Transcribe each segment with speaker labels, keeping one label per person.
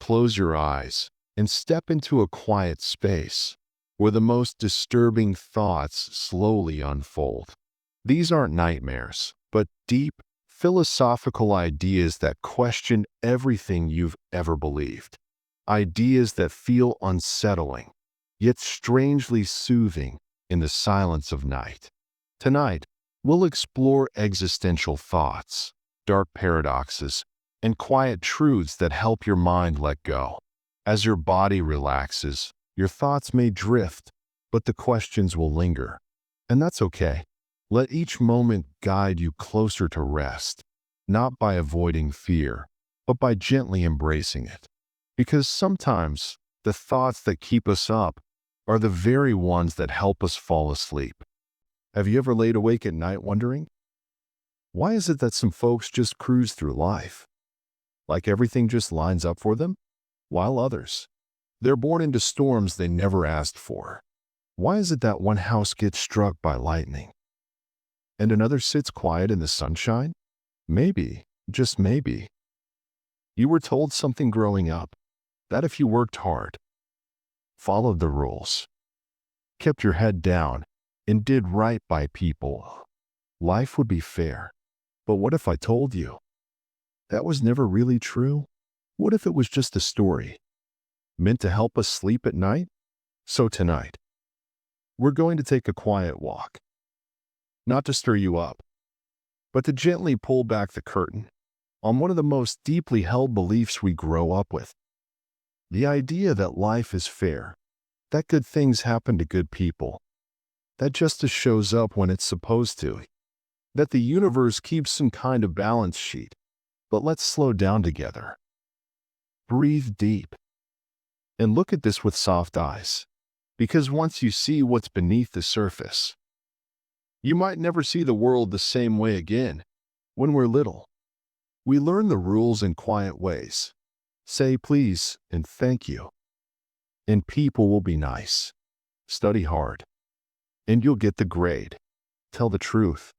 Speaker 1: close your eyes and step into a quiet space where the most disturbing thoughts slowly unfold. These aren't nightmares, but deep, philosophical ideas that question everything you've ever believed. Ideas that feel unsettling, yet strangely soothing in the silence of night. Tonight, we'll explore existential thoughts, dark paradoxes, and quiet truths that help your mind let go. As your body relaxes, your thoughts may drift, but the questions will linger. And that's okay. Let each moment guide you closer to rest, not by avoiding fear, but by gently embracing it. Because sometimes the thoughts that keep us up are the very ones that help us fall asleep. Have you ever laid awake at night wondering, why is it that some folks just cruise through life? Like everything just lines up for them, while others, they're born into storms they never asked for. Why is it that one house gets struck by lightning and another sits quiet in the sunshine? Maybe, just maybe, you were told something growing up, that if you worked hard, followed the rules, kept your head down, and did right by people, life would be fair. But what if I told you that was never really true? What if it was just a story meant to help us sleep at night? So tonight, we're going to take a quiet walk, not to stir you up, but to gently pull back the curtain on one of the most deeply held beliefs we grow up with. The idea that life is fair, that good things happen to good people, that justice shows up when it's supposed to, that the universe keeps some kind of balance sheet. But let's slow down together. Breathe deep. And look at this with soft eyes. Because once you see what's beneath the surface, you might never see the world the same way again. When we're little, we learn the rules in quiet ways. Say please and thank you. And people will be nice. Study hard. And you'll get the grade. Tell the truth.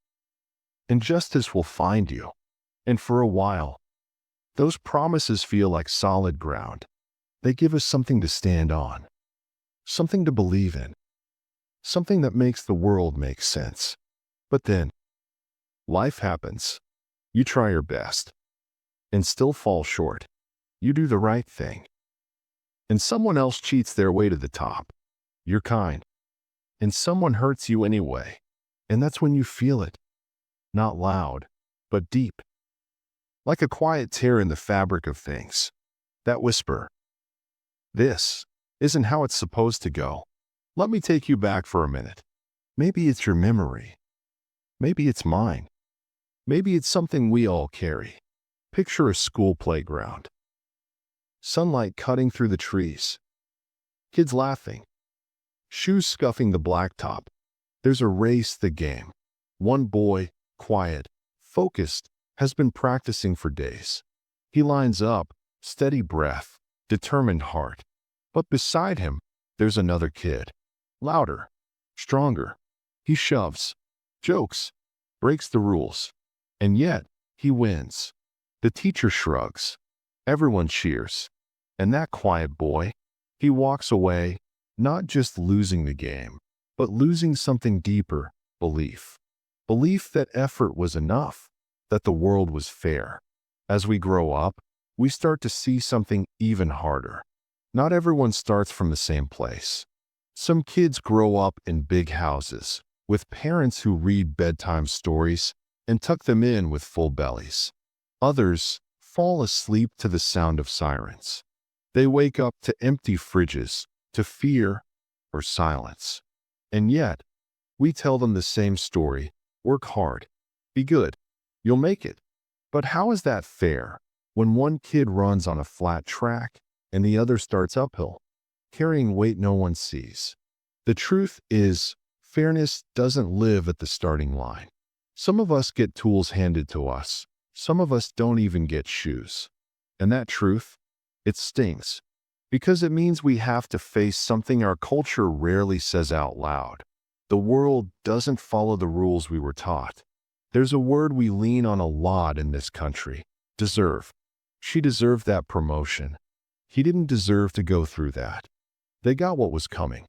Speaker 1: And justice will find you. And for a while, those promises feel like solid ground. They give us something to stand on, something to believe in, something that makes the world make sense. But then, life happens. You try your best and still fall short. You do the right thing, and someone else cheats their way to the top. You're kind, and someone hurts you anyway. And that's when you feel it. Not loud, but deep. Like a quiet tear in the fabric of things. That whisper. This isn't how it's supposed to go. Let me take you back for a minute. Maybe it's your memory. Maybe it's mine. Maybe it's something we all carry. Picture a school playground. Sunlight cutting through the trees. Kids laughing. Shoes scuffing the blacktop. There's a race, the game. One boy, quiet, focused, has been practicing for days. He lines up, steady breath, determined heart. But beside him, there's another kid. Louder, stronger. He shoves, jokes, breaks the rules. And yet, he wins. The teacher shrugs. Everyone cheers. And that quiet boy, he walks away, not just losing the game, but losing something deeper, belief. Belief that effort was enough, that the world was fair. As we grow up, we start to see something even harder. Not everyone starts from the same place. Some kids grow up in big houses, with parents who read bedtime stories and tuck them in with full bellies. Others fall asleep to the sound of sirens. They wake up to empty fridges, to fear or silence. And yet, we tell them the same story. Work hard. Be good. You'll make it. But how is that fair when one kid runs on a flat track and the other starts uphill, carrying weight no one sees? The truth is, fairness doesn't live at the starting line. Some of us get tools handed to us. Some of us don't even get shoes. And that truth, it stings. Because it means we have to face something our culture rarely says out loud. The world doesn't follow the rules we were taught. There's a word we lean on a lot in this country. Deserve. She deserved that promotion. He didn't deserve to go through that. They got what was coming.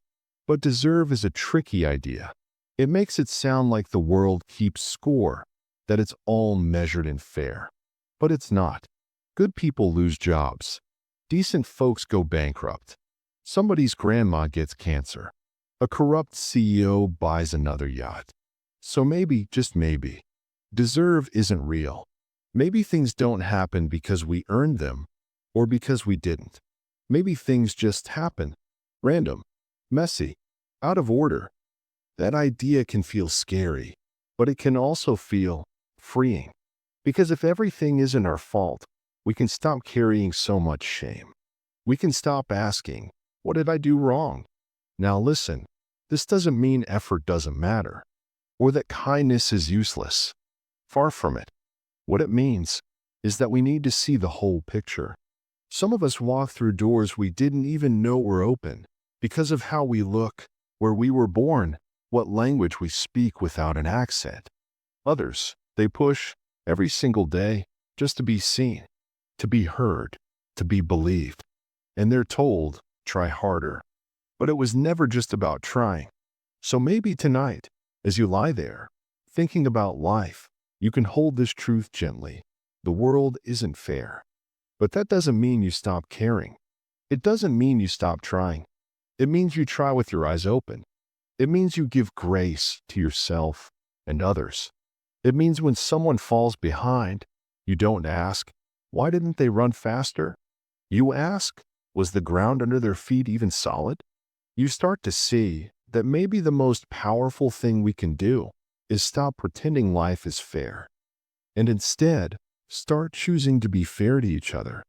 Speaker 1: But deserve is a tricky idea. It makes it sound like the world keeps score, that it's all measured and fair. But it's not. Good people lose jobs. Decent folks go bankrupt. Somebody's grandma gets cancer. A corrupt CEO buys another yacht. So maybe, just maybe, deserve isn't real. Maybe things don't happen because we earned them or because we didn't. Maybe things just happen. Random, messy, out of order. That idea can feel scary, but it can also feel freeing. Because if everything isn't our fault, we can stop carrying so much shame. We can stop asking, what did I do wrong? Now listen, this doesn't mean effort doesn't matter, or that kindness is useless. Far from it. What it means is that we need to see the whole picture. Some of us walk through doors we didn't even know were open because of how we look, where we were born, what language we speak without an accent. Others, they push every single day just to be seen, to be heard, to be believed. And they're told, try harder. But it was never just about trying. So maybe tonight, as you lie there, thinking about life, you can hold this truth gently. The world isn't fair. But that doesn't mean you stop caring. It doesn't mean you stop trying. It means you try with your eyes open. It means you give grace to yourself and others. It means when someone falls behind, you don't ask, why didn't they run faster? You ask, was the ground under their feet even solid? You start to see that maybe the most powerful thing we can do is stop pretending life is fair, and instead start choosing to be fair to each other.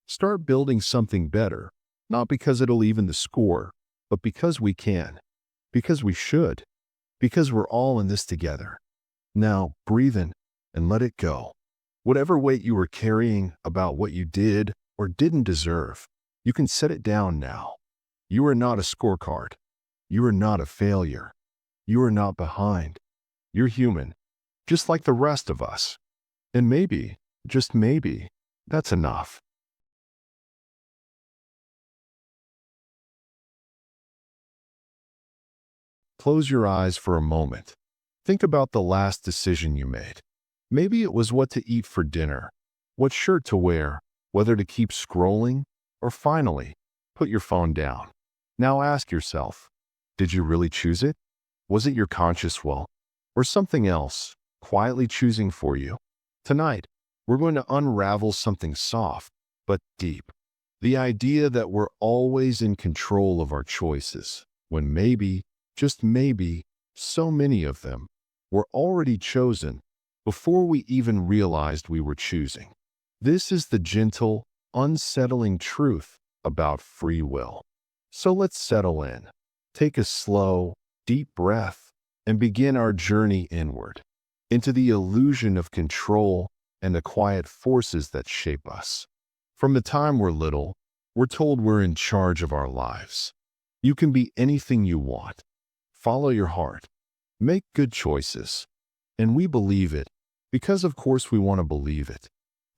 Speaker 1: Start building something better, not because it'll even the score, but because we can, because we should, because we're all in this together. Now, breathe in and let it go. Whatever weight you were carrying about what you did or didn't deserve, you can set it down now. You are not a scorecard. You are not a failure. You are not behind. You're human, just like the rest of us. And maybe, just maybe, that's enough. Close your eyes for a moment. Think about the last decision you made. Maybe it was what to eat for dinner, what shirt to wear, whether to keep scrolling, or finally, put your phone down. Now ask yourself, did you really choose it? Was it your conscious will, or something else, quietly choosing for you? Tonight, we're going to unravel something soft, but deep. The idea that we're always in control of our choices, when maybe, just maybe, so many of them were already chosen before we even realized we were choosing. This is the gentle, unsettling truth about free will. So let's settle in, take a slow, deep breath, and begin our journey inward, into the illusion of control and the quiet forces that shape us. From the time we're little, we're told we're in charge of our lives. You can be anything you want. Follow your heart. Make good choices. And we believe it, because of course we want to believe it.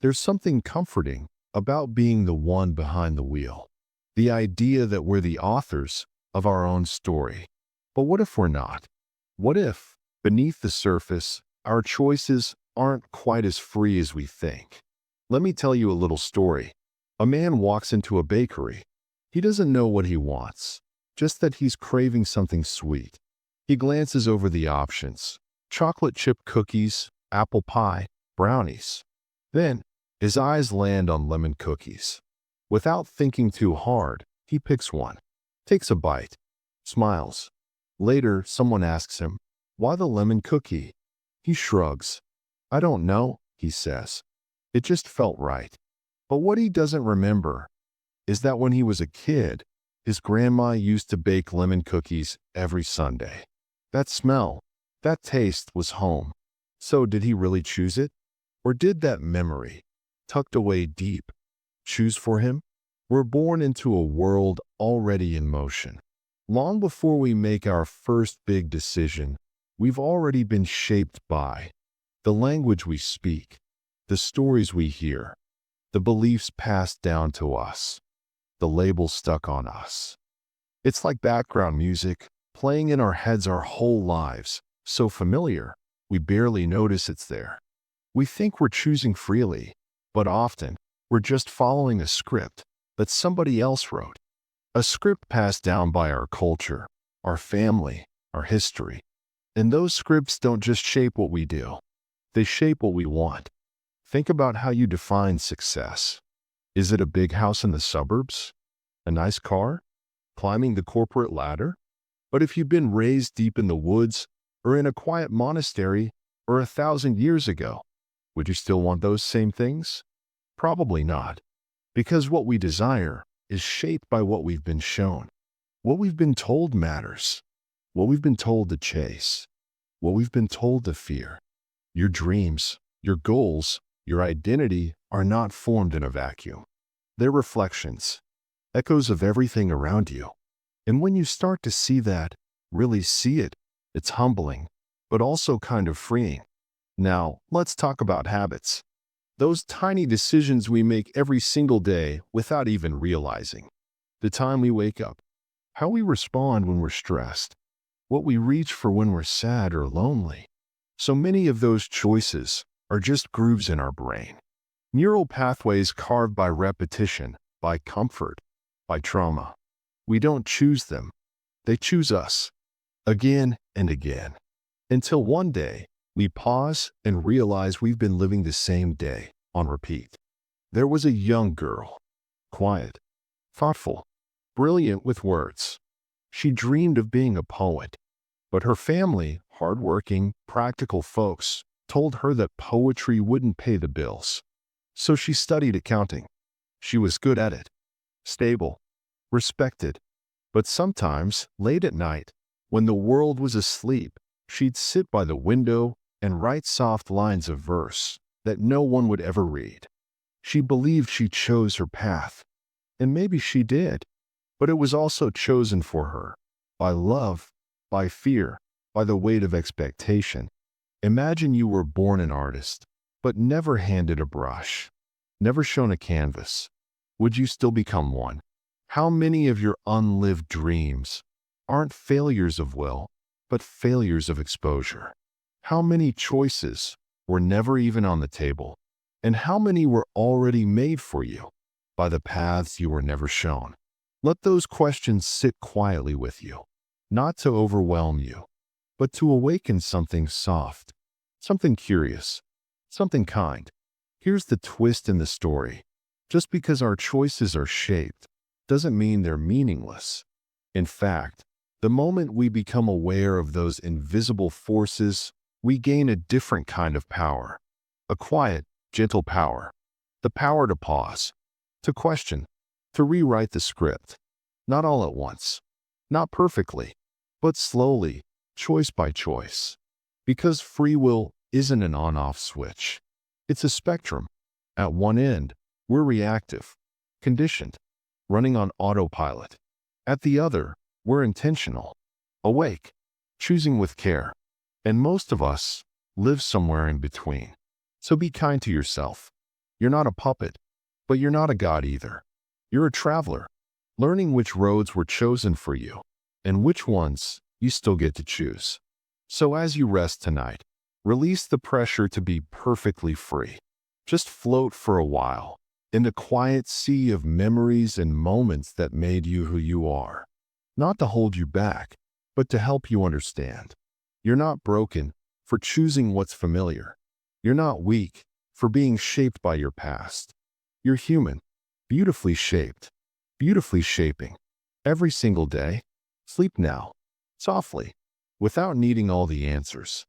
Speaker 1: There's something comforting about being the one behind the wheel. The idea that we're the authors of our own story. But what if we're not? What if, beneath the surface, our choices aren't quite as free as we think? Let me tell you a little story. A man walks into a bakery. He doesn't know what he wants, just that he's craving something sweet. He glances over the options: chocolate chip cookies, apple pie, brownies. Then, his eyes land on lemon cookies. Without thinking too hard, he picks one, takes a bite, smiles. Later, someone asks him, "Why the lemon cookie?" He shrugs. "I don't know," he says. "It just felt right." But what he doesn't remember is that when he was a kid, his grandma used to bake lemon cookies every Sunday. That smell, that taste was home. So did he really choose it? Or did that memory, tucked away deep, choose for him? We're born into a world already in motion. Long before we make our first big decision, we've already been shaped by the language we speak, the stories we hear, the beliefs passed down to us. the label stuck on us. It's like background music playing in our heads our whole lives, so familiar, we barely notice it's there. We think we're choosing freely, but often we're just following a script that somebody else wrote. A script passed down by our culture, our family, our history. And those scripts don't just shape what we do, they shape what we want. Think about how you define success. Is it a big house in the suburbs? A nice car? Climbing the corporate ladder? But if you've been raised deep in the woods, or in a quiet monastery, or 1,000 years ago, would you still want those same things? Probably not. Because what we desire is shaped by what we've been shown. What we've been told matters. What we've been told to chase. What we've been told to fear. Your dreams, your goals, your identity are not formed in a vacuum. They're reflections, echoes of everything around you. And when you start to see that, really see it, it's humbling, but also kind of freeing. Now, let's talk about habits. Those tiny decisions we make every single day without even realizing. The time we wake up, how we respond when we're stressed, what we reach for when we're sad or lonely. So many of those choices are just grooves in our brain. Neural pathways carved by repetition, by comfort, by trauma. We don't choose them. They choose us. Again and again. Until one day, we pause and realize we've been living the same day on repeat. There was a young girl, quiet, thoughtful, brilliant with words. She dreamed of being a poet, but her family, hardworking, practical folks, told her that poetry wouldn't pay the bills. So she studied accounting. She was good at it, stable, respected. But sometimes, late at night, when the world was asleep, she'd sit by the window and write soft lines of verse that no one would ever read. She believed she chose her path, and maybe she did, but it was also chosen for her by love, by fear, by the weight of expectation. Imagine you were born an artist, but never handed a brush, never shown a canvas. Would you still become one? How many of your unlived dreams aren't failures of will, but failures of exposure? How many choices were never even on the table? And how many were already made for you by the paths you were never shown? Let those questions sit quietly with you, not to overwhelm you, but to awaken something soft, something curious, something kind. Here's the twist in the story. Just because our choices are shaped doesn't mean they're meaningless. In fact, the moment we become aware of those invisible forces, we gain a different kind of power. A quiet, gentle power. The power to pause, to question, to rewrite the script. Not all at once, not perfectly, but slowly, choice by choice. Because free will isn't an on-off switch. It's a spectrum. At one end, we're reactive, conditioned, running on autopilot. At the other, we're intentional, awake, choosing with care. And most of us live somewhere in between. So be kind to yourself. You're not a puppet, but you're not a god either. You're a traveler, learning which roads were chosen for you and which ones you still get to choose. So as you rest tonight, release the pressure to be perfectly free. Just float for a while in the quiet sea of memories and moments that made you who you are. Not to hold you back, but to help you understand. You're not broken for choosing what's familiar. You're not weak for being shaped by your past. You're human, beautifully shaped, beautifully shaping. Every single day, sleep now, softly, without needing all the answers.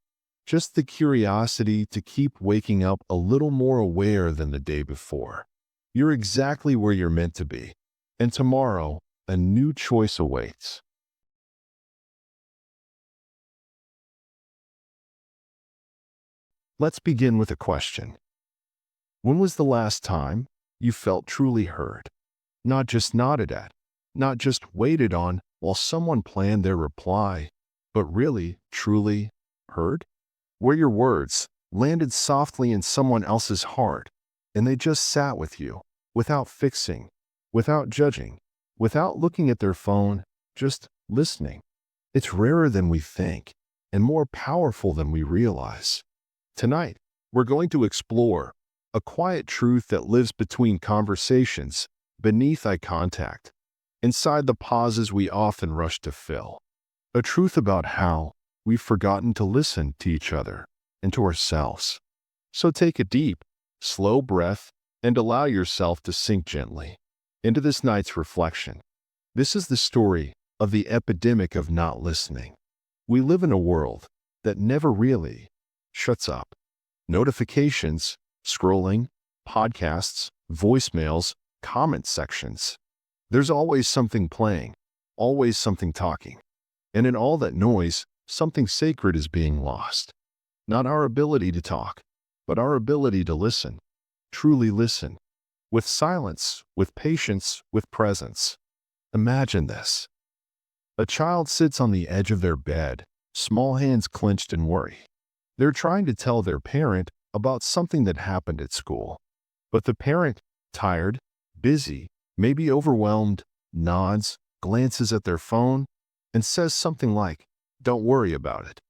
Speaker 1: Just the curiosity to keep waking up a little more aware than the day before. You're exactly where you're meant to be. And tomorrow, a new choice awaits. Let's begin with a question. When was the last time you felt truly heard? Not just nodded at, not just waited on while someone planned their reply, but really, truly heard? Where your words landed softly in someone else's heart, and they just sat with you, without fixing, without judging, without looking at their phone, just listening. It's rarer than we think and more powerful than we realize. Tonight, we're going to explore a quiet truth that lives between conversations, beneath eye contact, inside the pauses we often rush to fill. A truth about how we've forgotten to listen to each other and to ourselves. So take a deep, slow breath and allow yourself to sink gently into this night's reflection. This is the story of the epidemic of not listening. We live in a world that never really shuts up. Notifications, scrolling, podcasts, voicemails, comment sections. There's always something playing, always something talking. And in all that noise, something sacred is being lost. Not our ability to talk, but our ability to listen. Truly listen. With silence, with patience, with presence. Imagine this. A child sits on the edge of their bed, small hands clenched in worry. They're trying to tell their parent about something that happened at school. But the parent, tired, busy, maybe overwhelmed, nods, glances at their phone, and says something like, "Don't worry about it.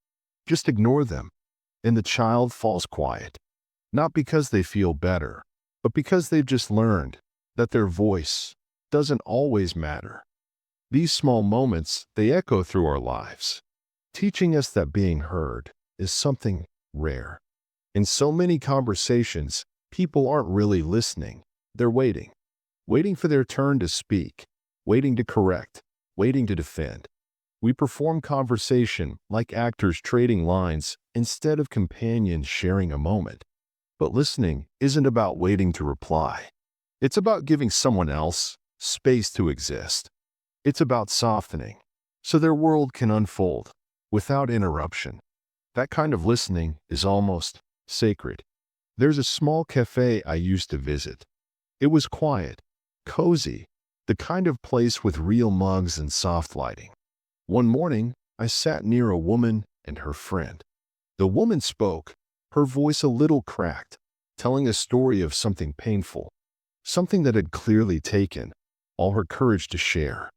Speaker 1: Just ignore them." And the child falls quiet. Not because they feel better, but because they've just learned that their voice doesn't always matter. These small moments, they echo through our lives, teaching us that being heard is something rare. In so many conversations, people aren't really listening. They're waiting. Waiting for their turn to speak, waiting to correct, waiting to defend. We perform conversation like actors trading lines instead of companions sharing a moment. But listening isn't about waiting to reply. It's about giving someone else space to exist. It's about softening so their world can unfold without interruption. That kind of listening is almost sacred. There's a small cafe I used to visit. It was quiet, cozy, the kind of place with real mugs and soft lighting. One morning, I sat near a woman and her friend. The woman spoke, her voice a little cracked, telling a story of something painful, something that had clearly taken all her courage to share.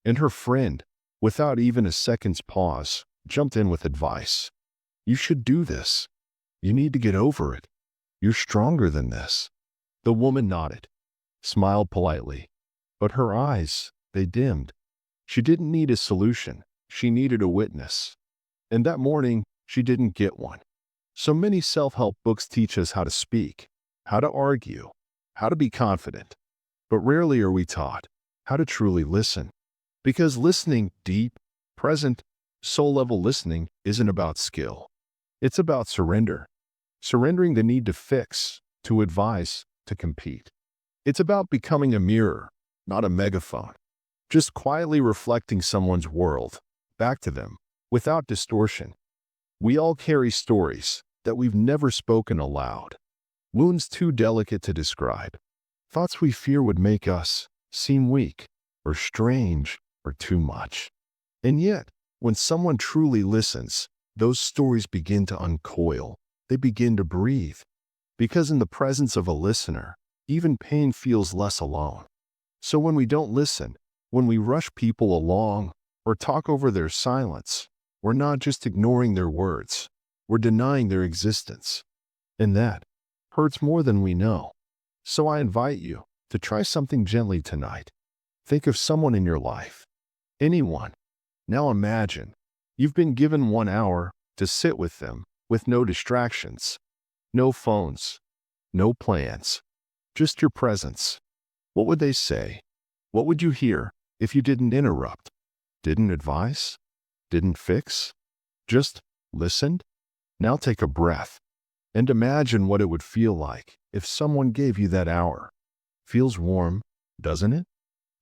Speaker 1: And her friend, without even a second's pause, jumped in with advice. "You should do this. You need to get over it. You're stronger than this." The woman nodded, smiled politely, but her eyes, they dimmed. She didn't need a solution. She needed a witness. And that morning, she didn't get one. So many self-help books teach us how to speak, how to argue, how to be confident. But rarely are we taught how to truly listen. Because listening, deep, present, soul-level listening, isn't about skill. It's about surrender. Surrendering the need to fix, to advise, to compete. It's about becoming a mirror, not a megaphone. Just quietly reflecting someone's world back to them, without distortion. We all carry stories that we've never spoken aloud. Wounds too delicate to describe. Thoughts we fear would make us seem weak, or strange, or too much. And yet, when someone truly listens, those stories begin to uncoil. They begin to breathe. Because in the presence of a listener, even pain feels less alone. So when we don't listen, when we rush people along or talk over their silence, we're not just ignoring their words, we're denying their existence. And that hurts more than we know. So I invite you to try something gently tonight. Think of someone in your life. Anyone. Now imagine you've been given 1 hour to sit with them with no distractions, no phones, no plans, just your presence. What would they say? What would you hear if you didn't interrupt, didn't advise, didn't fix, just listened? Now take a breath and imagine what it would feel like if someone gave you that hour. Feels warm, doesn't it?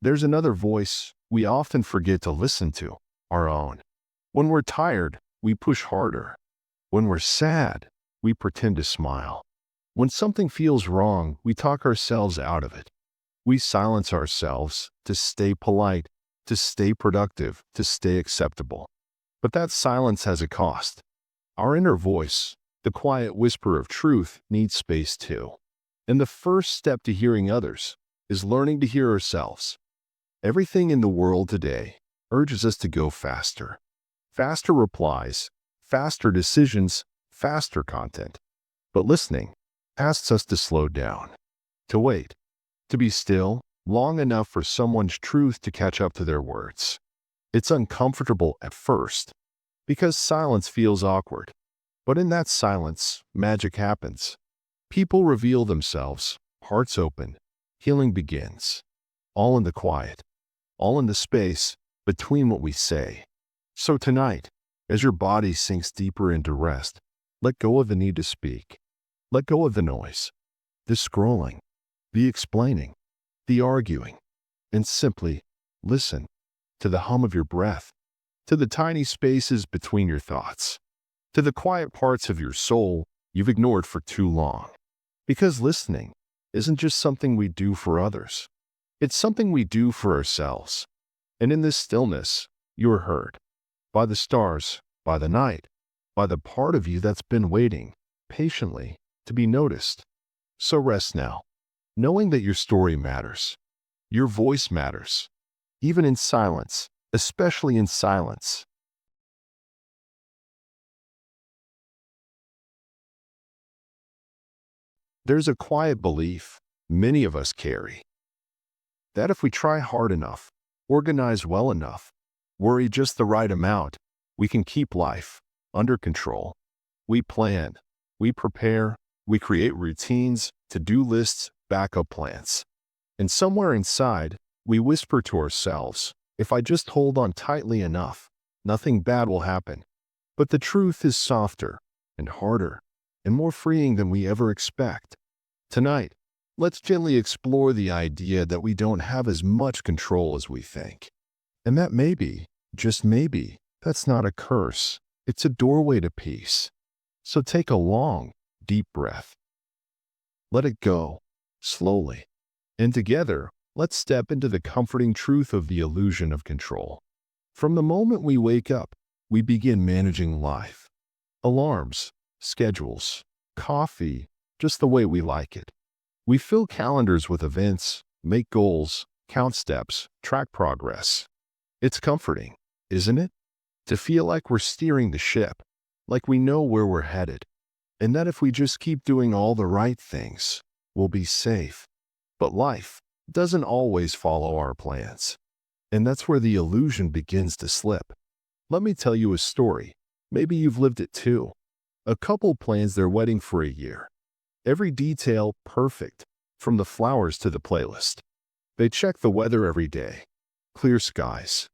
Speaker 1: There's another voice we often forget to listen to, our own. When we're tired, we push harder. When we're sad, we pretend to smile. When something feels wrong, we talk ourselves out of it. We silence ourselves to stay polite, to stay productive, to stay acceptable. But that silence has a cost. Our inner voice, the quiet whisper of truth, needs space too. And the first step to hearing others is learning to hear ourselves. Everything in the world today urges us to go faster. Faster replies, faster decisions, faster content. But listening asks us to slow down, to wait, to be still long enough for someone's truth to catch up to their words. It's uncomfortable at first because silence feels awkward. But in that silence, magic happens. People reveal themselves, hearts open, healing begins. All in the quiet, all in the space between what we say. So tonight, as your body sinks deeper into rest, let go of the need to speak. Let go of the noise, the scrolling, the explaining, the arguing, and simply listen to the hum of your breath, to the tiny spaces between your thoughts, to the quiet parts of your soul you've ignored for too long. Because listening isn't just something we do for others. It's something we do for ourselves. And in this stillness, you are heard. By the stars, by the night, by the part of you that's been waiting patiently to be noticed. So rest now, knowing that your story matters. Your voice matters. Even in silence, especially in silence. There's a quiet belief many of us carry that if we try hard enough, organize well enough, worry just the right amount, we can keep life under control. We plan, we prepare, we create routines, to-do lists, backup plans. And somewhere inside, we whisper to ourselves, if I just hold on tightly enough, nothing bad will happen. But the truth is softer and harder and more freeing than we ever expect. Tonight, let's gently explore the idea that we don't have as much control as we think. And that maybe, just maybe, that's not a curse. It's a doorway to peace. So take a long, deep breath. Let it go, slowly. And together, let's step into the comforting truth of the illusion of control. From the moment we wake up, we begin managing life. Alarms, schedules, coffee, just the way we like it. We fill calendars with events, make goals, count steps, track progress. It's comforting, isn't it? To feel like we're steering the ship, like we know where we're headed, and that if we just keep doing all the right things, we'll be safe. But life doesn't always follow our plans. And that's where the illusion begins to slip. Let me tell you a story. Maybe you've lived it too. A couple plans their wedding for a year. Every detail perfect, from the flowers to the playlist. They check the weather every day. Clear skies.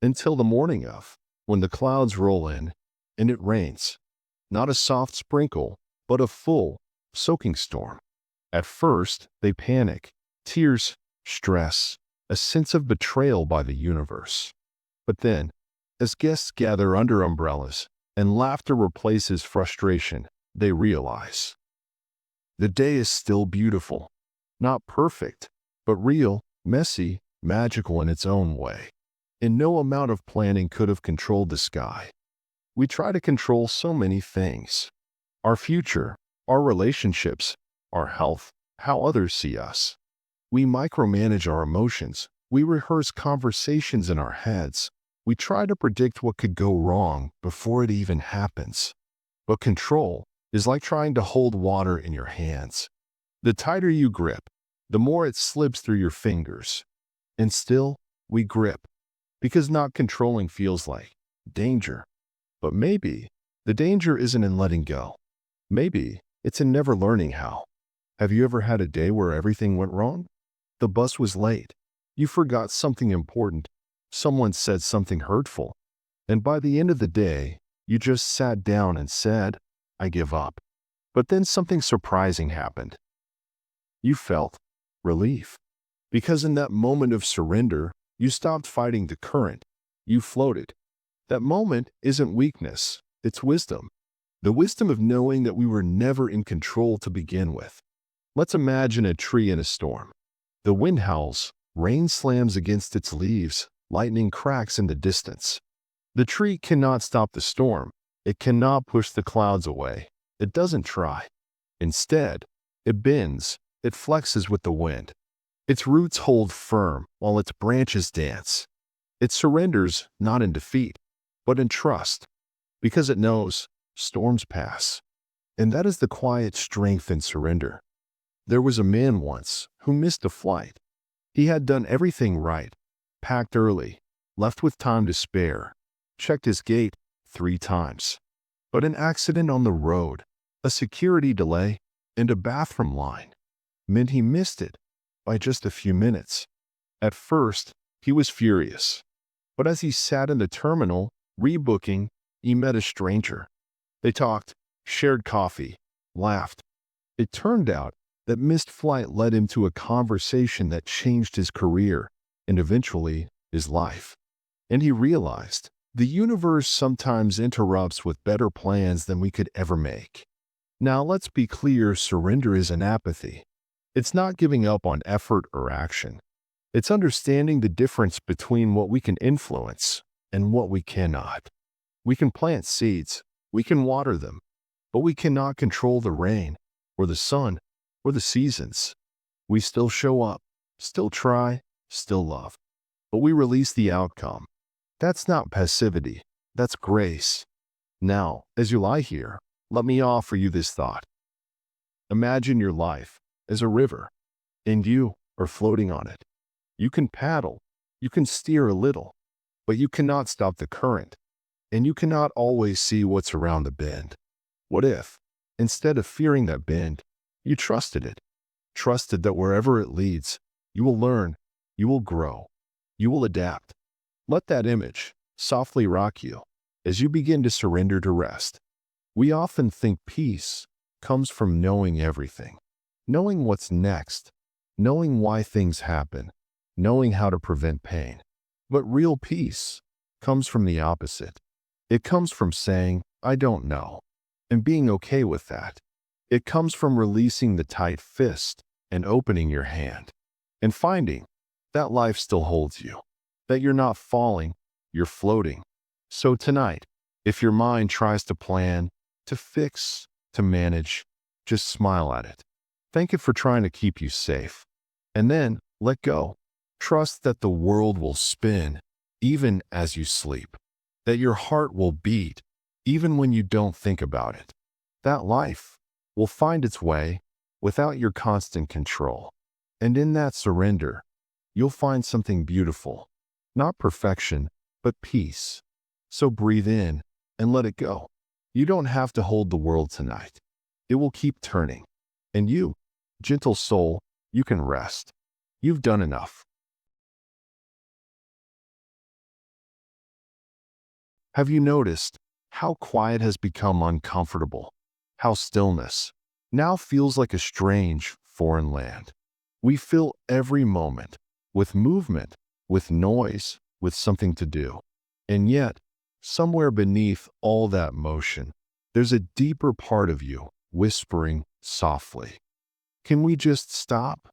Speaker 1: Until the morning of, when the clouds roll in, and it rains. Not a soft sprinkle, but a full, soaking storm. At first, they panic. Tears, stress, a sense of betrayal by the universe. But then, as guests gather under umbrellas, and laughter replaces frustration, they realize the day is still beautiful. Not perfect, but real, messy, magical in its own way. And no amount of planning could have controlled the sky. We try to control so many things. Our future, our relationships, our health, how others see us. We micromanage our emotions. We rehearse conversations in our heads. We try to predict what could go wrong before it even happens. But control is like trying to hold water in your hands. The tighter you grip, the more it slips through your fingers. And still, we grip, because not controlling feels like danger. But maybe the danger isn't in letting go. Maybe it's in never learning how. Have you ever had a day where everything went wrong? The bus was late. You forgot something important. Someone said something hurtful. And by the end of the day, you just sat down and said, I give up. But then something surprising happened. You felt relief. Because in that moment of surrender, you stopped fighting the current. You floated. That moment isn't weakness, it's wisdom. The wisdom of knowing that we were never in control to begin with. Let's imagine a tree in a storm. The wind howls, rain slams against its leaves, lightning cracks in the distance. The tree cannot stop the storm. It cannot push the clouds away. It doesn't try. Instead, it bends, it flexes with the wind. Its roots hold firm while its branches dance. It surrenders not in defeat, but in trust, because it knows storms pass. And that is the quiet strength in surrender. There was a man once who missed a flight. He had done everything right, packed early, left with time to spare, checked his gate 3 times. But an accident on the road, a security delay, and a bathroom line meant he missed it by just a few minutes. At first, he was furious. But as he sat in the terminal, rebooking, he met a stranger. They talked, shared coffee, laughed. It turned out that missed flight led him to a conversation that changed his career and eventually his life. And he realized the universe sometimes interrupts with better plans than we could ever make. Now let's be clear, surrender isn't apathy. It's not giving up on effort or action. It's understanding the difference between what we can influence and what we cannot. We can plant seeds, we can water them, but we cannot control the rain or the sun or the seasons. We still show up, still try, still love, but we release the outcome. That's not passivity, that's grace. Now, as you lie here, let me offer you this thought. Imagine your life as a river, and you are floating on it. You can paddle, you can steer a little, but you cannot stop the current, and you cannot always see what's around the bend. What if, instead of fearing that bend, you trusted it? Trusted that wherever it leads, you will learn, you will grow, you will adapt. Let that image softly rock you as you begin to surrender to rest. We often think peace comes from knowing everything, knowing what's next, knowing why things happen, knowing how to prevent pain. But real peace comes from the opposite. It comes from saying, I don't know, and being okay with that. It comes from releasing the tight fist and opening your hand, and finding that life still holds you, that you're not falling, you're floating. So tonight, if your mind tries to plan, to fix, to manage, just smile at it. Thank it for trying to keep you safe. And then let go. Trust that the world will spin even as you sleep, that your heart will beat even when you don't think about it, that life will find its way without your constant control. And in that surrender, you'll find something beautiful, not perfection, but peace. So breathe in and let it go. You don't have to hold the world tonight. It will keep turning. And you, gentle soul, you can rest. You've done enough. Have you noticed how quiet has become uncomfortable? How stillness now feels like a strange, foreign land. We fill every moment with movement, with noise, with something to do. And yet, somewhere beneath all that motion, there's a deeper part of you whispering softly. Can we just stop?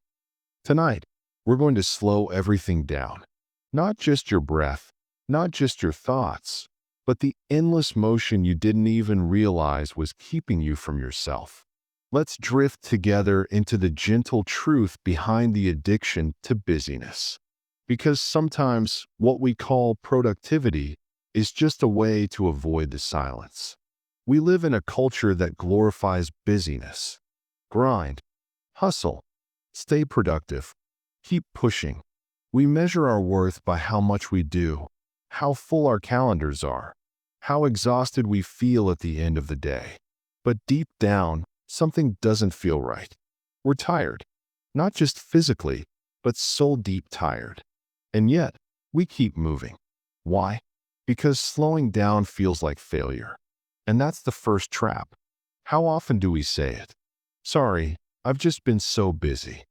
Speaker 1: Tonight, we're going to slow everything down. Not just your breath, not just your thoughts, but the endless motion you didn't even realize was keeping you from yourself. Let's drift together into the gentle truth behind the addiction to busyness. Because sometimes what we call productivity is just a way to avoid the silence. We live in a culture that glorifies busyness. Grind, hustle, stay productive, keep pushing. We measure our worth by how much we do, how full our calendars are, how exhausted we feel at the end of the day. But deep down, something doesn't feel right. We're tired, not just physically, but soul deep tired. And yet, we keep moving. Why? Because slowing down feels like failure. And that's the first trap. How often do we say it? Sorry, I've just been so busy.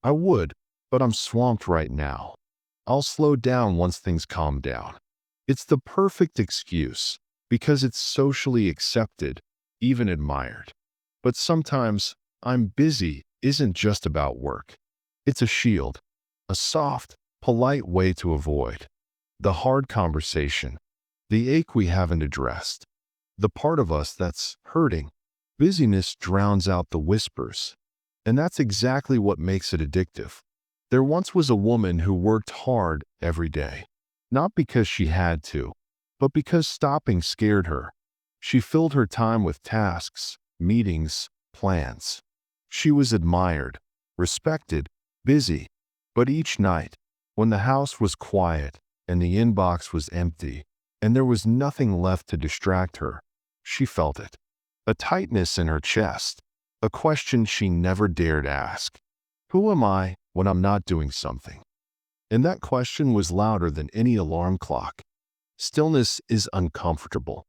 Speaker 1: I would, but I'm swamped right now. I'll slow down once things calm down. It's the perfect excuse because it's socially accepted, even admired. But sometimes, I'm busy isn't just about work. It's a shield, a soft, polite way to avoid the hard conversation, the ache we haven't addressed, the part of us that's hurting. Busyness drowns out the whispers, and that's exactly what makes it addictive. There once was a woman who worked hard every day, not because she had to, but because stopping scared her. She filled her time with tasks, meetings, plans. She was admired, respected, busy, but each night, when the house was quiet and the inbox was empty, and there was nothing left to distract her, she felt it. A tightness in her chest, a question she never dared ask. Who am I when I'm not doing something? And that question was louder than any alarm clock. Stillness is uncomfortable,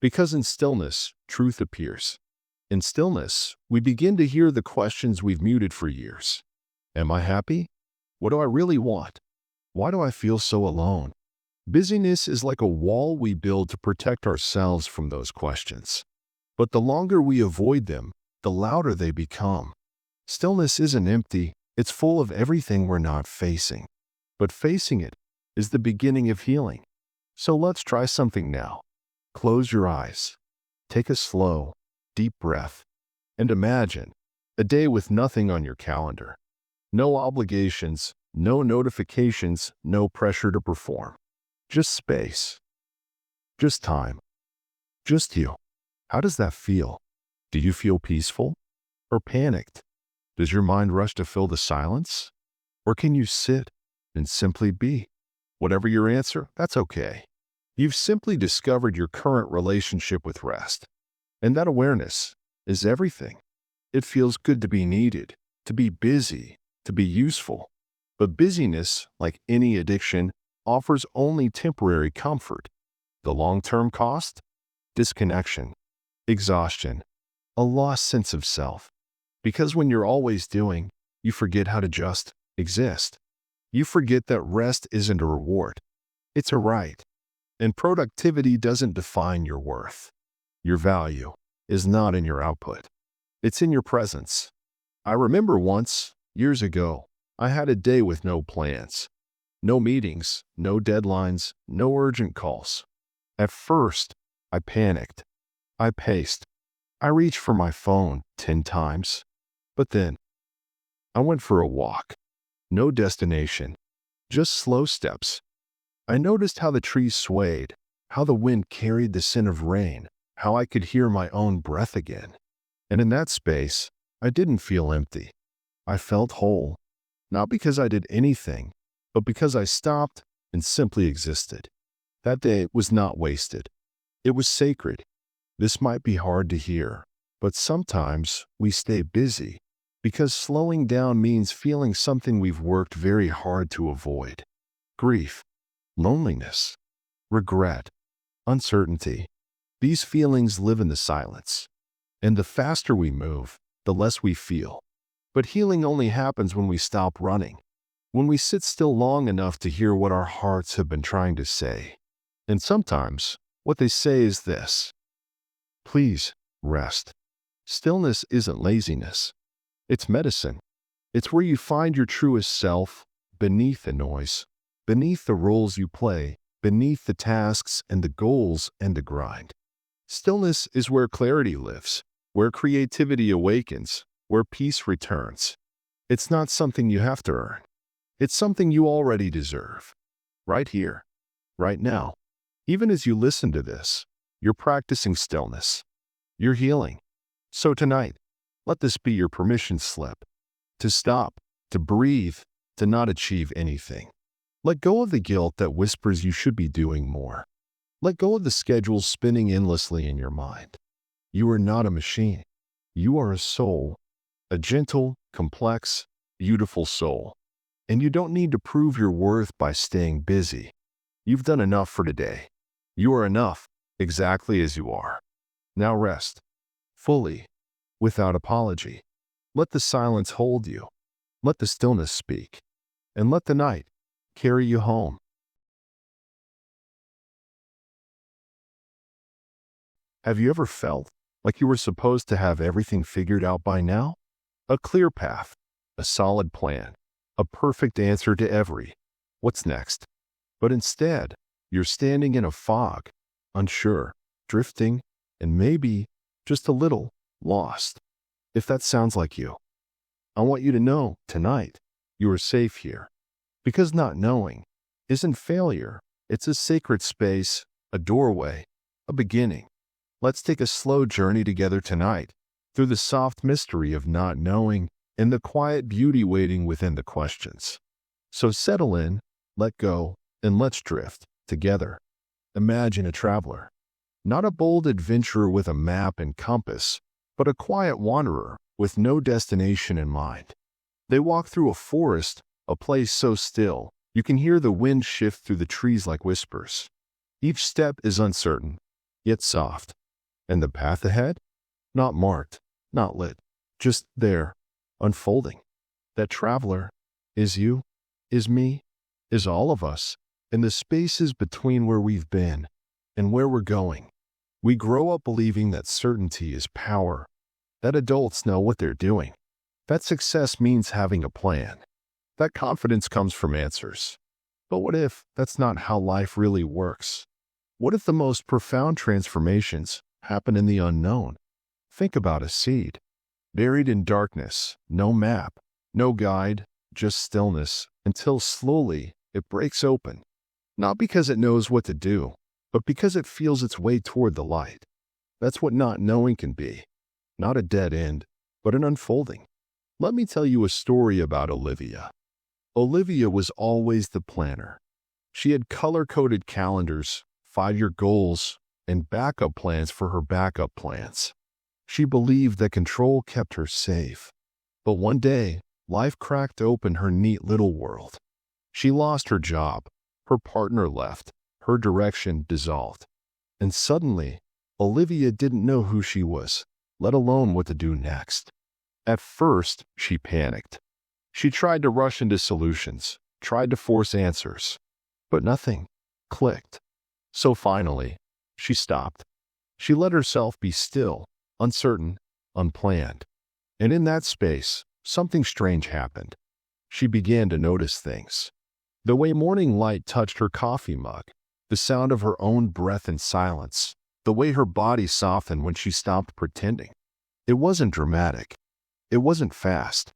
Speaker 1: because in stillness, truth appears. In stillness, we begin to hear the questions we've muted for years. Am I happy? What do I really want? Why do I feel so alone? Busyness is like a wall we build to protect ourselves from those questions. But the longer we avoid them, the louder they become. Stillness isn't empty, it's full of everything we're not facing. But facing it is the beginning of healing. So let's try something now. Close your eyes. Take a slow, deep breath. And imagine a day with nothing on your calendar. No obligations, no notifications, no pressure to perform. Just space. Just time. Just you. How does that feel? Do you feel peaceful or panicked? Does your mind rush to fill the silence? Or can you sit and simply be? Whatever your answer, that's okay. You've simply discovered your current relationship with rest. And that awareness is everything. It feels good to be needed, to be busy, to be useful. But busyness, like any addiction, offers only temporary comfort. The long-term cost? Disconnection, exhaustion, a lost sense of self. Because when you're always doing, you forget how to just exist. You forget that rest isn't a reward. It's a right. And productivity doesn't define your worth. Your value is not in your output. It's in your presence. I remember once, years ago, I had a day with no plans. No meetings, no deadlines, no urgent calls. At first, I panicked. I paced. I reached for my phone 10 times. But then, I went for a walk. No destination, just slow steps. I noticed how the trees swayed, how the wind carried the scent of rain, how I could hear my own breath again. And in that space, I didn't feel empty. I felt whole, not because I did anything, but because I stopped and simply existed. That day was not wasted. It was sacred. This might be hard to hear, but sometimes we stay busy because slowing down means feeling something we've worked very hard to avoid. Grief, loneliness, regret, uncertainty. These feelings live in the silence. And the faster we move, the less we feel. But healing only happens when we stop running, when we sit still long enough to hear what our hearts have been trying to say. And sometimes, what they say is this: please, rest. Stillness isn't laziness. It's medicine. It's where you find your truest self, beneath the noise, beneath the roles you play, beneath the tasks and the goals and the grind. Stillness is where clarity lives, where creativity awakens, where peace returns. It's not something you have to earn. It's something you already deserve. Right here, right now. Even as you listen to this, you're practicing stillness. You're healing. So tonight, let this be your permission slip. To stop, to breathe, to not achieve anything. Let go of the guilt that whispers you should be doing more. Let go of the schedule spinning endlessly in your mind. You are not a machine. You are a soul. A gentle, complex, beautiful soul. And you don't need to prove your worth by staying busy. You've done enough for today. You are enough, exactly as you are. Now rest. Fully. Without apology. Let the silence hold you. Let the stillness speak. And let the night carry you home. Have you ever felt like you were supposed to have everything figured out by now? A clear path, a solid plan, a perfect answer to every "what's next?" But instead, you're standing in a fog, unsure, drifting, and maybe just a little lost. If that sounds like you, I want you to know tonight, You are safe here. Because not knowing isn't failure. It's a sacred space, a doorway, a beginning. Let's take a slow journey together tonight through the soft mystery of not knowing and the quiet beauty waiting within the questions. So settle in, let go, and let's drift together. Imagine a traveler, not a bold adventurer with a map and compass, but a quiet wanderer with no destination in mind. They walk through a forest, a place so still, you can hear the wind shift through the trees like whispers. Each step is uncertain, yet soft. And the path ahead? Not marked, not lit, just there, unfolding. That traveler is you, is me, is all of us, in the spaces between where we've been and where we're going. We grow up believing that certainty is power, that adults know what they're doing, that success means having a plan, that confidence comes from answers. But what if that's not how life really works? What if the most profound transformations happen in the unknown? Think about a seed, buried in darkness, no map, no guide, just stillness, until slowly it breaks open. Not because it knows what to do, but because it feels its way toward the light. That's what not knowing can be. Not a dead end, but an unfolding. Let me tell you a story about Olivia. Olivia was always the planner. She had color-coded calendars, 5-year goals, and backup plans for her backup plans. She believed that control kept her safe. But one day, life cracked open her neat little world. She lost her job, her partner left, her direction dissolved. And suddenly, Olivia didn't know who she was, let alone what to do next. At first, she panicked. She tried to rush into solutions, tried to force answers, but nothing clicked. So finally, she stopped. She let herself be still, uncertain, unplanned. And in that space, something strange happened. She began to notice things. The way morning light touched her coffee mug, the sound of her own breath in silence, the way her body softened when she stopped pretending. It wasn't dramatic. It wasn't fast.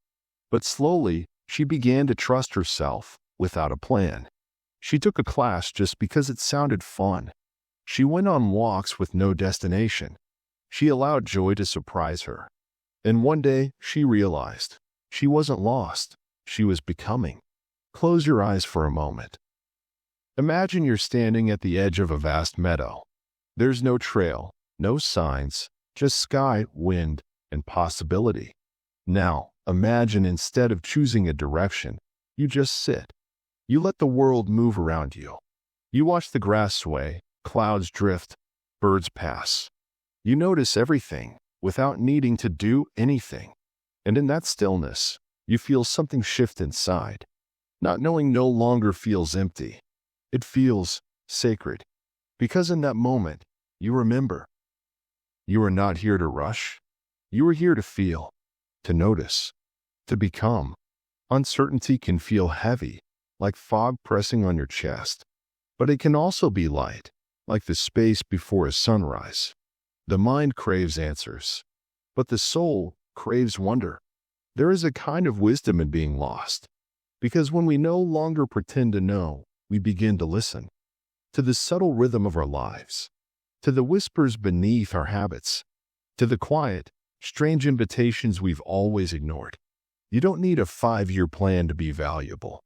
Speaker 1: But slowly, she began to trust herself without a plan. She took a class just because it sounded fun. She went on walks with no destination. She allowed joy to surprise her. And one day, she realized she wasn't lost. She was becoming. Close your eyes for a moment. Imagine you're standing at the edge of a vast meadow. There's no trail, no signs, just sky, wind, and possibility. Now, imagine instead of choosing a direction, you just sit. You let the world move around you. You watch the grass sway, clouds drift, birds pass. You notice everything without needing to do anything. And in that stillness, you feel something shift inside. Not knowing no longer feels empty. It feels sacred. Because in that moment, you remember. You are not here to rush. You are here to feel, to notice, to become. Uncertainty can feel heavy, like fog pressing on your chest. But it can also be light, like the space before a sunrise. The mind craves answers, but the soul craves wonder. There is a kind of wisdom in being lost, because when we no longer pretend to know, we begin to listen to the subtle rhythm of our lives, to the whispers beneath our habits, to the quiet, strange invitations we've always ignored. You don't need a 5-year plan to be valuable.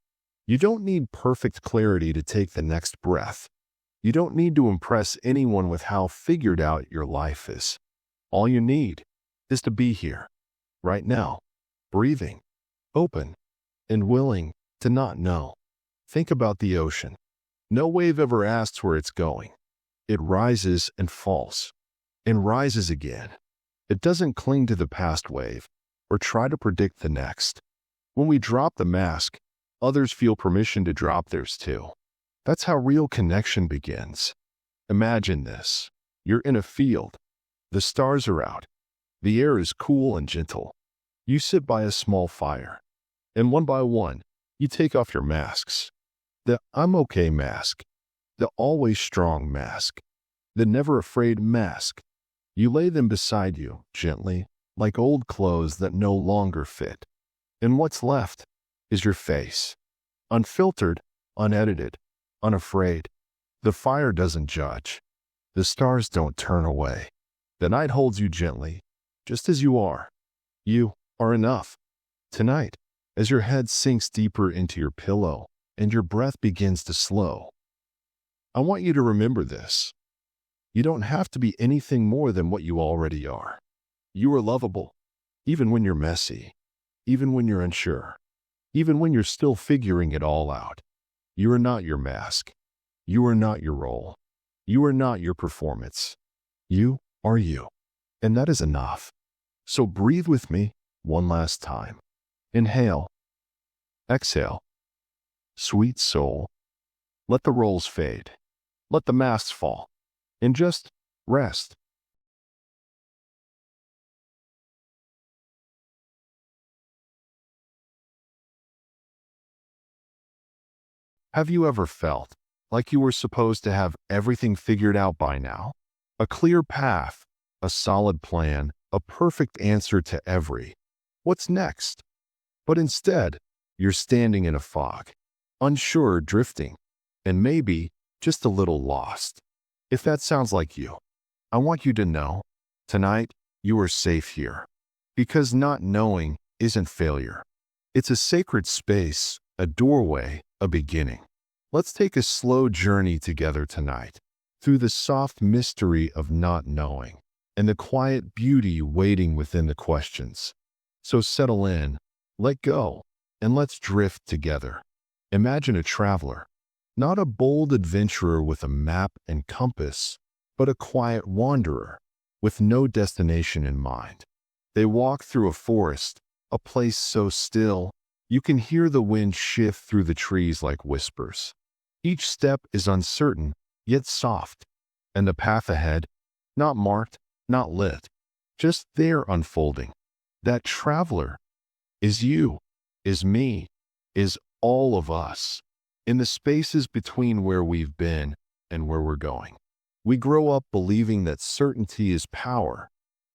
Speaker 1: You don't need perfect clarity to take the next breath. You don't need to impress anyone with how figured out your life is. All you need is to be here, right now, breathing, open, and willing to not know. Think about the ocean. No wave ever asks where it's going. It rises and falls, and rises again. It doesn't cling to the past wave or try to predict the next. When we drop the mask, others feel permission to drop theirs too. That's how real connection begins. Imagine this. You're in a field. The stars are out. The air is cool and gentle. You sit by a small fire, and one by one, you take off your masks. The I'm okay mask, the always strong mask, the never afraid mask. You lay them beside you, gently, like old clothes that no longer fit. And what's left? is your face. Unfiltered, unedited, unafraid. The fire doesn't judge. The stars don't turn away. The night holds you gently, just as you are. You are enough. Tonight, as your head sinks deeper into your pillow and your breath begins to slow, I want you to remember this. You don't have to be anything more than what you already are. You are lovable, even when you're messy, even when you're unsure, even when you're still figuring it all out. You are not your mask. You are not your role. You are not your performance. You are you. And that is enough. So breathe with me one last time. Inhale. Exhale. Sweet soul. Let the roles fade. Let the masks fall. And just rest. Have you ever felt like you were supposed to have everything figured out by now? A clear path, a solid plan, a perfect answer to every "what's next?" But instead, you're standing in a fog, unsure, drifting, and maybe just a little lost. If that sounds like you, I want you to know, tonight, you are safe here. Because not knowing isn't failure. It's a sacred space, a doorway, a beginning. Let's take a slow journey together tonight, through the soft mystery of not knowing, and the quiet beauty waiting within the questions. So settle in, let go, and let's drift together. Imagine a traveler, not a bold adventurer with a map and compass, but a quiet wanderer with no destination in mind. They walk through a forest, a place so still, you can hear the wind shift through the trees like whispers. Each step is uncertain, yet soft, and the path ahead, not marked, not lit, just there unfolding. That traveler is you, is me, is all of us, in the spaces between where we've been and where we're going. We grow up believing that certainty is power,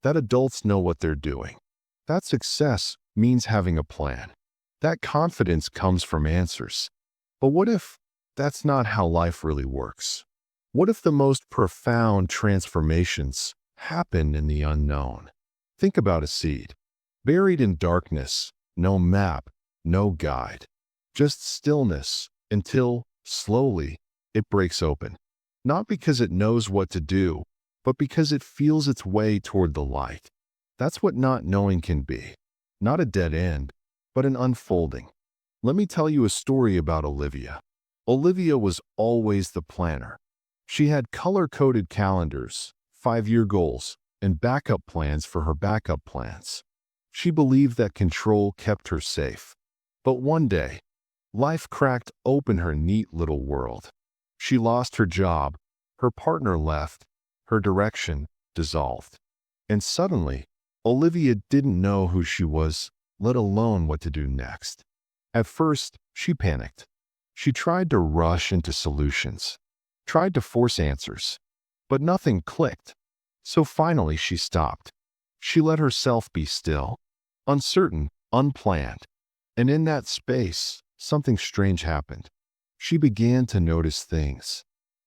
Speaker 1: that adults know what they're doing, that success means having a plan, that confidence comes from answers. But what if that's not how life really works? What if the most profound transformations happen in the unknown? Think about a seed, buried in darkness, no map, no guide, just stillness until, slowly, it breaks open. Not because it knows what to do, but because it feels its way toward the light. That's what not knowing can be. Not a dead end, but an unfolding. Let me tell you a story about Olivia. Olivia was always the planner. She had color-coded calendars, 5-year goals, and backup plans for her backup plans. She believed that control kept her safe. But one day, life cracked open her neat little world. She lost her job, her partner left, her direction dissolved. And suddenly, Olivia didn't know who she was, let alone what to do next. At first, she panicked. She tried to rush into solutions, tried to force answers, but nothing clicked. So finally she stopped. She let herself be still, uncertain, unplanned. And in that space, something strange happened. She began to notice things.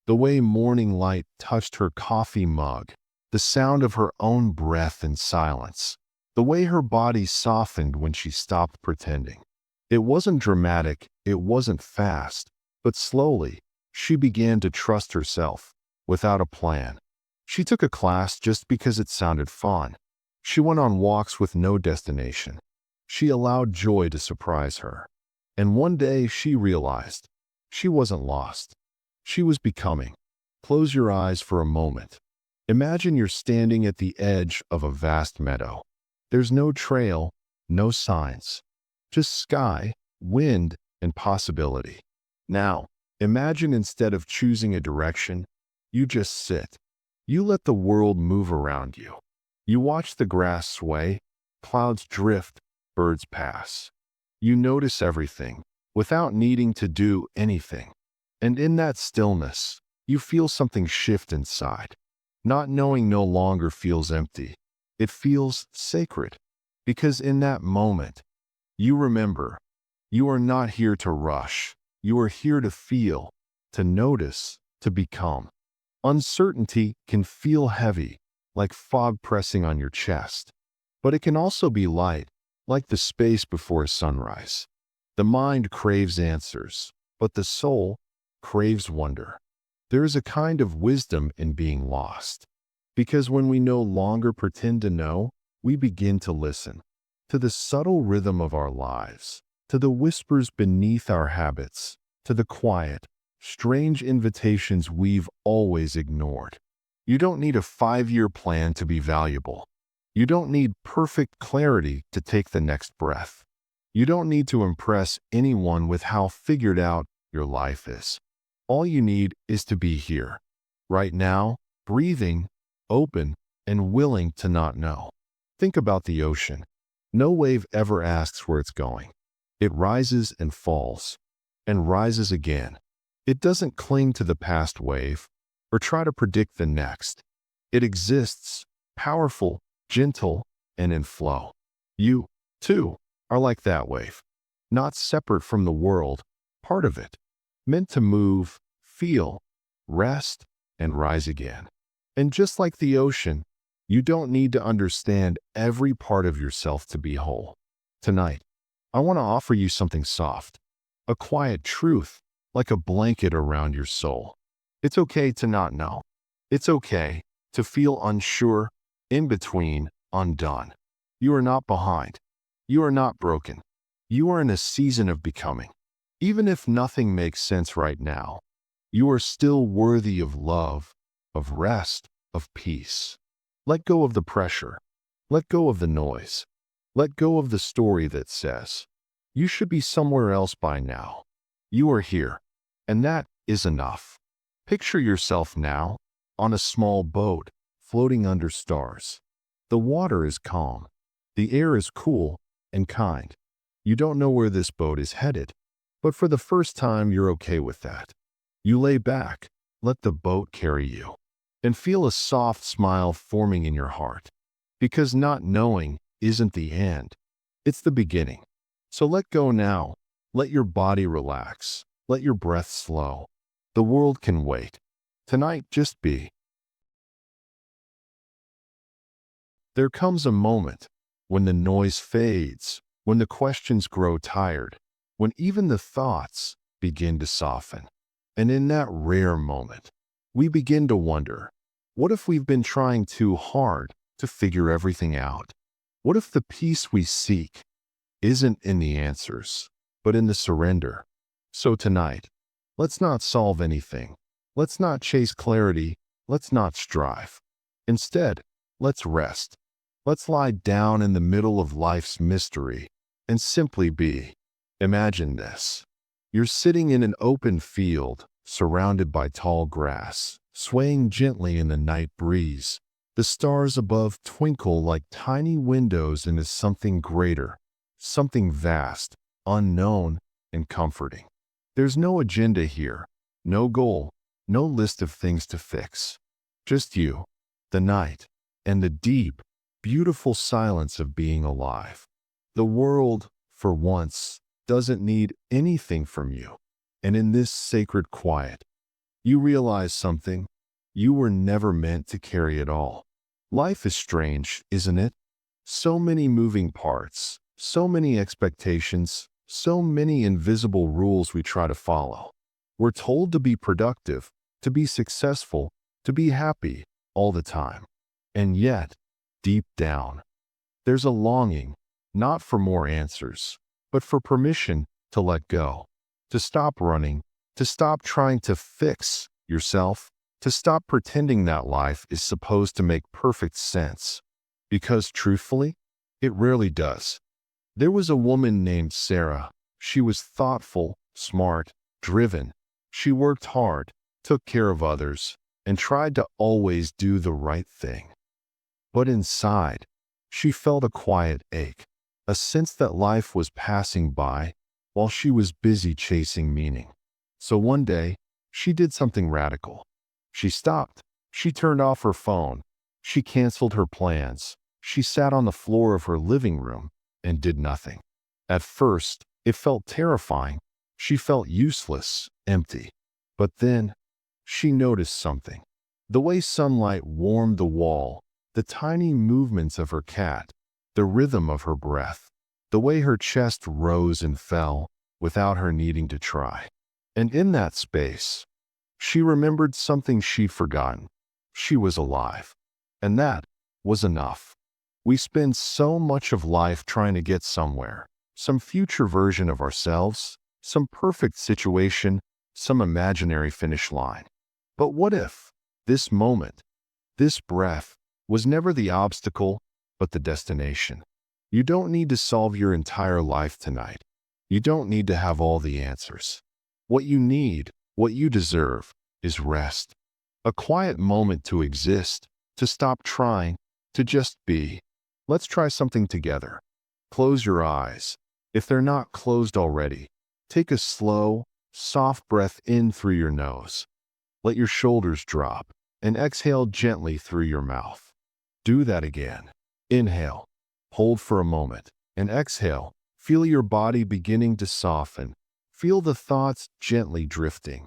Speaker 1: The way morning light touched her coffee mug, the sound of her own breath in silence, the way her body softened when she stopped pretending. It wasn't dramatic, it wasn't fast, but slowly, she began to trust herself, without a plan. She took a class just because it sounded fun. She went on walks with no destination. She allowed joy to surprise her. And one day she realized she wasn't lost. She was becoming. Close your eyes for a moment. Imagine you're standing at the edge of a vast meadow. There's no trail, no signs. Just sky, wind, and possibility. Now, imagine instead of choosing a direction, you just sit. You let the world move around you. You watch the grass sway, clouds drift, birds pass. You notice everything, without needing to do anything. And in that stillness, you feel something shift inside. Not knowing no longer feels empty. It feels sacred. Because in that moment, you remember, You are not here to rush. You are here to feel, to notice, to become. Uncertainty can feel heavy, like fog pressing on your chest. But it can also be light, like the space before sunrise. The mind craves answers, but the soul craves wonder. There is a kind of wisdom in being lost. Because when we no longer pretend to know, we begin to listen to the subtle rhythm of our lives, to the whispers beneath our habits, to the quiet, strange invitations we've always ignored. You don't need a 5-year plan to be valuable. You don't need perfect clarity to take the next breath. You don't need to impress anyone with how figured out your life is. All you need is to be here, right now, breathing, open, and willing to not know. Think about the ocean. No wave ever asks where it's going. It rises and falls, and rises again. It doesn't cling to the past wave or try to predict the next. It exists, powerful, gentle, and in flow. You, too, are like that wave, not separate from the world, part of it, meant to move, feel, rest, and rise again. And just like the ocean, you don't need to understand every part of yourself to be whole. Tonight, I want to offer you something soft, a quiet truth, like a blanket around your soul. It's okay to not know. It's okay to feel unsure, in between, undone. You are not behind. You are not broken. You are in a season of becoming. Even if nothing makes sense right now, you are still worthy of love, of rest, of peace. Let go of the pressure. Let go of the noise. Let go of the story that says, you should be somewhere else by now. You are here, and that is enough. Picture yourself now on a small boat floating under stars. The water is calm. The air is cool and kind. You don't know where this boat is headed, but for the first time you're okay with that. You lay back, let the boat carry you, and feel a soft smile forming in your heart. Because not knowing isn't the end, it's the beginning. So let go now. Let your body relax. Let your breath slow. The world can wait. Tonight, just be. There comes a moment when the noise fades, when the questions grow tired, when even the thoughts begin to soften. And in that rare moment, we begin to wonder, what if we've been trying too hard to figure everything out? What if the peace we seek isn't in the answers, but in the surrender? So tonight, let's not solve anything. Let's not chase clarity. Let's not strive. Instead, let's rest. Let's lie down in the middle of life's mystery and simply be. Imagine this. You're sitting in an open field, surrounded by tall grass, swaying gently in the night breeze. The stars above twinkle like tiny windows into something greater, something vast, unknown, and comforting. There's no agenda here, no goal, no list of things to fix. Just you, the night, and the deep, beautiful silence of being alive. The world, for once, doesn't need anything from you. And in this sacred quiet, you realize something. You were never meant to carry it all. Life is strange, isn't it? So many moving parts, so many expectations, so many invisible rules we try to follow. We're told to be productive, to be successful, to be happy all the time. And yet, deep down, there's a longing, not for more answers, but for permission to let go, to stop running, to stop trying to fix yourself, to stop pretending that life is supposed to make perfect sense. Because truthfully, it rarely does. There was a woman named Sarah. She was thoughtful, smart, driven. She worked hard, took care of others, and tried to always do the right thing. But inside, she felt a quiet ache, a sense that life was passing by while she was busy chasing meaning. So one day, she did something radical. She stopped. She turned off her phone. She canceled her plans. She sat on the floor of her living room and did nothing. At first, It felt terrifying. She felt useless, empty. But then, she noticed something. The way sunlight warmed the wall, the tiny movements of her cat, the rhythm of her breath, the way her chest rose and fell without her needing to try. And in that space, she remembered something she'd forgotten. She was alive. And that was enough. We spend so much of life trying to get somewhere, some future version of ourselves, some perfect situation, some imaginary finish line. But what if this moment, this breath, was never the obstacle, but the destination? You don't need to solve your entire life tonight. You don't need to have all the answers. What you need, what you deserve, is rest. A quiet moment to exist, to stop trying, to just be. Let's try something together. Close your eyes. If they're not closed already, take a slow, soft breath in through your nose. Let your shoulders drop and exhale gently through your mouth. Do that again. Inhale, hold for a moment, and exhale. Feel your body beginning to soften. Feel the thoughts gently drifting,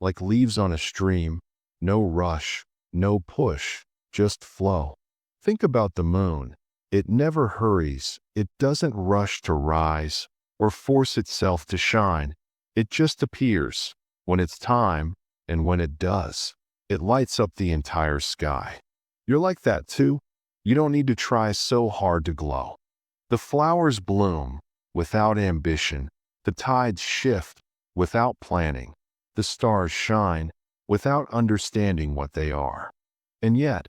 Speaker 1: like leaves on a stream. No rush, no push, just flow. Think about the moon. It never hurries. It doesn't rush to rise or force itself to shine. It just appears when it's time, and when it does, it lights up the entire sky. You're like that too. You don't need to try so hard to glow. The flowers bloom without ambition. The tides shift without planning. The stars shine without understanding what they are. And yet,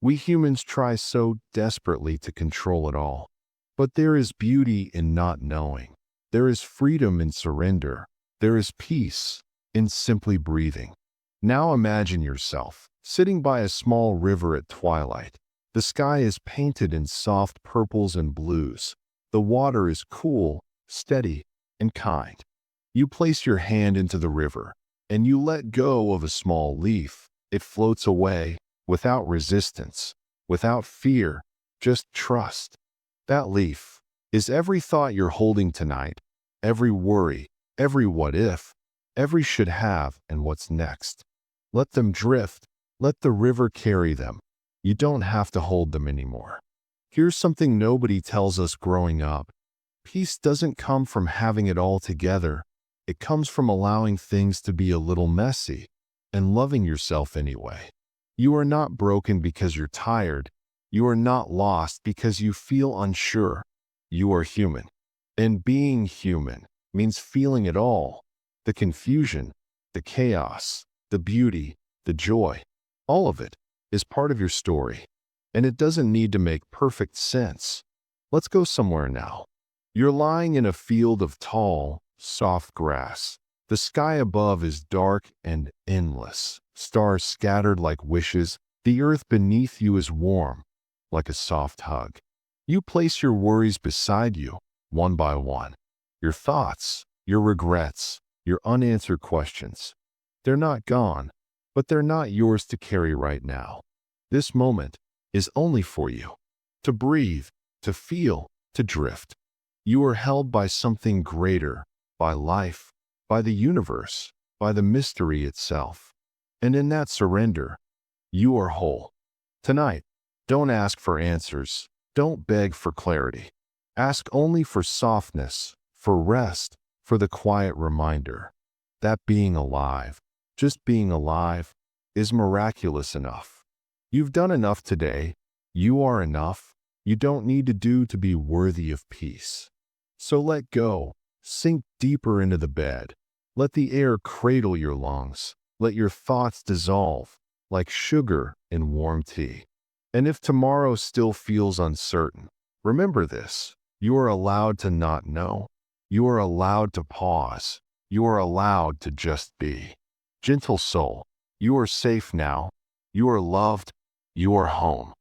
Speaker 1: we humans try so desperately to control it all. But there is beauty in not knowing. There is freedom in surrender. There is peace in simply breathing. Now imagine yourself sitting by a small river at twilight. The sky is painted in soft purples and blues. The water is cool, steady, and kind. You place your hand into the river, and you let go of a small leaf. It floats away without resistance, without fear, just trust. That leaf is every thought you're holding tonight, every worry, every what if, every should have, and what's next. Let them drift. Let the river carry them. You don't have to hold them anymore. Here's something nobody tells us growing up. Peace doesn't come from having it all together. It comes from allowing things to be a little messy and loving yourself anyway. You are not broken because you're tired. You are not lost because you feel unsure. You are human. And being human means feeling it all. The confusion, the chaos, the beauty, the joy. All of it is part of your story. And it doesn't need to make perfect sense. Let's go somewhere now. You're lying in a field of tall, soft grass. The sky above is dark and endless. Stars scattered like wishes. The earth beneath you is warm, like a soft hug. You place your worries beside you, one by one. Your thoughts, your regrets, your unanswered questions. They're not gone, but they're not yours to carry right now. This moment is only for you. To breathe, to feel, to drift. You are held by something greater, by life, by the universe, by the mystery itself. And in that surrender, you are whole. Tonight, don't ask for answers. Don't beg for clarity. Ask only for softness, for rest, for the quiet reminder that being alive, just being alive, is miraculous enough. You've done enough today. You are enough. You don't need to do to be worthy of peace. So let go. Sink deeper into the bed. Let the air cradle your lungs. Let your thoughts dissolve like sugar in warm tea. And if tomorrow still feels uncertain, remember this. You are allowed to not know. You are allowed to pause. You are allowed to just be. Gentle soul, you are safe now. You are loved. You are home.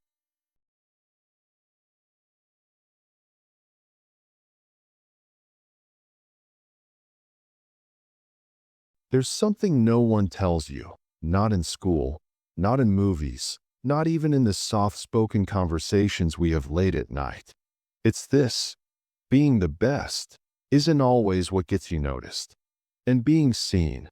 Speaker 1: There's something no one tells you, not in school, not in movies, not even in the soft-spoken conversations we have late at night. It's this: being the best isn't always what gets you noticed. And being seen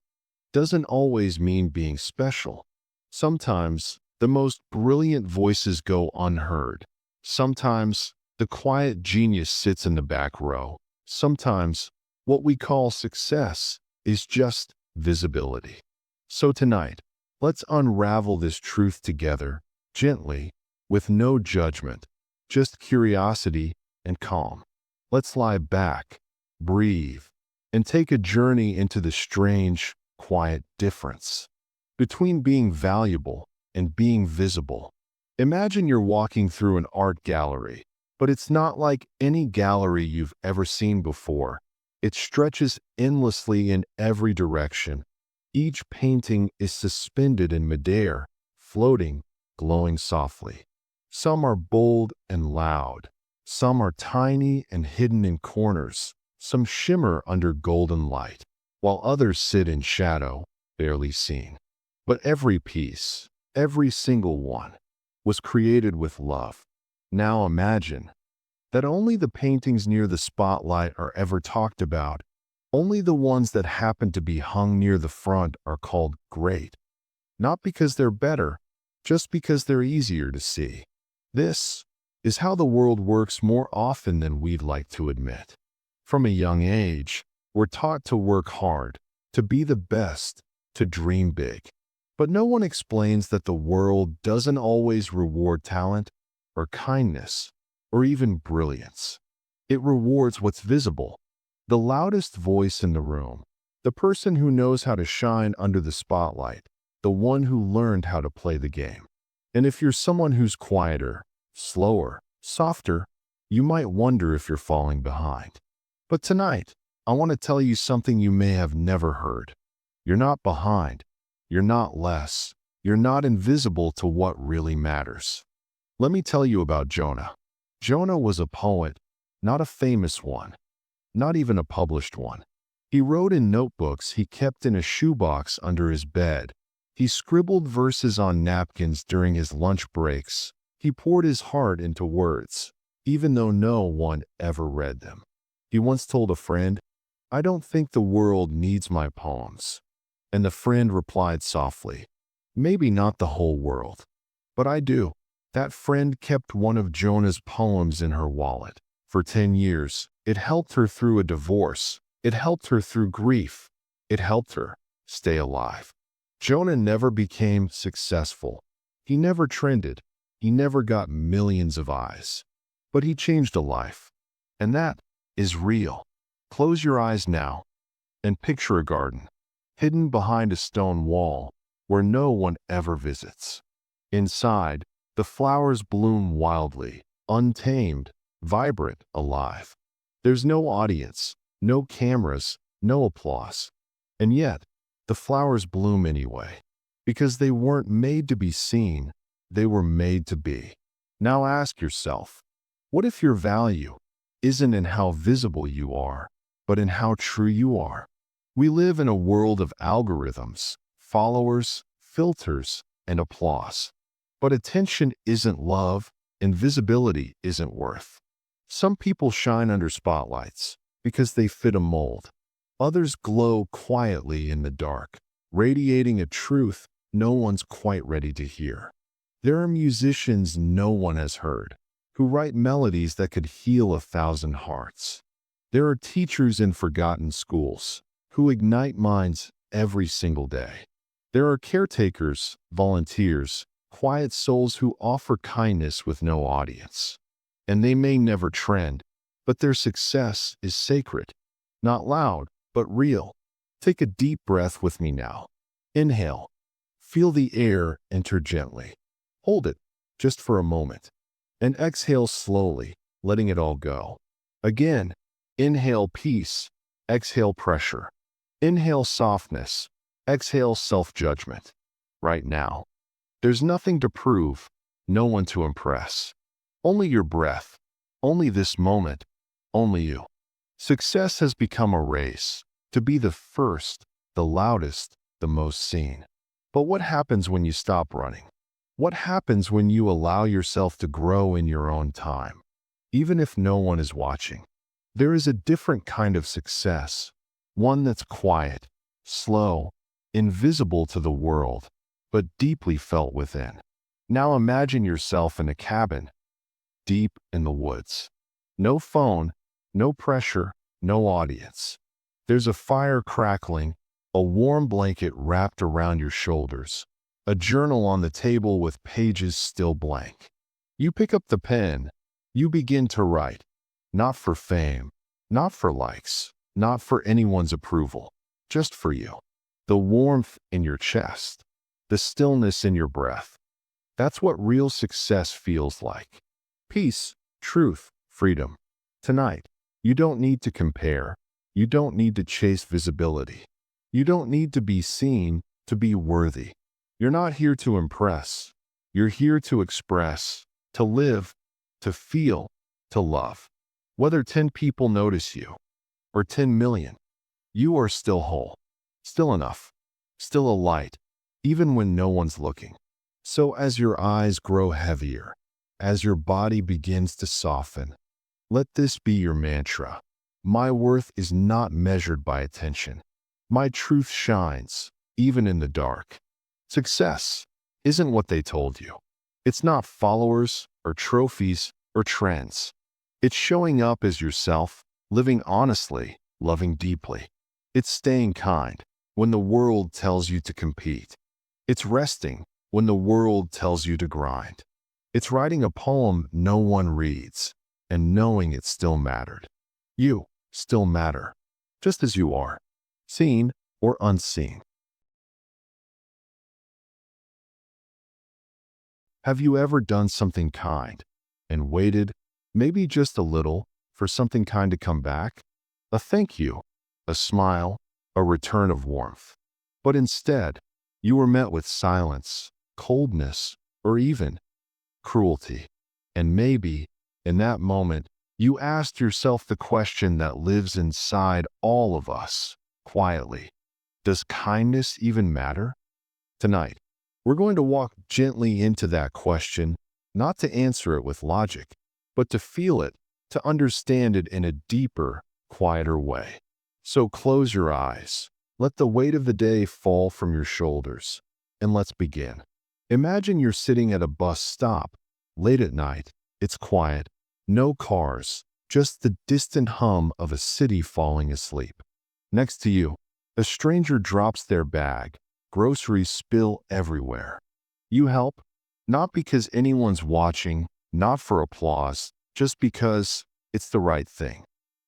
Speaker 1: doesn't always mean being special. Sometimes the most brilliant voices go unheard. Sometimes the quiet genius sits in the back row. Sometimes what we call success is just visibility. So tonight, let's unravel this truth together, gently, with no judgment, just curiosity and calm. Let's lie back, breathe, and take a journey into the strange, quiet difference between being valuable and being visible. Imagine you're walking through an art gallery, but it's not like any gallery you've ever seen before. It stretches endlessly in every direction. Each painting is suspended in midair, floating, glowing softly. Some are bold and loud. Some are tiny and hidden in corners. Some shimmer under golden light, while others sit in shadow, barely seen. But every piece, every single one, was created with love. Now imagine that only the paintings near the spotlight are ever talked about. Only the ones that happen to be hung near the front are called great. Not because they're better, just because they're easier to see. This is how the world works more often than we'd like to admit. From a young age, we're taught to work hard, to be the best, to dream big. But no one explains that the world doesn't always reward talent, or kindness, or even brilliance. It rewards what's visible, the loudest voice in the room, the person who knows how to shine under the spotlight, the one who learned how to play the game. And if you're someone who's quieter, slower, softer, you might wonder if you're falling behind. But tonight, I want to tell you something you may have never heard. You're not behind. You're not less. You're not invisible to what really matters. Let me tell you about Jonah. Jonah was a poet, not a famous one, not even a published one. He wrote in notebooks he kept in a shoebox under his bed. He scribbled verses on napkins during his lunch breaks. He poured his heart into words, even though no one ever read them. He once told a friend, "I don't think the world needs my poems." And the friend replied softly, "Maybe not the whole world, but I do." That friend kept one of Jonah's poems in her wallet. For 10 years, it helped her through a divorce. It helped her through grief. It helped her stay alive. Jonah never became successful. He never trended. He never got millions of eyes. But he changed a life. And that is real. Close your eyes now and picture a garden, hidden behind a stone wall where no one ever visits. Inside, the flowers bloom wildly, untamed, vibrant, alive. There's no audience, no cameras, no applause. And yet, the flowers bloom anyway, because they weren't made to be seen, they were made to be. Now ask yourself, what if your value isn't in how visible you are, but in how true you are? We live in a world of algorithms, followers, filters, and applause. But attention isn't love, and visibility isn't worth. Some people shine under spotlights because they fit a mold. Others glow quietly in the dark, radiating a truth no one's quite ready to hear. There are musicians no one has heard, who write melodies that could heal 1,000 hearts. There are teachers in forgotten schools, who ignite minds every single day. There are caretakers, volunteers, quiet souls who offer kindness with no audience. And they may never trend, but their success is sacred. Not loud, but real. Take a deep breath with me now. Inhale. Feel the air enter gently. Hold it, just for a moment. And exhale slowly, letting it all go. Again, inhale peace, exhale pressure. Inhale softness, exhale self-judgment. Right now, there's nothing to prove, no one to impress. Only your breath, only this moment, only you. Success has become a race, to be the first, the loudest, the most seen. But what happens when you stop running? What happens when you allow yourself to grow in your own time, even if no one is watching? There is a different kind of success, one that's quiet, slow, invisible to the world, but deeply felt within. Now imagine yourself in a cabin, deep in the woods. No phone, no pressure, no audience. There's a fire crackling, a warm blanket wrapped around your shoulders, a journal on the table with pages still blank. You pick up the pen, you begin to write, not for fame, not for likes, not for anyone's approval, just for you. The warmth in your chest, the stillness in your breath. That's what real success feels like. Peace, truth, freedom. Tonight, you don't need to compare. You don't need to chase visibility. You don't need to be seen to be worthy. You're not here to impress. You're here to express, to live, to feel, to love. Whether 10 people notice you or 10 million, you are still whole, still enough, still a light, even when no one's looking. So as your eyes grow heavier, as your body begins to soften, let this be your mantra. My worth is not measured by attention. My truth shines, even in the dark. Success isn't what they told you. It's not followers or trophies or trends. It's showing up as yourself, living honestly, loving deeply. It's staying kind when the world tells you to compete. It's resting when the world tells you to grind. It's writing a poem no one reads and knowing it still mattered. You still matter, just as you are, seen or unseen. Have you ever done something kind and waited, maybe just a little, for something kind to come back? A thank you, a smile, a return of warmth. But instead, you were met with silence, coldness, or even cruelty. And maybe, in that moment, you asked yourself the question that lives inside all of us, quietly. Does kindness even matter? Tonight, we're going to walk gently into that question, not to answer it with logic, but to feel it, to understand it in a deeper, quieter way. So close your eyes, let the weight of the day fall from your shoulders, and let's begin. Imagine you're sitting at a bus stop, late at night. It's quiet, no cars, just the distant hum of a city falling asleep. Next to you, a stranger drops their bag. Groceries spill everywhere. You help, not because anyone's watching, not for applause, just because it's the right thing.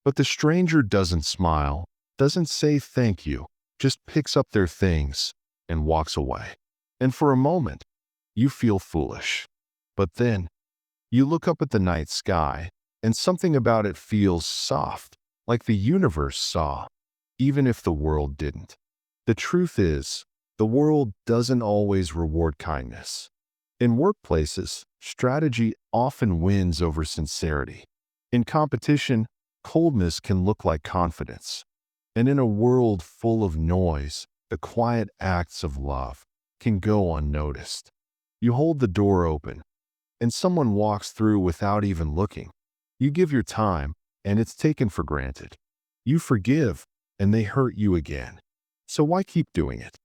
Speaker 1: But the stranger doesn't smile, doesn't say thank you, just picks up their things and walks away. And for a moment, you feel foolish. But then, you look up at the night sky, and something about it feels soft, like the universe saw, even if the world didn't. The truth is, the world doesn't always reward kindness. In workplaces, strategy often wins over sincerity. In competition, coldness can look like confidence. And in a world full of noise, the quiet acts of love can go unnoticed. You hold the door open, and someone walks through without even looking. You give your time, and it's taken for granted. You forgive, and they hurt you again. So why keep doing it?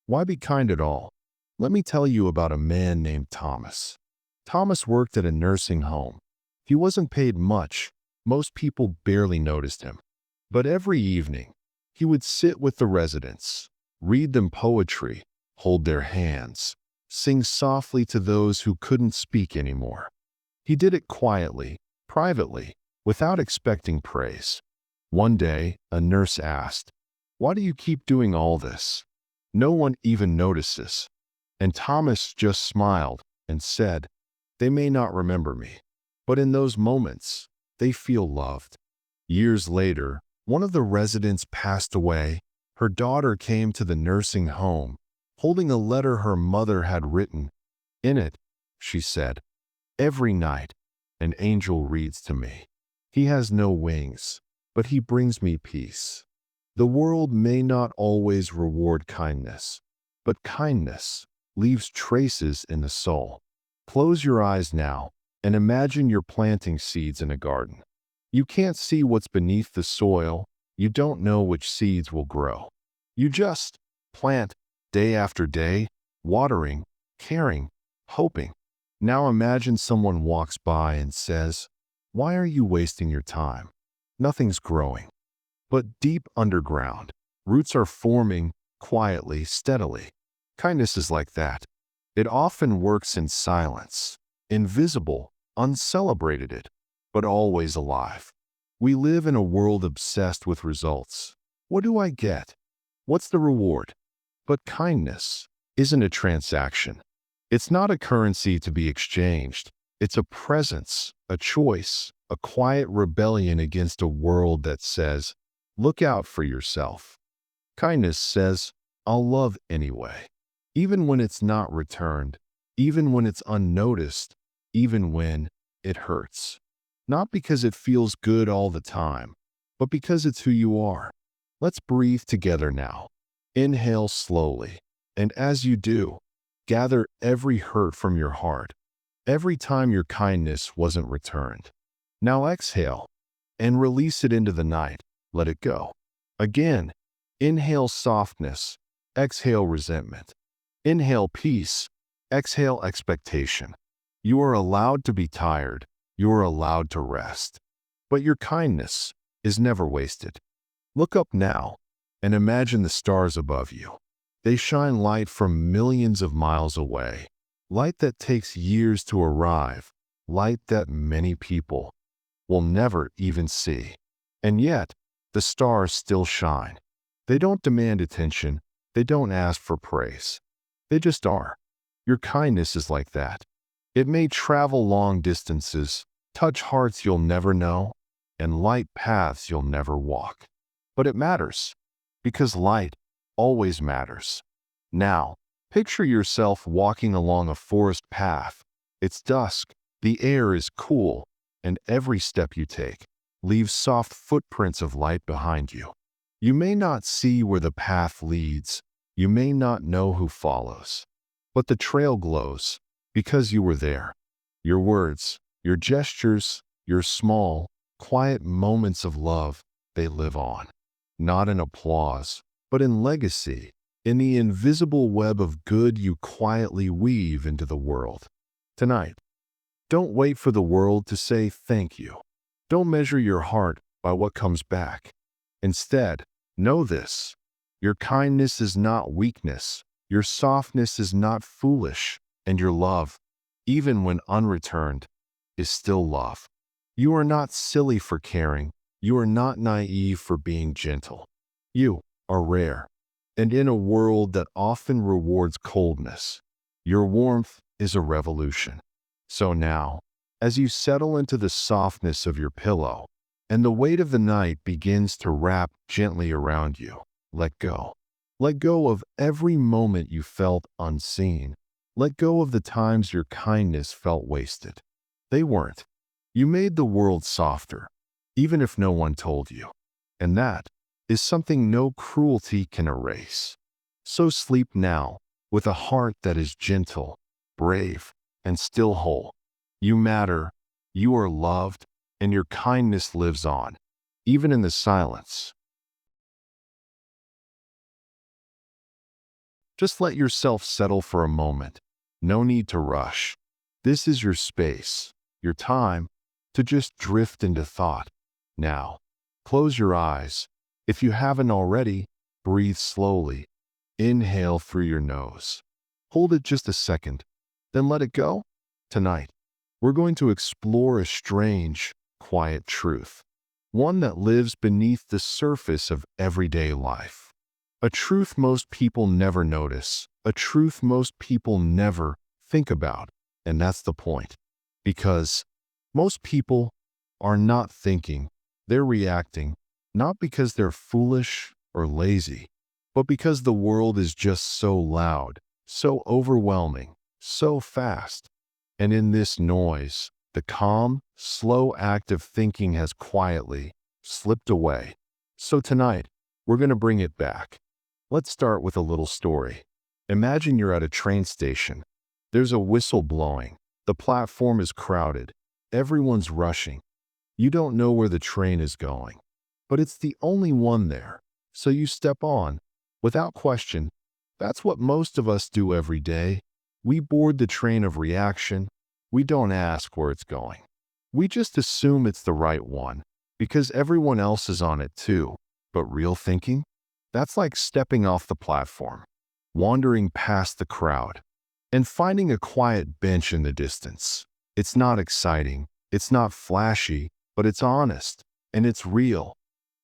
Speaker 1: Why be kind at all? Let me tell you about a man named Thomas. Thomas worked at a nursing home. He wasn't paid much. Most people barely noticed him. But every evening, he would sit with the residents, read them poetry, hold their hands, sing softly to those who couldn't speak anymore. He did it quietly, privately, without expecting praise. One day, a nurse asked, "Why do you keep doing all this? No one even notices." And Thomas just smiled and said, "They may not remember me, but in those moments, they feel loved." Years later, one of the residents passed away. Her daughter came to the nursing home, holding a letter her mother had written. In it, she said, "Every night, an angel reads to me. He has no wings, but he brings me peace." The world may not always reward kindness, but kindness leaves traces in the soul. Close your eyes now and imagine you're planting seeds in a garden. You can't see what's beneath the soil. You don't know which seeds will grow. You just plant day after day, watering, caring, hoping. Now imagine someone walks by and says, "Why are you wasting your time? Nothing's growing." But deep underground, roots are forming quietly, steadily. Kindness is like that. It often works in silence, invisible, uncelebrated, but always alive. We live in a world obsessed with results. What do I get? What's the reward? But kindness isn't a transaction. It's not a currency to be exchanged. It's a presence, a choice, a quiet rebellion against a world that says, "Look out for yourself." Kindness says, "I'll love anyway." Even when it's not returned, even when it's unnoticed, even when it hurts. Not because it feels good all the time, but because it's who you are. Let's breathe together now. Inhale slowly, and as you do, gather every hurt from your heart, every time your kindness wasn't returned. Now exhale and release it into the night. Let it go. Again, inhale softness, exhale resentment. Inhale peace, exhale expectation. You are allowed to be tired. You are allowed to rest. But your kindness is never wasted. Look up now and imagine the stars above you. They shine light from millions of miles away, light that takes years to arrive, light that many people will never even see. And yet, the stars still shine. They don't demand attention. They don't ask for praise. They just are. Your kindness is like that. It may travel long distances, touch hearts you'll never know, and light paths you'll never walk. But it matters, because light always matters. Now, picture yourself walking along a forest path. It's dusk, the air is cool, and every step you take leaves soft footprints of light behind you. You may not see where the path leads. You may not know who follows. But the trail glows because you were there. Your words, your gestures, your small, quiet moments of love, they live on. Not in applause, but in legacy, in the invisible web of good you quietly weave into the world. Tonight, don't wait for the world to say thank you. Don't measure your heart by what comes back. Instead, know this. Your kindness is not weakness. Your softness is not foolish. And your love, even when unreturned, is still love. You are not silly for caring. You are not naive for being gentle. You are rare. And in a world that often rewards coldness, your warmth is a revolution. So now, as you settle into the softness of your pillow, and the weight of the night begins to wrap gently around you, let go. Let go of every moment you felt unseen. Let go of the times your kindness felt wasted. They weren't. You made the world softer, even if no one told you. And that is something no cruelty can erase. So sleep now with a heart that is gentle, brave, and still whole. You matter, you are loved, and your kindness lives on, even in the silence. Just let yourself settle for a moment. No need to rush. This is your space, your time, to just drift into thought. Now, close your eyes. If you haven't already, breathe slowly. Inhale through your nose. Hold it just a second, then let it go. Tonight, we're going to explore a strange, quiet truth. One that lives beneath the surface of everyday life. A truth most people never notice. A truth most people never think about. And that's the point. Because most people are not thinking, they're reacting, not because they're foolish or lazy, but because the world is just so loud, so overwhelming, so fast. And in this noise, the calm, slow act of thinking has quietly slipped away. So tonight, we're going to bring it back. Let's start with a little story. Imagine you're at a train station. There's a whistle blowing. The platform is crowded. Everyone's rushing. You don't know where the train is going, but it's the only one there. So you step on, without question. That's what most of us do every day. We board the train of reaction. We don't ask where it's going. We just assume it's the right one, because everyone else is on it too. But real thinking? That's like stepping off the platform, wandering past the crowd, and finding a quiet bench in the distance. It's not exciting, it's not flashy, but it's honest, and it's real.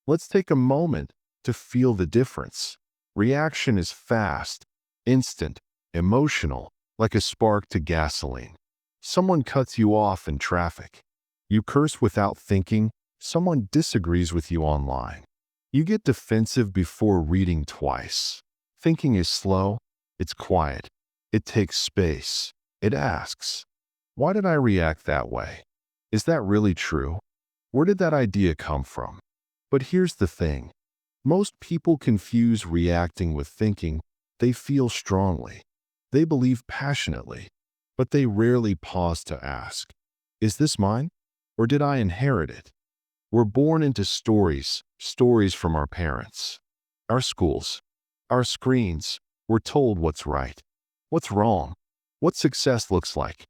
Speaker 1: Let's take a moment to feel the difference. Reaction is fast, instant, emotional, like a spark to gasoline. Someone cuts you off in traffic. You curse without thinking. Someone disagrees with you online. You get defensive before reading twice. Thinking is slow, it's quiet, it takes space. It asks, why did I react that way? Is that really true? Where did that idea come from? But here's the thing. Most people confuse reacting with thinking. They feel strongly. They believe passionately. But they rarely pause to ask, is this mine? Or did I inherit it? We're born into stories from our parents, our schools, our screens. We're told what's right, what's wrong, what success looks like,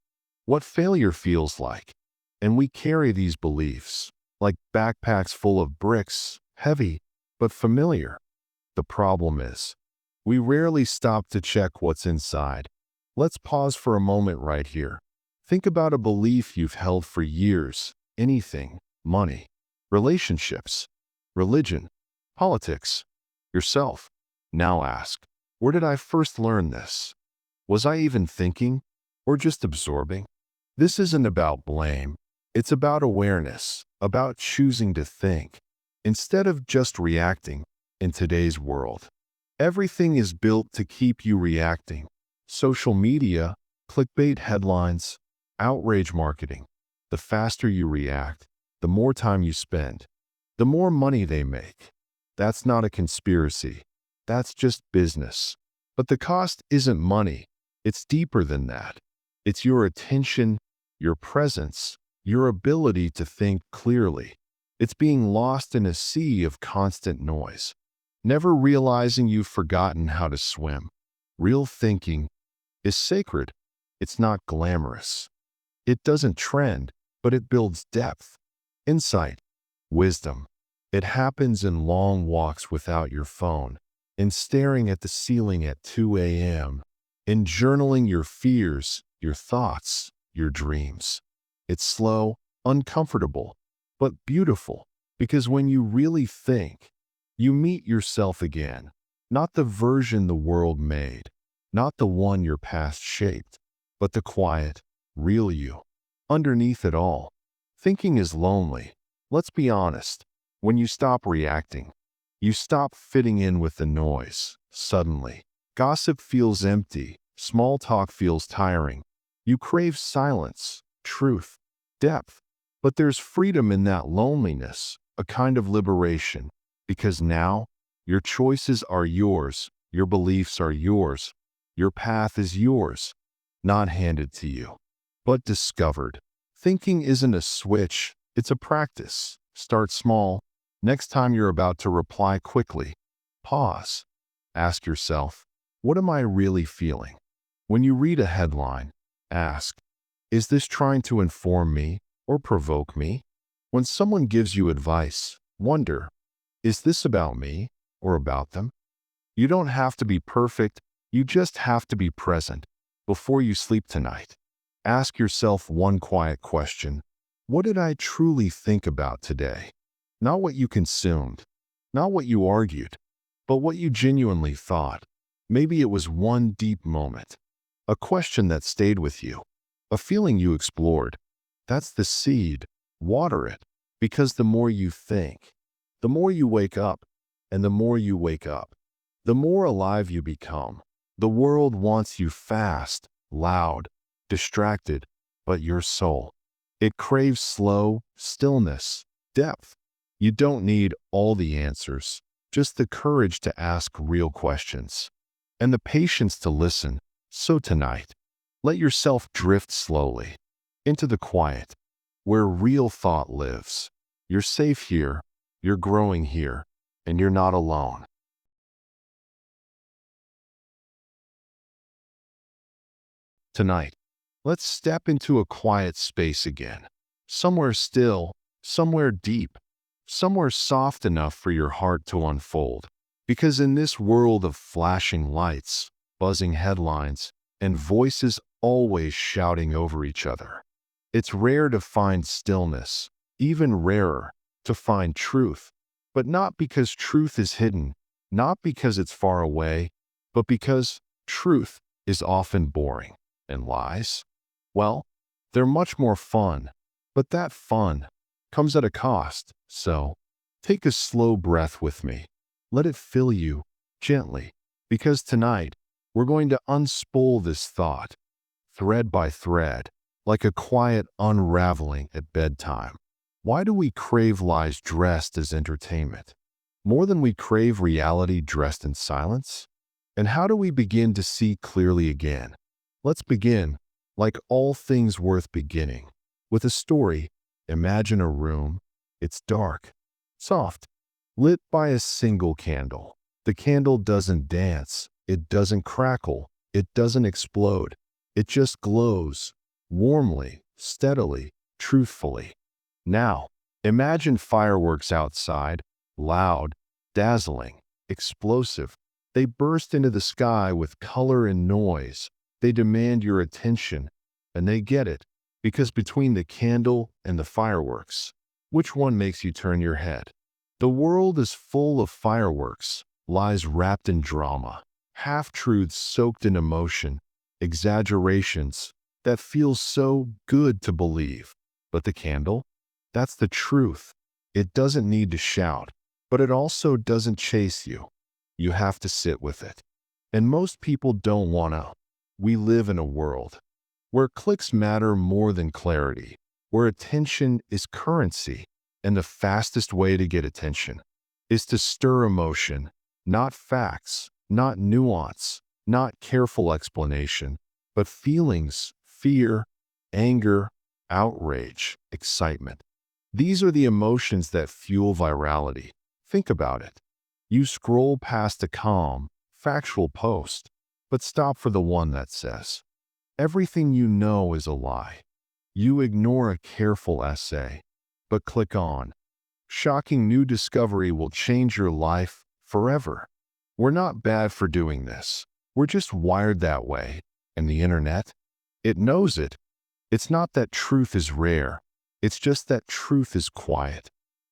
Speaker 1: what failure feels like. And we carry these beliefs like backpacks full of bricks, heavy but familiar. The problem is, we rarely stop to check what's inside. Let's pause for a moment right here. Think about a belief you've held for years. Anything, money, relationships, religion, politics, yourself. Now ask, where did I first learn this? Was I even thinking or just absorbing? This isn't about blame. It's about awareness, about choosing to think instead of just reacting. In today's world, everything is built to keep you reacting. Social media, clickbait headlines, outrage marketing. The faster you react, the more time you spend, the more money they make. That's not a conspiracy. That's just business. But the cost isn't money. It's deeper than that. It's your attention, your presence, your ability to think clearly. It's being lost in a sea of constant noise, never realizing you've forgotten how to swim. Real thinking is sacred. It's not glamorous. It doesn't trend, but it builds depth, insight, wisdom. It happens in long walks without your phone, in staring at the ceiling at 2 a.m., in journaling your fears, your thoughts, your dreams. It's slow, uncomfortable, but beautiful, because when you really think, you meet yourself again, not the version the world made, not the one your past shaped, but the quiet, real you. Underneath it all, thinking is lonely. Let's be honest. When you stop reacting, you stop fitting in with the noise. Suddenly, gossip feels empty. Small talk feels tiring. You crave silence, truth, depth. But there's freedom in that loneliness, a kind of liberation. Because now, your choices are yours, your beliefs are yours, your path is yours, not handed to you, but discovered. Thinking isn't a switch, it's a practice. Start small. Next time you're about to reply quickly, pause. Ask yourself, what am I really feeling? When you read a headline, ask, is this trying to inform me or provoke me? When someone gives you advice, wonder, is this about me or about them? You don't have to be perfect, you just have to be present. Before you sleep tonight, ask yourself one quiet question. What did I truly think about today? Not what you consumed, not what you argued, but what you genuinely thought. Maybe it was one deep moment, a question that stayed with you, a feeling you explored. That's the seed. Water it, because the more you think, the more you wake up, and the more you wake up, the more alive you become. The world wants you fast, loud, distracted, but your soul, it craves slow, stillness, depth. You don't need all the answers, just the courage to ask real questions, and the patience to listen. So tonight, let yourself drift slowly into the quiet, where real thought lives. You're safe here, you're growing here, and you're not alone. Tonight, let's step into a quiet space again. Somewhere still, somewhere deep, somewhere soft enough for your heart to unfold. Because in this world of flashing lights, buzzing headlines, and voices always shouting over each other, it's rare to find stillness, even rarer to find truth. But not because truth is hidden, not because it's far away, but because truth is often boring. And lies? Well, they're much more fun, but that fun comes at a cost. So, take a slow breath with me. Let it fill you gently, because tonight we're going to unspool this thought, thread by thread, like a quiet unraveling at bedtime. Why do we crave lies dressed as entertainment, more than we crave reality dressed in silence? And how do we begin to see clearly again? Let's begin, like all things worth beginning, with a story. Imagine a room. It's dark, soft, lit by a single candle. The candle doesn't dance, it doesn't crackle, it doesn't explode. It just glows, warmly, steadily, truthfully. Now, imagine fireworks outside, loud, dazzling, explosive. They burst into the sky with color and noise. They demand your attention, and they get it, because between the candle and the fireworks, which one makes you turn your head? The world is full of fireworks, lies wrapped in drama, half-truths soaked in emotion, exaggerations that feel so good to believe. But the candle? That's the truth. It doesn't need to shout, but it also doesn't chase you. You have to sit with it. And most people don't want to. We live in a world where clicks matter more than clarity, where attention is currency, and the fastest way to get attention is to stir emotion, not facts, not nuance, not careful explanation, but feelings, fear, anger, outrage, excitement. These are the emotions that fuel virality. Think about it. You scroll past a calm, factual post, but stop for the one that says, everything you know is a lie. You ignore a careful essay, but click on. Shocking new discovery will change your life forever. We're not bad for doing this. We're just wired that way. And the internet? It knows it. It's not that truth is rare. It's just that truth is quiet.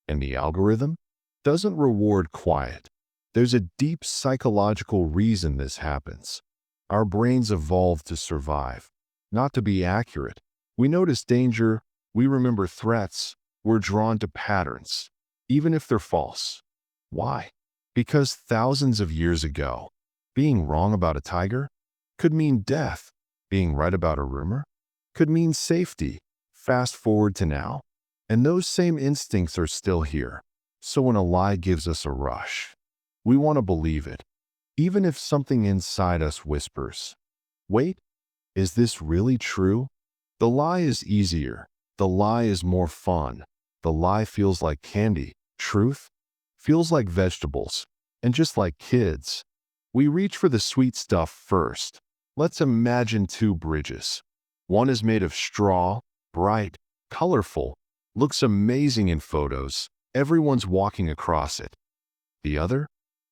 Speaker 1: And the algorithm doesn't reward quiet. There's a deep psychological reason this happens. Our brains evolved to survive, not to be accurate. We notice danger, we remember threats, we're drawn to patterns, even if they're false. Why? Because thousands of years ago, being wrong about a tiger could mean death. Being right about a rumor could mean safety. Fast forward to now, and those same instincts are still here. So when a lie gives us a rush, we want to believe it, even if something inside us whispers, wait, is this really true? The lie is easier. The lie is more fun. The lie feels like candy. Truth feels like vegetables. And just like kids, we reach for the sweet stuff first. Let's imagine two bridges. One is made of straw, bright, colorful, looks amazing in photos. Everyone's walking across it. The other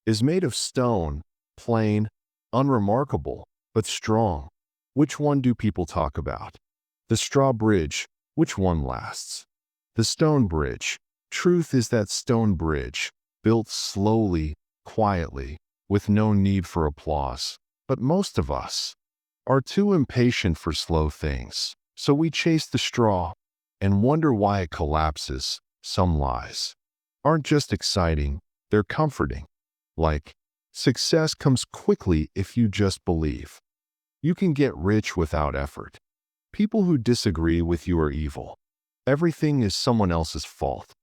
Speaker 1: is made of stone, plain, unremarkable, but strong. Which one do people talk about? The straw bridge. Which one lasts? The stone bridge. Truth is that stone bridge, built slowly, quietly, with no need for applause. But most of us are too impatient for slow things. So we chase the straw and wonder why it collapses. Some lies aren't just exciting, they're comforting. Like, success comes quickly if you just believe. You can get rich without effort. People who disagree with you are evil. Everything is someone else's fault.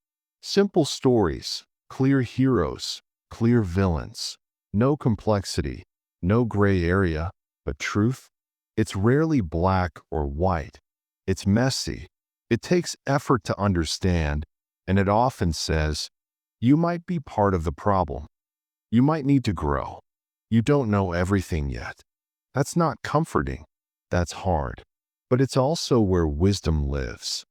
Speaker 1: Simple stories, clear heroes, clear villains. No complexity, no gray area, but truth? It's rarely black or white. It's messy. It takes effort to understand, and it often says, you might be part of the problem. You might need to grow. You don't know everything yet. That's not comforting. That's hard. But it's also where wisdom lives.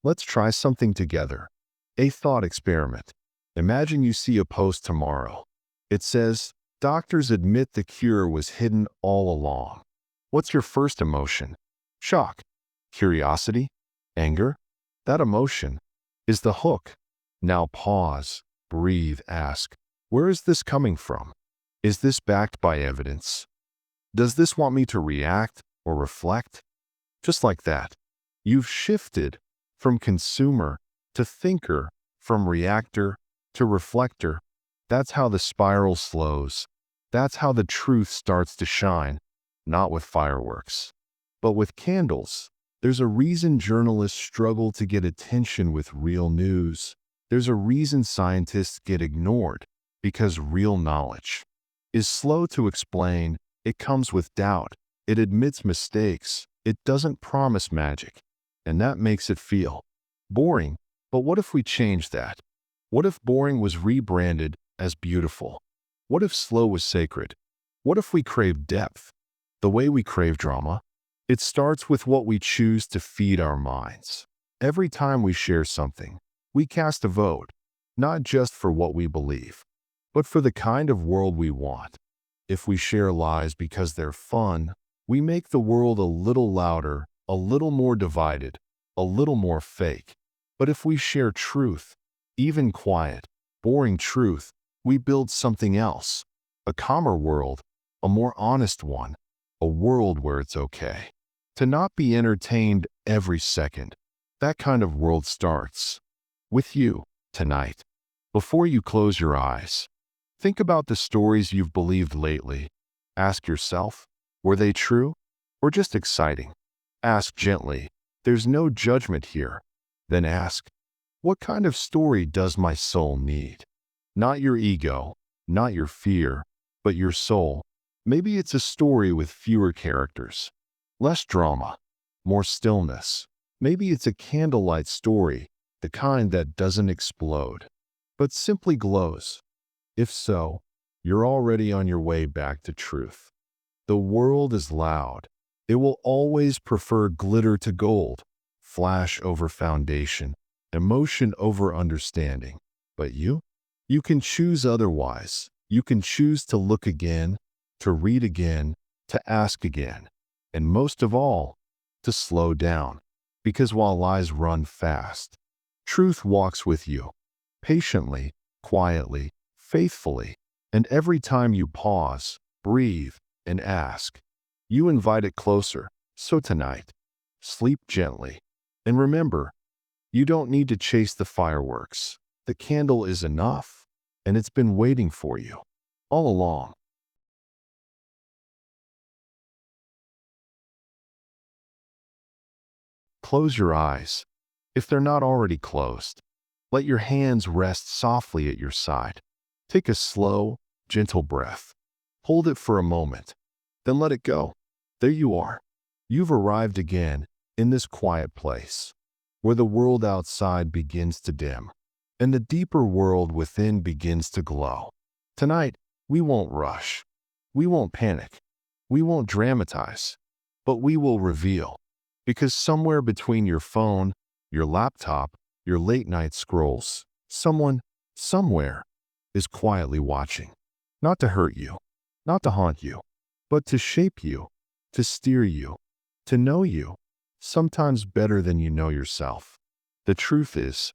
Speaker 1: Let's try something together. A thought experiment. Imagine you see a post tomorrow. It says, doctors admit the cure was hidden all along. What's your first emotion? Shock? Curiosity? Anger? That emotion is the hook. Now pause, breathe, ask, where is this coming from? Is this backed by evidence? Does this want me to react or reflect? Just like that, you've shifted from consumer to thinker, from reactor to reflector. That's how the spiral slows. That's how the truth starts to shine, not with fireworks, but with candles. There's a reason journalists struggle to get attention with real news. There's a reason scientists get ignored, because real knowledge is slow to explain. It comes with doubt. It admits mistakes. It doesn't promise magic. And that makes it feel boring. But what if we change that? What if boring was rebranded as beautiful? What if slow was sacred? What if we crave depth, the way we crave drama? It starts with what we choose to feed our minds. Every time we share something, we cast a vote, not just for what we believe, but for the kind of world we want. If we share lies because they're fun, we make the world a little louder, a little more divided, a little more fake. But if we share truth, even quiet, boring truth, we build something else, a calmer world, a more honest one, a world where it's okay to not be entertained every second. That kind of world starts with you tonight. Before you close your eyes, think about the stories you've believed lately. Ask yourself, were they true or just exciting? Ask gently. There's no judgment here. Then ask, what kind of story does my soul need? Not your ego, not your fear, but your soul. Maybe it's a story with fewer characters, less drama, more stillness. Maybe it's a candlelight story, the kind that doesn't explode, but simply glows. If so, you're already on your way back to truth. The world is loud. It will always prefer glitter to gold, flash over foundation, emotion over understanding. But you can choose otherwise. You can choose to look again, to read again, to ask again, and most of all, to slow down. Because while lies run fast, truth walks with you, patiently, quietly, faithfully. And every time you pause, breathe, and ask, you invite it closer. So tonight, sleep gently. And remember, you don't need to chase the fireworks. The candle is enough, and it's been waiting for you all along. Close your eyes, if they're not already closed. Let your hands rest softly at your side. Take a slow, gentle breath. Hold it for a moment, then let it go. There you are. You've arrived again in this quiet place, where the world outside begins to dim, and the deeper world within begins to glow. Tonight, we won't rush. We won't panic. We won't dramatize. But we will reveal. Because somewhere between your phone, your laptop, your late-night scrolls, someone, somewhere, is quietly watching. Not to hurt you, not to haunt you, but to shape you, to steer you, to know you, sometimes better than you know yourself. The truth is,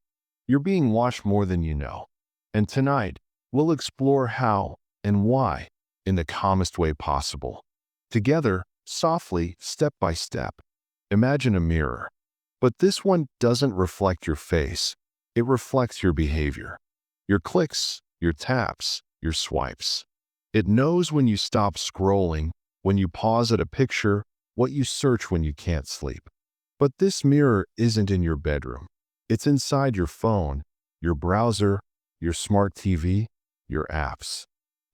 Speaker 1: you're being watched more than you know. And tonight, we'll explore how and why in the calmest way possible. Together, softly, step by step. Imagine a mirror. But this one doesn't reflect your face. It reflects your behavior. Your clicks, your taps, your swipes. It knows when you stop scrolling, when you pause at a picture, what you search when you can't sleep. But this mirror isn't in your bedroom. It's inside your phone, your browser, your smart TV, your apps.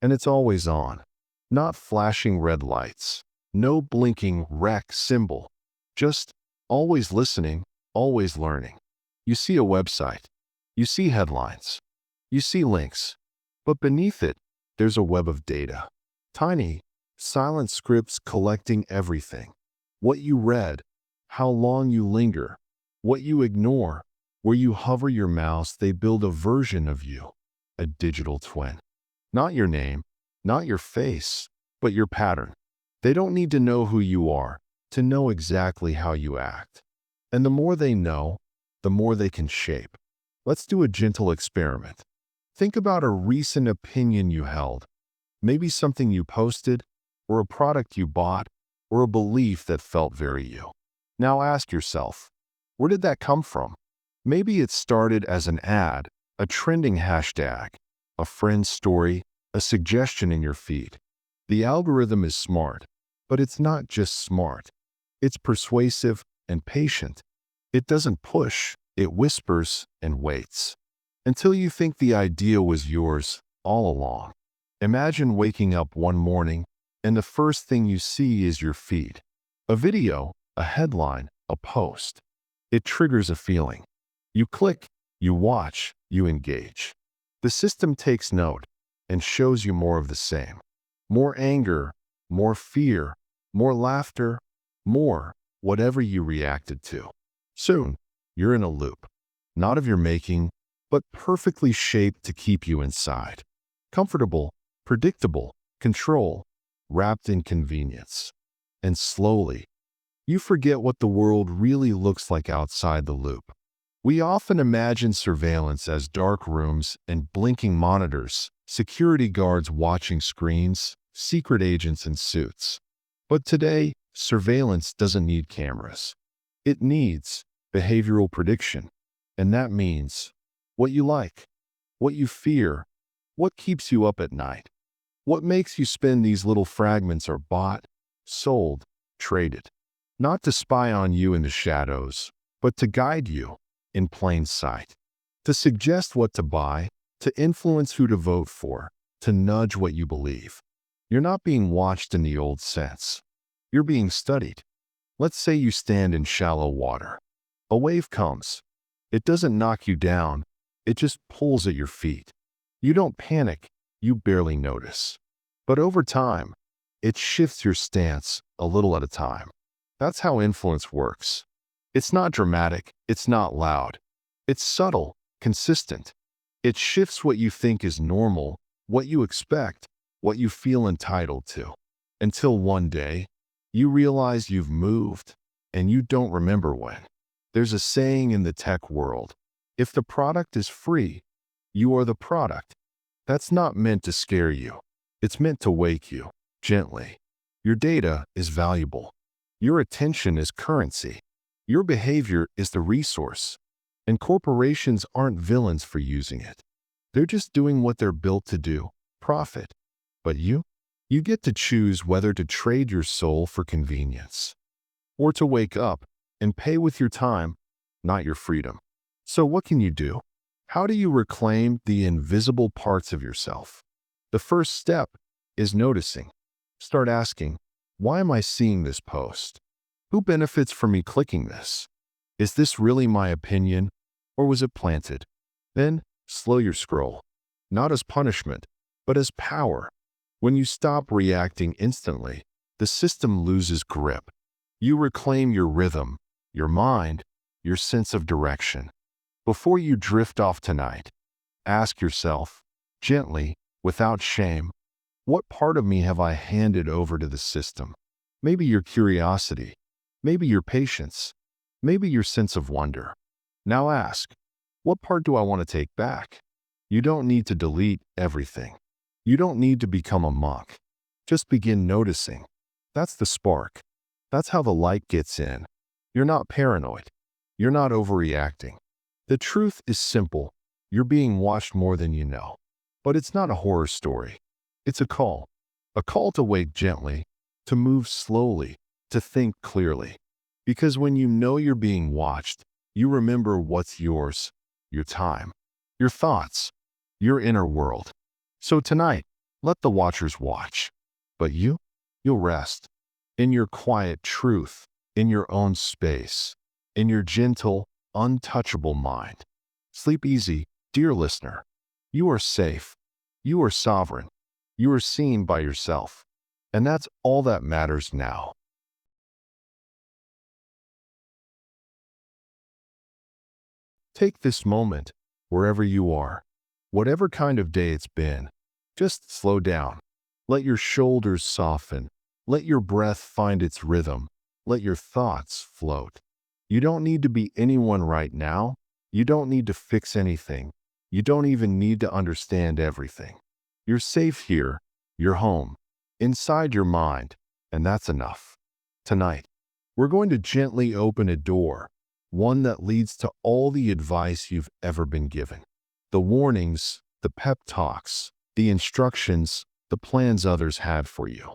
Speaker 1: And it's always on. Not flashing red lights. No blinking rec symbol. Just always listening, always learning. You see a website. You see headlines. You see links. But beneath it, there's a web of data. Tiny, silent scripts collecting everything. What you read, how long you linger, what you ignore, where you hover your mouse, they build a version of you, a digital twin. Not your name, not your face, but your pattern. They don't need to know who you are to know exactly how you act. And the more they know, the more they can shape. Let's do a gentle experiment. Think about a recent opinion you held, maybe something you posted, or a product you bought, or a belief that felt very you. Now ask yourself, where did that come from? Maybe it started as an ad, a trending hashtag, a friend's story, a suggestion in your feed. The algorithm is smart, but it's not just smart. It's persuasive and patient. It doesn't push, it whispers and waits. Until you think the idea was yours all along. Imagine waking up one morning and the first thing you see is your feed. A video, a headline, a post. It triggers a feeling. You click, you watch, you engage. The system takes note and shows you more of the same. More anger, more fear, more laughter, more whatever you reacted to. Soon, you're in a loop. Not of your making, but perfectly shaped to keep you inside. Comfortable, predictable, control, wrapped in convenience. And slowly, you forget what the world really looks like outside the loop. We often imagine surveillance as dark rooms and blinking monitors, security guards watching screens, secret agents in suits. But today, surveillance doesn't need cameras. It needs behavioral prediction. And that means what you like, what you fear, what keeps you up at night. What makes you spend these little fragments are bought, sold, traded. Not to spy on you in the shadows, but to guide you in plain sight. To suggest what to buy, to influence who to vote for, to nudge what you believe. You're not being watched in the old sense. You're being studied. Let's say you stand in shallow water. A wave comes. It doesn't knock you down. It just pulls at your feet. You don't panic. You barely notice. But over time, it shifts your stance a little at a time. That's how influence works. It's not dramatic. It's not loud. It's subtle, consistent. It shifts what you think is normal, what you expect, what you feel entitled to. Until one day, you realize you've moved, and you don't remember when. There's a saying in the tech world, if the product is free, you are the product. That's not meant to scare you. It's meant to wake you, gently. Your data is valuable. Your attention is currency. Your behavior is the resource. And corporations aren't villains for using it. They're just doing what they're built to do, profit. But you get to choose whether to trade your soul for convenience, or to wake up and pay with your time, not your freedom. So what can you do? How do you reclaim the invisible parts of yourself? The first step is noticing. Start asking, why am I seeing this post? Who benefits from me clicking this? Is this really my opinion, or was it planted? Then slow your scroll, not as punishment, but as power. When you stop reacting instantly, the system loses grip. You reclaim your rhythm, your mind, your sense of direction. Before you drift off tonight, ask yourself, gently, without shame, what part of me have I handed over to the system? Maybe your curiosity, maybe your patience, maybe your sense of wonder. Now ask, what part do I want to take back? You don't need to delete everything. You don't need to become a monk. Just begin noticing. That's the spark. That's how the light gets in. You're not paranoid. You're not overreacting. The truth is simple. You're being watched more than you know. But it's not a horror story. It's a call to wake gently, to move slowly, to think clearly. Because when you know you're being watched, you remember what's yours, your time, your thoughts, your inner world. So tonight, let the watchers watch. But you'll rest in your quiet truth, in your own space. in your gentle, untouchable mind. Sleep easy, dear listener. You are safe. You are sovereign. You are seen by yourself. And that's all that matters now. Take this moment, wherever you are, whatever kind of day it's been. Just slow down. Let your shoulders soften. Let your breath find its rhythm. Let your thoughts float. You don't need to be anyone right now. You don't need to fix anything. You don't even need to understand everything. You're safe here. You're home. Inside your mind. And that's enough. Tonight, we're going to gently open a door, one that leads to all the advice you've ever been given. The warnings, the pep talks, the instructions, the plans others had for you.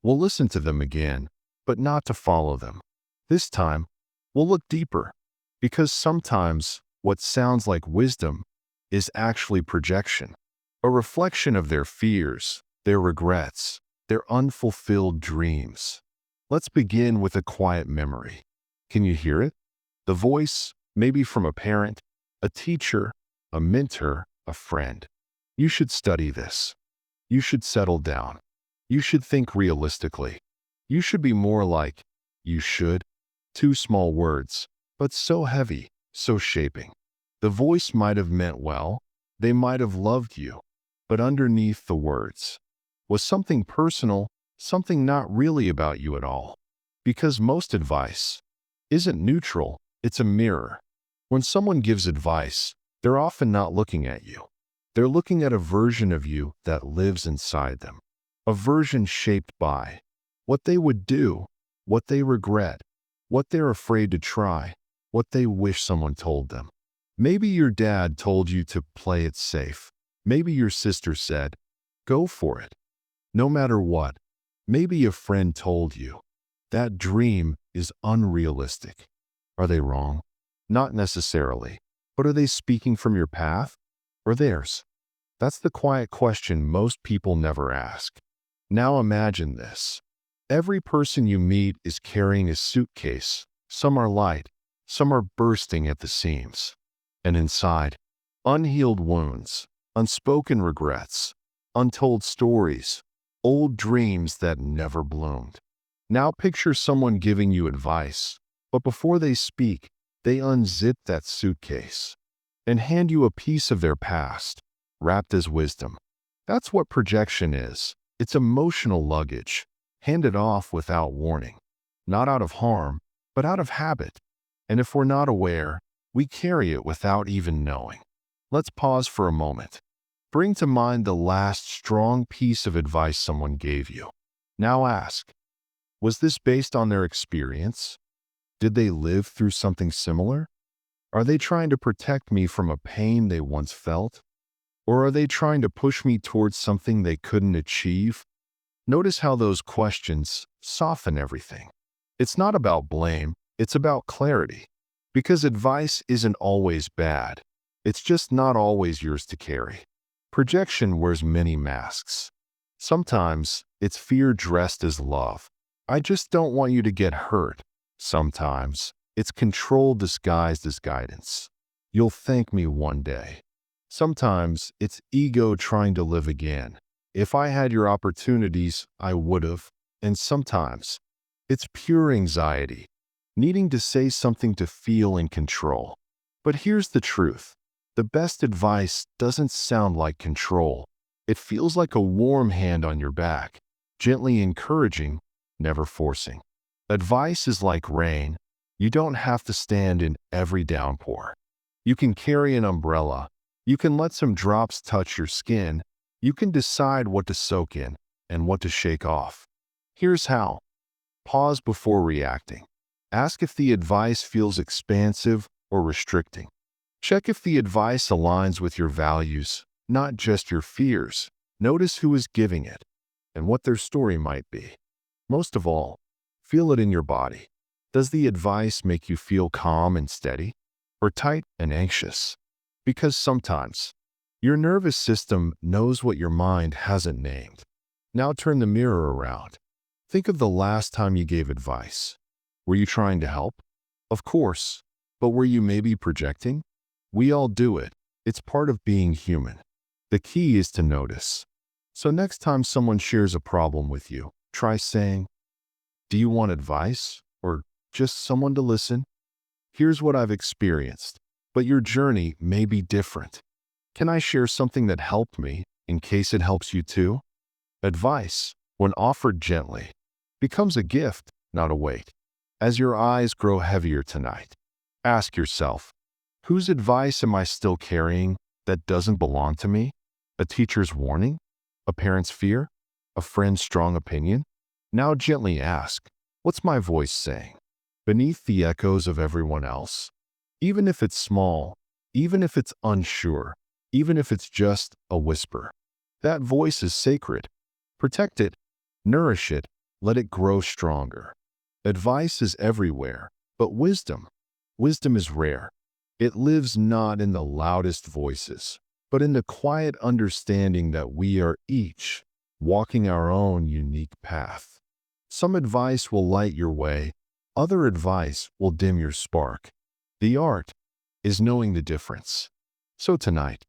Speaker 1: We'll listen to them again, but not to follow them. This time, we'll look deeper, because sometimes what sounds like wisdom is actually projection, a reflection of their fears, their regrets, their unfulfilled dreams. Let's begin with a quiet memory. Can you hear it? The voice, maybe from a parent, a teacher, a mentor, a friend. You should study this. You should settle down. You should think realistically. You should be more like, you should. Two small words, but so heavy, so shaping. The voice might have meant well. They might have loved you. But underneath the words was something personal, something not really about you at all. Because most advice isn't neutral, it's a mirror. When someone gives advice, they're often not looking at you. They're looking at a version of you that lives inside them. A version shaped by what they would do, what they regret, what they're afraid to try, what they wish someone told them. Maybe your dad told you to play it safe. Maybe your sister said, go for it. No matter what. Maybe a friend told you, that dream is unrealistic. Are they wrong? Not necessarily. But are they speaking from your path or theirs? That's the quiet question most people never ask. Now imagine this. Every person you meet is carrying a suitcase. Some are light, some are bursting at the seams. And inside, unhealed wounds, unspoken regrets, untold stories, old dreams that never bloomed. Now picture someone giving you advice, but before they speak, they unzip that suitcase and hand you a piece of their past, wrapped as wisdom. That's what projection is. It's emotional luggage, handed off without warning. Not out of harm, but out of habit. And if we're not aware, we carry it without even knowing. Let's pause for a moment. Bring to mind the last strong piece of advice someone gave you. Now ask, was this based on their experience? Did they live through something similar? Are they trying to protect me from a pain they once felt? Or are they trying to push me towards something they couldn't achieve? Notice how those questions soften everything. It's not about blame, it's about clarity. Because advice isn't always bad. It's just not always yours to carry. Projection wears many masks. Sometimes it's fear dressed as love. I just don't want you to get hurt. Sometimes it's control disguised as guidance. You'll thank me one day. Sometimes it's ego trying to live again. If I had your opportunities, I would've. And sometimes it's pure anxiety, needing to say something to feel in control. But here's the truth. The best advice doesn't sound like control. It feels like a warm hand on your back, gently encouraging, never forcing. Advice is like rain. You don't have to stand in every downpour. You can carry an umbrella. You can let some drops touch your skin. You can decide what to soak in and what to shake off. Here's how. Pause before reacting. Ask if the advice feels expansive or restricting. Check if the advice aligns with your values, not just your fears. Notice who is giving it and what their story might be. Most of all, feel it in your body. Does the advice make you feel calm and steady, or tight and anxious? Because sometimes your nervous system knows what your mind hasn't named. Now turn the mirror around. Think of the last time you gave advice. Were you trying to help? Of course. but where you may be projecting? We all do it. It's part of being human. The key is to notice. So next time someone shares a problem with you, try saying, "Do you want advice? Or just someone to listen? Here's what I've experienced, but your journey may be different. Can I share something that helped me in case it helps you too?" Advice, when offered gently, becomes a gift, not a weight. As your eyes grow heavier tonight, ask yourself, whose advice am I still carrying that doesn't belong to me? A teacher's warning? A parent's fear? A friend's strong opinion? Now gently ask, what's my voice saying? Beneath the echoes of everyone else? Even if it's small, even if it's unsure, even if it's just a whisper, that voice is sacred. Protect it, nourish it, let it grow stronger. Advice is everywhere, but wisdom is rare. It lives not in the loudest voices, but in the quiet understanding that we are each walking our own unique path. Some advice will light your way, other advice will dim your spark. The art is knowing the difference. So tonight,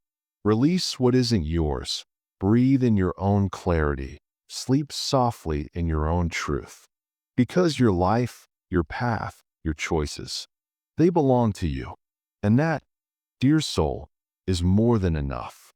Speaker 1: release what isn't yours, breathe in your own clarity, sleep softly in your own truth. Because your life, your path, your choices, they belong to you. And that, dear soul, is more than enough.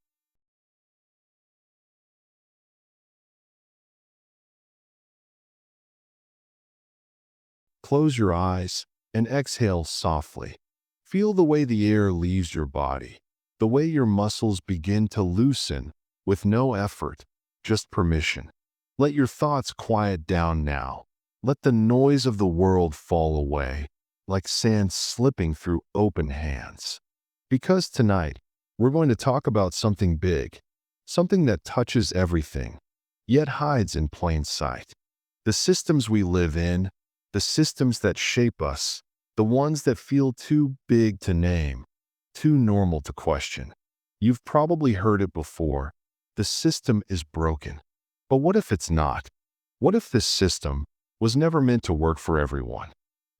Speaker 1: Close your eyes and exhale softly. Feel the way the air leaves your body, the way your muscles begin to loosen with no effort, just permission. Let your thoughts quiet down now. Let the noise of the world fall away, like sand slipping through open hands. Because tonight, we're going to talk about something big, something that touches everything, yet hides in plain sight. The systems we live in, the systems that shape us, the ones that feel too big to name, too normal to question. You've probably heard it before. The system is broken. But what if it's not? What if this system was never meant to work for everyone?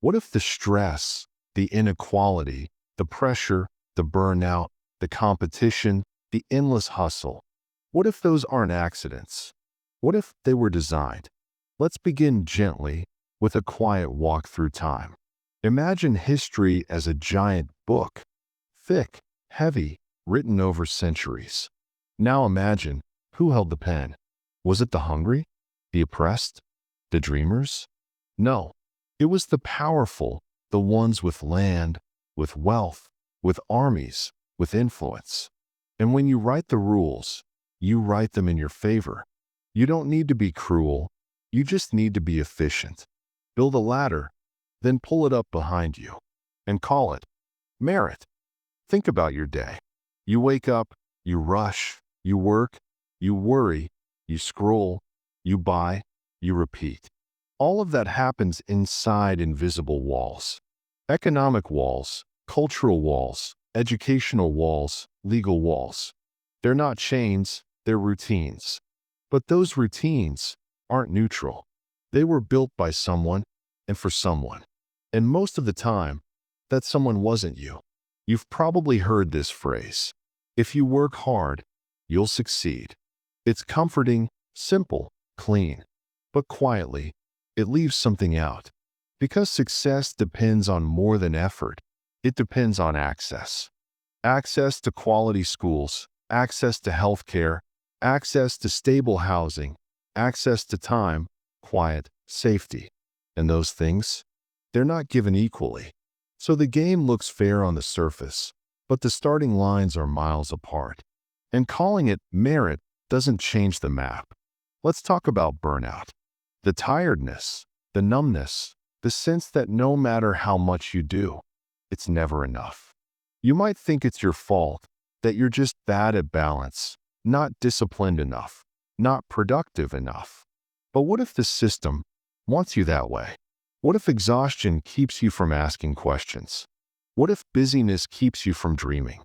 Speaker 1: What if the stress, the inequality, the pressure, the burnout, the competition, the endless hustle, what if those aren't accidents? What if they were designed? Let's begin gently with a quiet walk through time. Imagine history as a giant book, thick, heavy, written over centuries. Now imagine, who held the pen? Was it the hungry? The oppressed? The dreamers? No, it was the powerful, the ones with land, with wealth, with armies, with influence. And when you write the rules, you write them in your favor. You don't need to be cruel, you just need to be efficient. Build a ladder, then pull it up behind you, and call it merit. Think about your day. You wake up, you rush, you work, you worry, you scroll, you buy, you repeat. All of that happens inside invisible walls. Economic walls, cultural walls, educational walls, legal walls. They're not chains, they're routines. But those routines aren't neutral. They were built by someone and for someone. And most of the time, that someone wasn't you. You've probably heard this phrase: if you work hard, you'll succeed. It's comforting, simple, clean. But quietly, it leaves something out. Because success depends on more than effort. It depends on access. Access to quality schools, access to healthcare, access to stable housing, access to time, quiet, safety. And those things, they're not given equally. So the game looks fair on the surface, but the starting lines are miles apart. And calling it merit doesn't change the map. Let's talk about burnout. The tiredness, the numbness, the sense that no matter how much you do, it's never enough. You might think it's your fault, that you're just bad at balance, not disciplined enough, not productive enough. But what if the system wants you that way? What if exhaustion keeps you from asking questions? What if busyness keeps you from dreaming?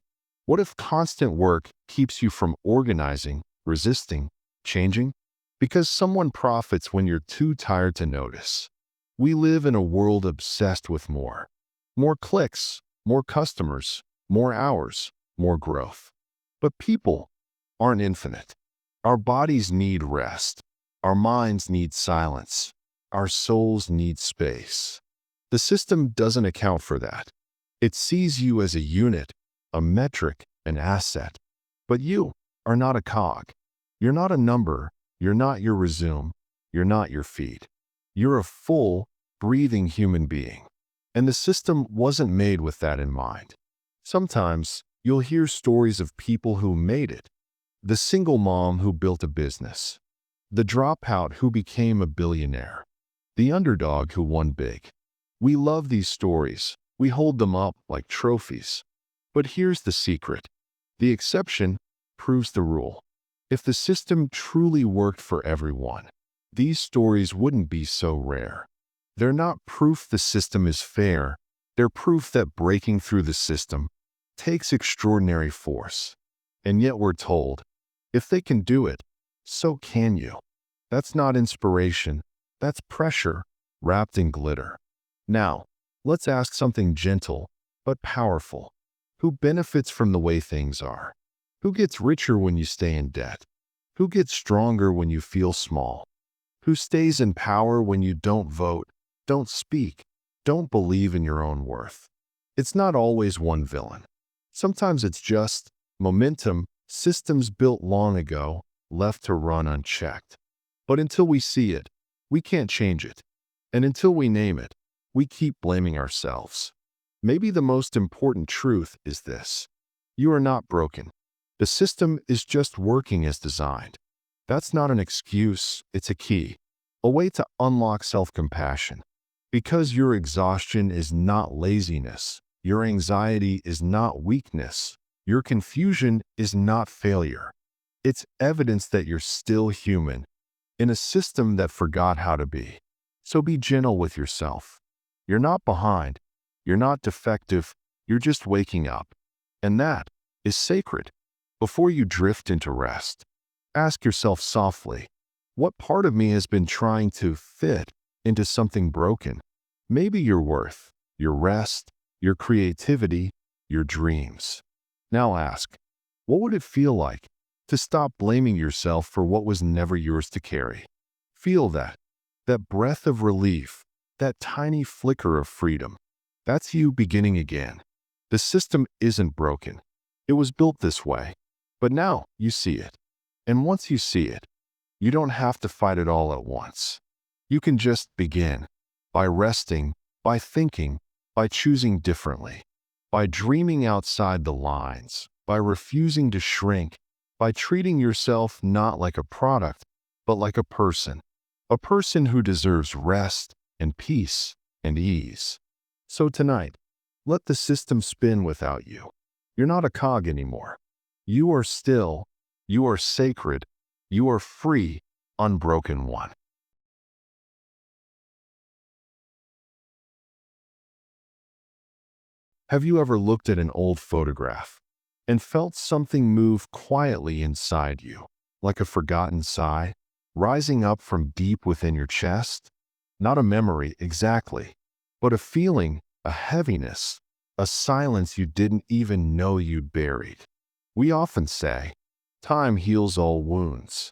Speaker 1: What if constant work keeps you from organizing, resisting, changing? Because someone profits when you're too tired to notice. We live in a world obsessed with more. More clicks, more customers, more hours, more growth. But people aren't infinite. Our bodies need rest. Our minds need silence. Our souls need space. The system doesn't account for that. It sees you as a unit, a metric, an asset. But you are not a cog. You're not a number. You're not your resume. You're not your feed. You're a full, breathing human being. And the system wasn't made with that in mind. Sometimes you'll hear stories of people who made it. The single mom who built a business. The dropout who became a billionaire. The underdog who won big. We love these stories. We hold them up like trophies. But here's the secret. The exception proves the rule. If the system truly worked for everyone, these stories wouldn't be so rare. They're not proof the system is fair. They're proof that breaking through the system takes extraordinary force. And yet we're told, if they can do it, so can you. That's not inspiration. That's pressure wrapped in glitter. Now, let's ask something gentle but powerful. Who benefits from the way things are? Who gets richer when you stay in debt? Who gets stronger when you feel small? Who stays in power when you don't vote, don't speak, don't believe in your own worth? It's not always one villain. Sometimes it's just momentum, systems built long ago, left to run unchecked. But until we see it, we can't change it. And until we name it, we keep blaming ourselves. Maybe the most important truth is this. You are not broken. The system is just working as designed. That's not an excuse, it's a key. A way to unlock self-compassion. Because your exhaustion is not laziness. Your anxiety is not weakness. Your confusion is not failure. It's evidence that you're still human in a system that forgot how to be. So be gentle with yourself. You're not behind. You're not defective. You're just waking up. And that is sacred. Before you drift into rest, ask yourself softly, what part of me has been trying to fit into something broken? Maybe your worth, your rest, your creativity, your dreams. Now ask, what would it feel like to stop blaming yourself for what was never yours to carry? Feel that breath of relief, that tiny flicker of freedom. That's you beginning again. The system isn't broken. It was built this way. But now you see it. And once you see it, you don't have to fight it all at once. You can just begin by resting, by thinking, by choosing differently, by dreaming outside the lines, by refusing to shrink, by treating yourself not like a product, but like a person who deserves rest and peace and ease. So tonight, let the system spin without you. You're not a cog anymore. You are still, you are sacred, you are free, unbroken one. Have you ever looked at an old photograph and felt something move quietly inside you, like a forgotten sigh, rising up from deep within your chest? Not a memory exactly, but a feeling, a heaviness, a silence you didn't even know you'd buried. We often say, time heals all wounds.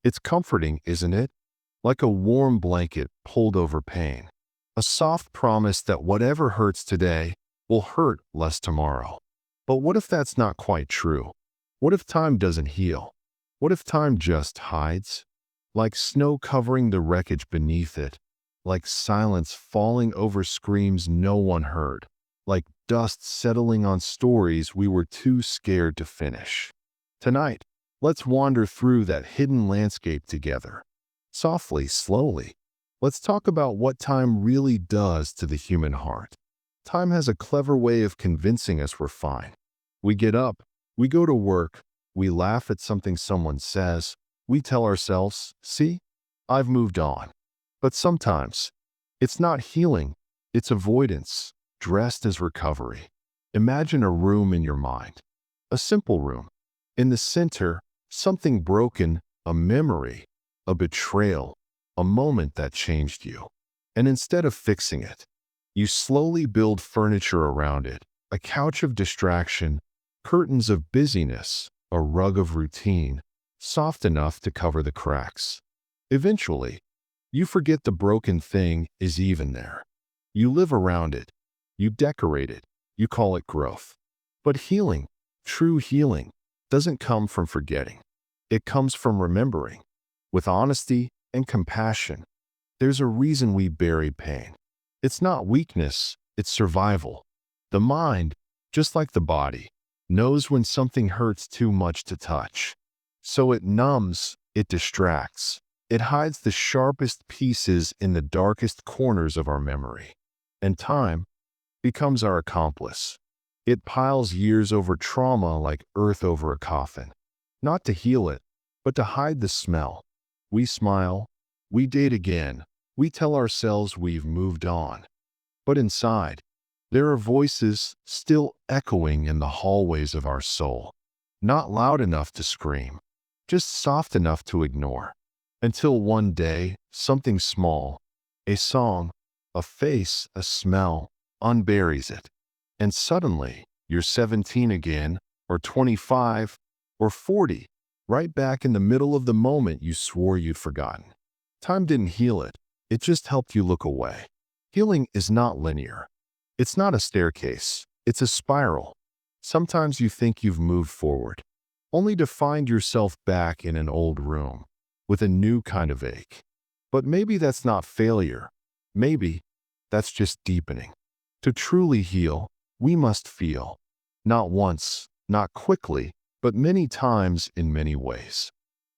Speaker 1: It's comforting, isn't it? Like a warm blanket pulled over pain. A soft promise that whatever hurts today will hurt less tomorrow. But what if that's not quite true? What if time doesn't heal? What if time just hides? Like snow covering the wreckage beneath it, like silence falling over screams no one heard, like dust settling on stories we were too scared to finish. Tonight, let's wander through that hidden landscape together. Softly, slowly. Let's talk about what time really does to the human heart. Time has a clever way of convincing us we're fine. We get up, we go to work, we laugh at something someone says, we tell ourselves, see, I've moved on. But sometimes, it's not healing, it's avoidance, dressed as recovery. Imagine a room in your mind. A simple room. In the center, something broken, a memory, a betrayal, a moment that changed you. And instead of fixing it, you slowly build furniture around it. A couch of distraction, curtains of busyness, a rug of routine, soft enough to cover the cracks. Eventually, you forget the broken thing is even there. You live around it. You decorate it. You call it growth. But healing, true healing, doesn't come from forgetting. It comes from remembering. With honesty and compassion, there's a reason we bury pain. It's not weakness, it's survival. The mind, just like the body, knows when something hurts too much to touch. So it numbs, it distracts. It hides the sharpest pieces in the darkest corners of our memory. And time becomes our accomplice. It piles years over trauma like earth over a coffin. Not to heal it, but to hide the smell. We smile, we date again, we tell ourselves we've moved on. But inside, there are voices still echoing in the hallways of our soul. Not loud enough to scream, just soft enough to ignore. Until one day, something small, a song, a face, a smell, unburies it. And suddenly, you're 17 again, or 25, or 40, right back in the middle of the moment you swore you'd forgotten. Time didn't heal it, it just helped you look away. Healing is not linear. It's not a staircase, it's a spiral. Sometimes you think you've moved forward, only to find yourself back in an old room, with a new kind of ache. But maybe that's not failure. Maybe that's just deepening. To truly heal, we must feel. Not once, not quickly, but many times in many ways.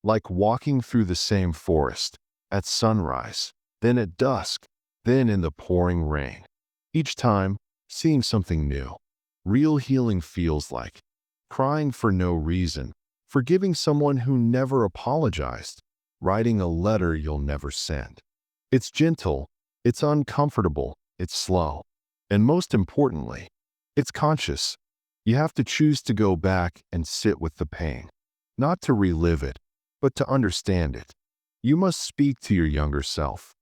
Speaker 1: Like walking through the same forest, at sunrise, then at dusk, then in the pouring rain. Each time, seeing something new. Real healing feels like crying for no reason, forgiving someone who never apologized, writing a letter you'll never send. It's gentle, it's uncomfortable, it's slow, and most importantly, it's conscious. You have to choose to go back and sit with the pain, not to relive it, but to understand it. You must speak to your younger self,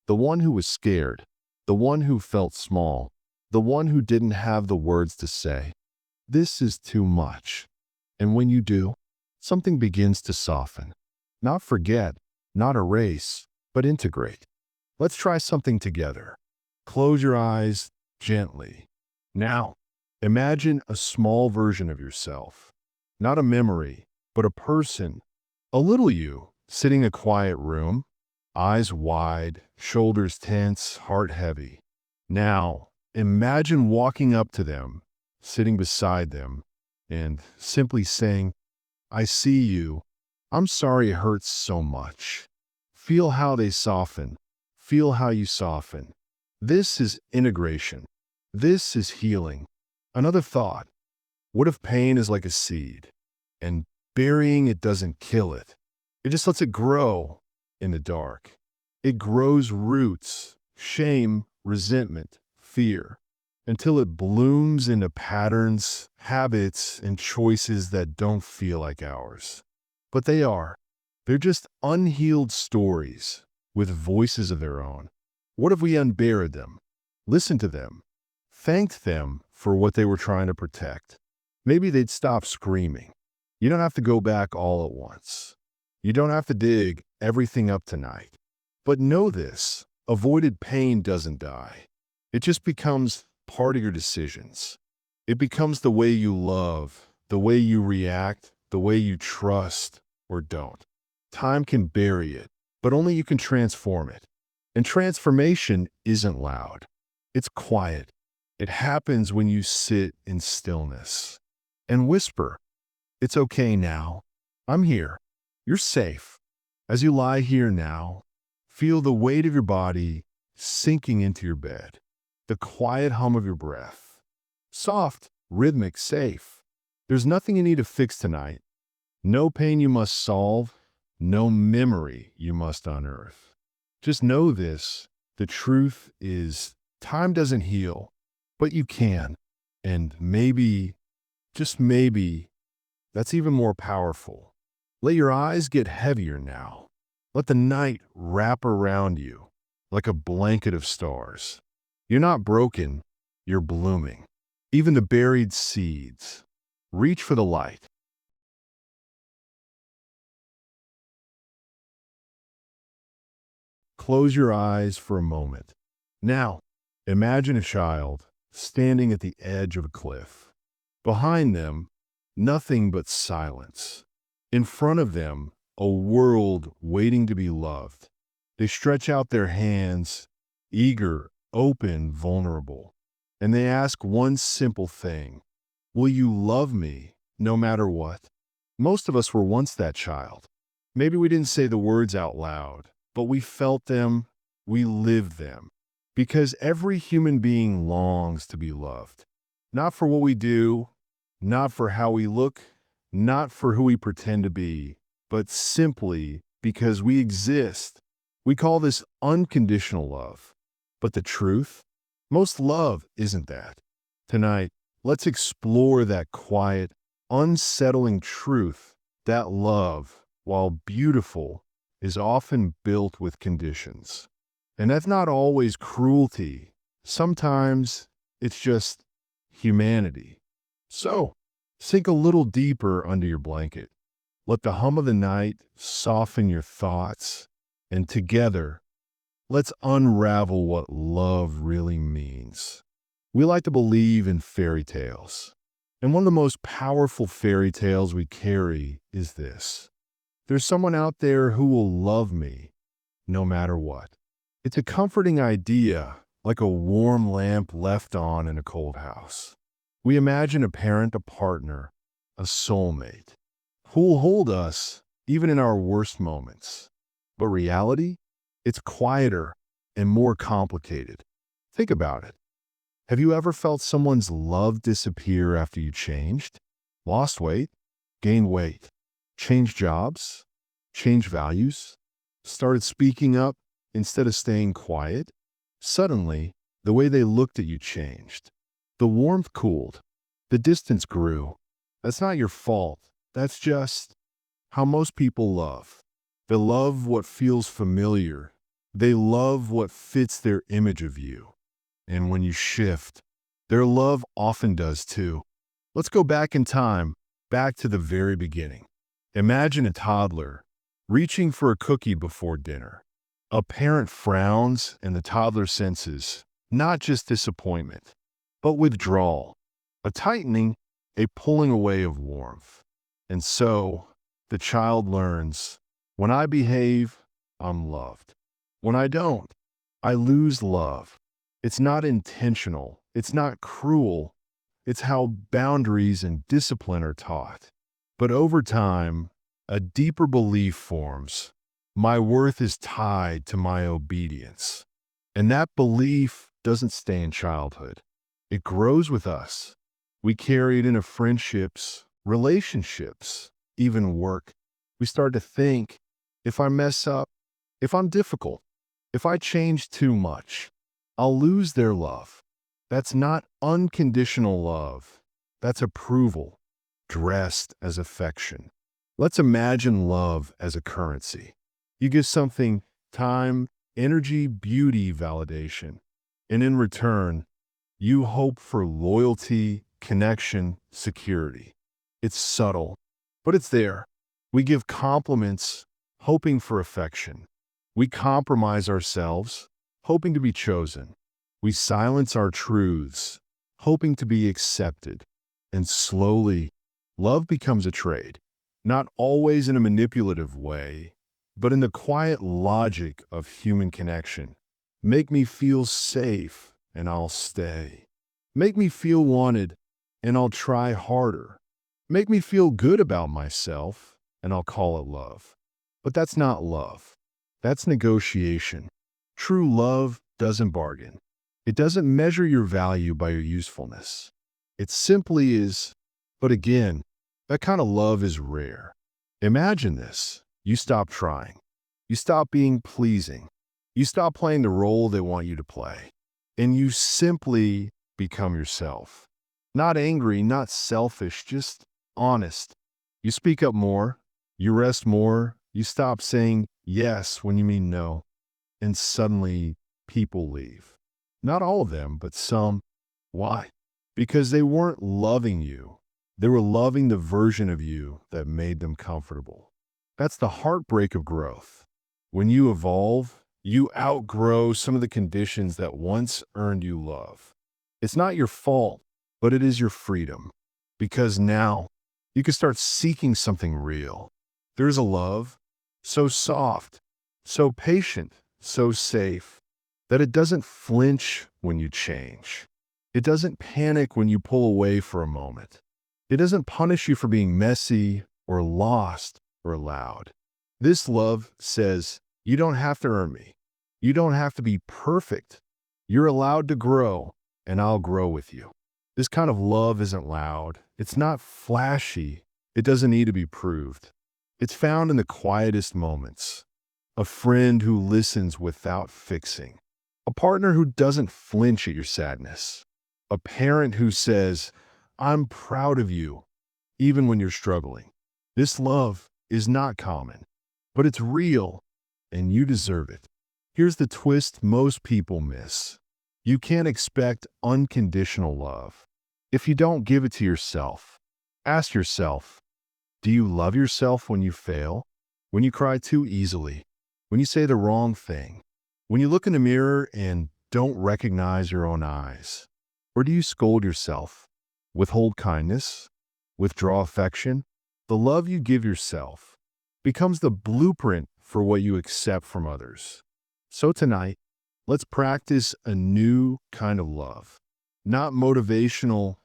Speaker 1: the one who was scared, the one who felt small, the one who didn't have the words to say, "This is too much." And when you do, something begins to soften. Not forget, not erase, but integrate. Let's try something together. Close your eyes gently. Now, imagine a small version of yourself. Not a memory, but a person. A little you, sitting in a quiet room, eyes wide, shoulders tense, heart heavy. Now, imagine walking up to them, sitting beside them, and simply saying, "I see you. I'm sorry it hurts so much." Feel how they soften. Feel how you soften. This is integration. This is healing. Another thought. What if pain is like a seed, and burying it doesn't kill it? It just lets it grow in the dark. It grows roots, shame, resentment, fear, until it blooms into patterns, habits, and choices that don't feel like ours. But they are. They're just unhealed stories with voices of their own. What if we unburied them, listened to them, thanked them for what they were trying to protect? Maybe they'd stop screaming. You don't have to go back all at once. You don't have to dig everything up tonight. But know this, avoided pain doesn't die. It just becomes part of your decisions. It becomes the way you love, the way you react, the way you trust or don't. Time can bury it, but only you can transform it. And transformation isn't loud. It's quiet. It happens when you sit in stillness and whisper, "It's okay now. I'm here. You're safe." As you lie here now, feel the weight of your body sinking into your bed, the quiet hum of your breath. Soft, rhythmic, safe. There's nothing you need to fix tonight. No pain you must solve, no memory you must unearth. Just know this, the truth is time doesn't heal, but you can. And maybe, just maybe, that's even more powerful. Let your eyes get heavier now. Let the night wrap around you like a blanket of stars. You're not broken, you're blooming. even the buried seeds. Reach for the light. Close your eyes for a moment. Now, imagine a child standing at the edge of a cliff. Behind them, nothing but silence. In front of them, a world waiting to be loved. They stretch out their hands, eager, open, vulnerable. And they ask one simple thing: will you love me no matter what? Most of us were once that child. Maybe we didn't say the words out loud, but we felt them, we lived them. Because every human being longs to be loved. Not for what we do, not for how we look, not for who we pretend to be, but simply because we exist. We call this unconditional love. But the truth? Most love isn't that. Tonight, let's explore that quiet, unsettling truth that love, while beautiful, is often built with conditions. And that's not always cruelty. Sometimes it's just humanity. So, sink a little deeper under your blanket. Let the hum of the night soften your thoughts. And together, let's unravel what love really means. We like to believe in fairy tales. And one of the most powerful fairy tales we carry is this: there's someone out there who will love me no matter what. It's a comforting idea, like a warm lamp left on in a cold house. We imagine a parent, a partner, a soulmate, who will hold us even in our worst moments. But reality? It's quieter and more complicated. Think about it. Have you ever felt someone's love disappear after you changed? Lost weight? Gained weight? Changed jobs? Changed values? Started speaking up instead of staying quiet? Suddenly, the way they looked at you changed. The warmth cooled. The distance grew. That's not your fault. That's just how most people love. They love what feels familiar. They love what fits their image of you. And when you shift, their love often does too. Let's go back in time, back to the very beginning. Imagine a toddler reaching for a cookie before dinner. A parent frowns and the toddler senses not just disappointment, but withdrawal, a tightening, a pulling away of warmth. And so the child learns, when I behave, I'm loved. When I don't, I lose love. It's not intentional. It's not cruel. It's how boundaries and discipline are taught. But over time, a deeper belief forms. My worth is tied to my obedience. And that belief doesn't stay in childhood. It grows with us. We carry it into friendships, relationships, even work. We start to think, if I mess up, if I'm difficult, if I change too much, I'll lose their love. That's not unconditional love. That's approval, dressed as affection. Let's imagine love as a currency. You give something time, energy, beauty, validation. And in return, you hope for loyalty, connection, security. It's subtle, but it's there. We give compliments, hoping for affection. We compromise ourselves, hoping to be chosen. We silence our truths, hoping to be accepted. And slowly, love becomes a trade. Not always in a manipulative way, but in the quiet logic of human connection. Make me feel safe, and I'll stay. Make me feel wanted, and I'll try harder. Make me feel good about myself, and I'll call it love. But that's not love. That's negotiation. True love doesn't bargain. It doesn't measure your value by your usefulness. It simply is. But again, that kind of love is rare. Imagine this. You stop trying. You stop being pleasing. You stop playing the role they want you to play. And you simply become yourself. Not angry, not selfish, just honest. You speak up more. You rest more. You stop saying yes when you mean no. And suddenly, people leave. Not all of them, but some. Why? because they weren't loving you. They were loving the version of you that made them comfortable. That's the heartbreak of growth. When you evolve, you outgrow some of the conditions that once earned you love. It's not your fault, but it is your freedom. Because now you can start seeking something real. There's a love so soft, so patient, so safe, that it doesn't flinch when you change. It doesn't panic when you pull away for a moment. It doesn't punish you for being messy or lost or loud. This love says, you don't have to earn me. You don't have to be perfect. You're allowed to grow, and I'll grow with you. This kind of love isn't loud. It's not flashy. It doesn't need to be proved. It's found in the quietest moments. A friend who listens without fixing. A partner who doesn't flinch at your sadness. A parent who says, I'm proud of you, even when you're struggling. This love is not common, but it's real, and you deserve it. Here's the twist most people miss. You can't expect unconditional love if you don't give it to yourself. Ask yourself, do you love yourself when you fail? When you cry too easily? When you say the wrong thing? When you look in the mirror and don't recognize your own eyes? Or do you scold yourself? Withhold kindness? Withdraw affection? The love you give yourself becomes the blueprint for what you accept from others. So tonight, let's practice a new kind of love. Not motivational,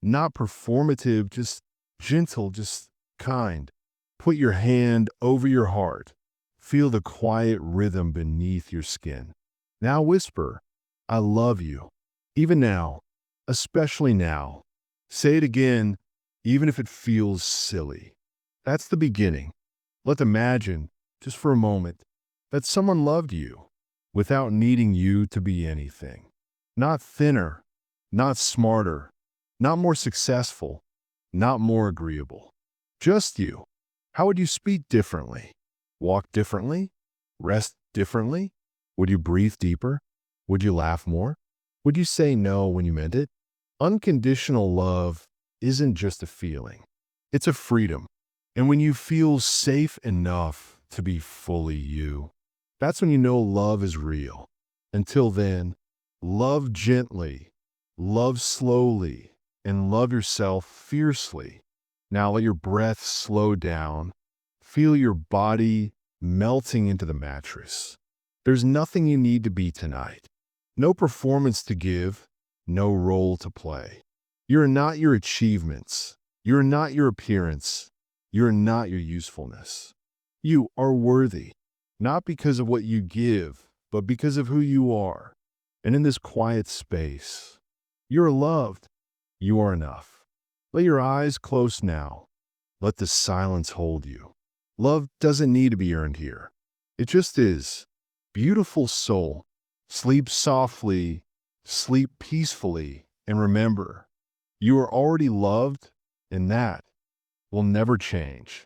Speaker 1: not performative, just gentle, just kind. Put your hand over your heart. Feel the quiet rhythm beneath your skin. Now whisper, I love you. Even now, especially now. Say it again, even if it feels silly. That's the beginning. Let's imagine, just for a moment, that someone loved you without needing you to be anything. Not thinner, not smarter, not more successful, not more agreeable. Just you. How would you speak differently? Walk differently? Rest differently? Would you breathe deeper? Would you laugh more? Would you say no when you meant it? Unconditional love isn't just a feeling. It's a freedom. And when you feel safe enough to be fully you, that's when you know love is real. Until then, love gently, love slowly, and love yourself fiercely. Now let your breath slow down. Feel your body melting into the mattress. There's nothing you need to be tonight. No performance to give, no role to play. You're not your achievements. You're not your appearance. You're not your usefulness. You are worthy, not because of what you give, but because of who you are. And in this quiet space, you're loved. You are enough. Let your eyes close now. Let the silence hold you. Love doesn't need to be earned here. It just is. Beautiful soul, sleep softly, sleep peacefully, and remember, you are already loved, and that will never change.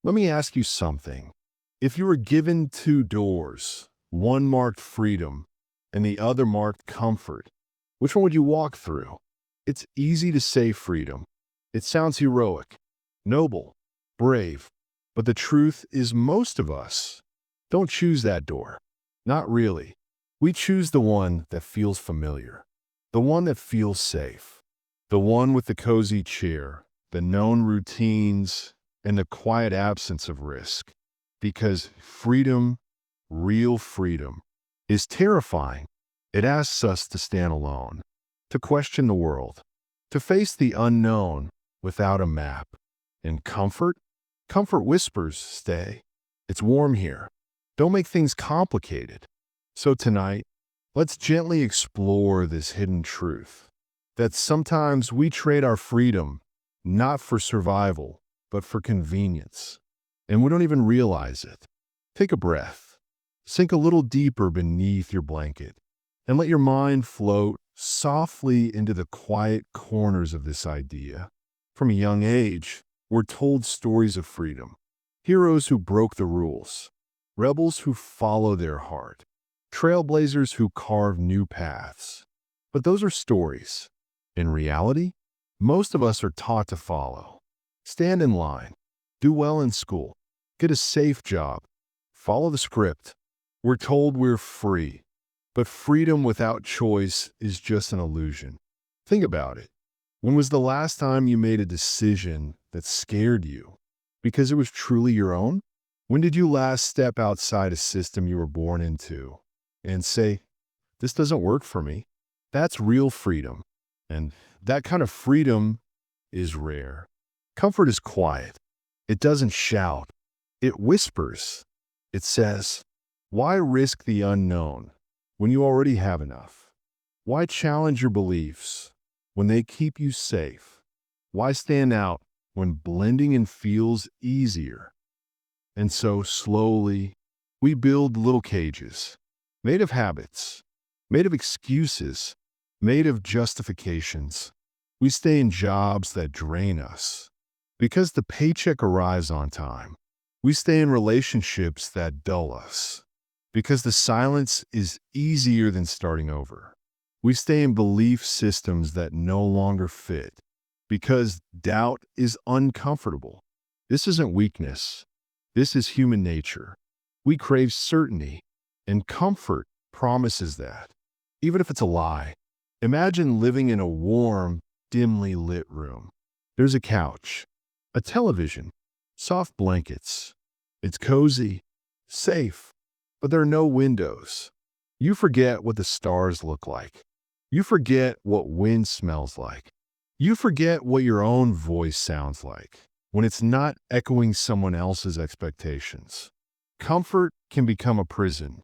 Speaker 1: Let me ask you something. If you were given two doors, one marked freedom and the other marked comfort, which one would you walk through? It's easy to say freedom. It sounds heroic, noble, brave. But the truth is most of us don't choose that door. Not really. We choose the one that feels familiar, the one that feels safe, the one with the cozy chair, the known routines, and the quiet absence of risk. Because freedom, real freedom, is terrifying. It asks us to stand alone, to question the world, to face the unknown without a map. And comfort? Comfort whispers, stay. It's warm here. Don't make things complicated. So tonight, let's gently explore this hidden truth that sometimes we trade our freedom not for survival, but for convenience. And we don't even realize it. Take a breath. Sink a little deeper beneath your blanket and let your mind float softly into the quiet corners of this idea. From a young age, we're told stories of freedom. Heroes who broke the rules. rebels who follow their heart, trailblazers who carve new paths. But those are stories. In reality, most of us are taught to follow. Stand in line, do well in school, get a safe job, follow the script. We're told we're free, but freedom without choice is just an illusion. Think about it. When was the last time you made a decision that scared you because it was truly your own? When did you last step outside a system you were born into and say, this doesn't work for me? That's real freedom. And that kind of freedom is rare. Comfort is quiet. It doesn't shout. It whispers. It says, why risk the unknown when you already have enough? Why challenge your beliefs when they keep you safe? Why stand out when blending in feels easier? And so slowly, we build little cages, made of habits, made of excuses, made of justifications. We stay in jobs that drain us because the paycheck arrives on time. We stay in relationships that dull us because the silence is easier than starting over. We stay in belief systems that no longer fit because doubt is uncomfortable. This isn't weakness. This is human nature. We crave certainty, and comfort promises that, even if it's a lie. Imagine living in a warm, dimly lit room. There's a couch, a television, soft blankets. It's cozy, safe, but there are no windows. You forget what the stars look like. You forget what wind smells like. You forget what your own voice sounds like when it's not echoing someone else's expectations. Comfort can become a prison,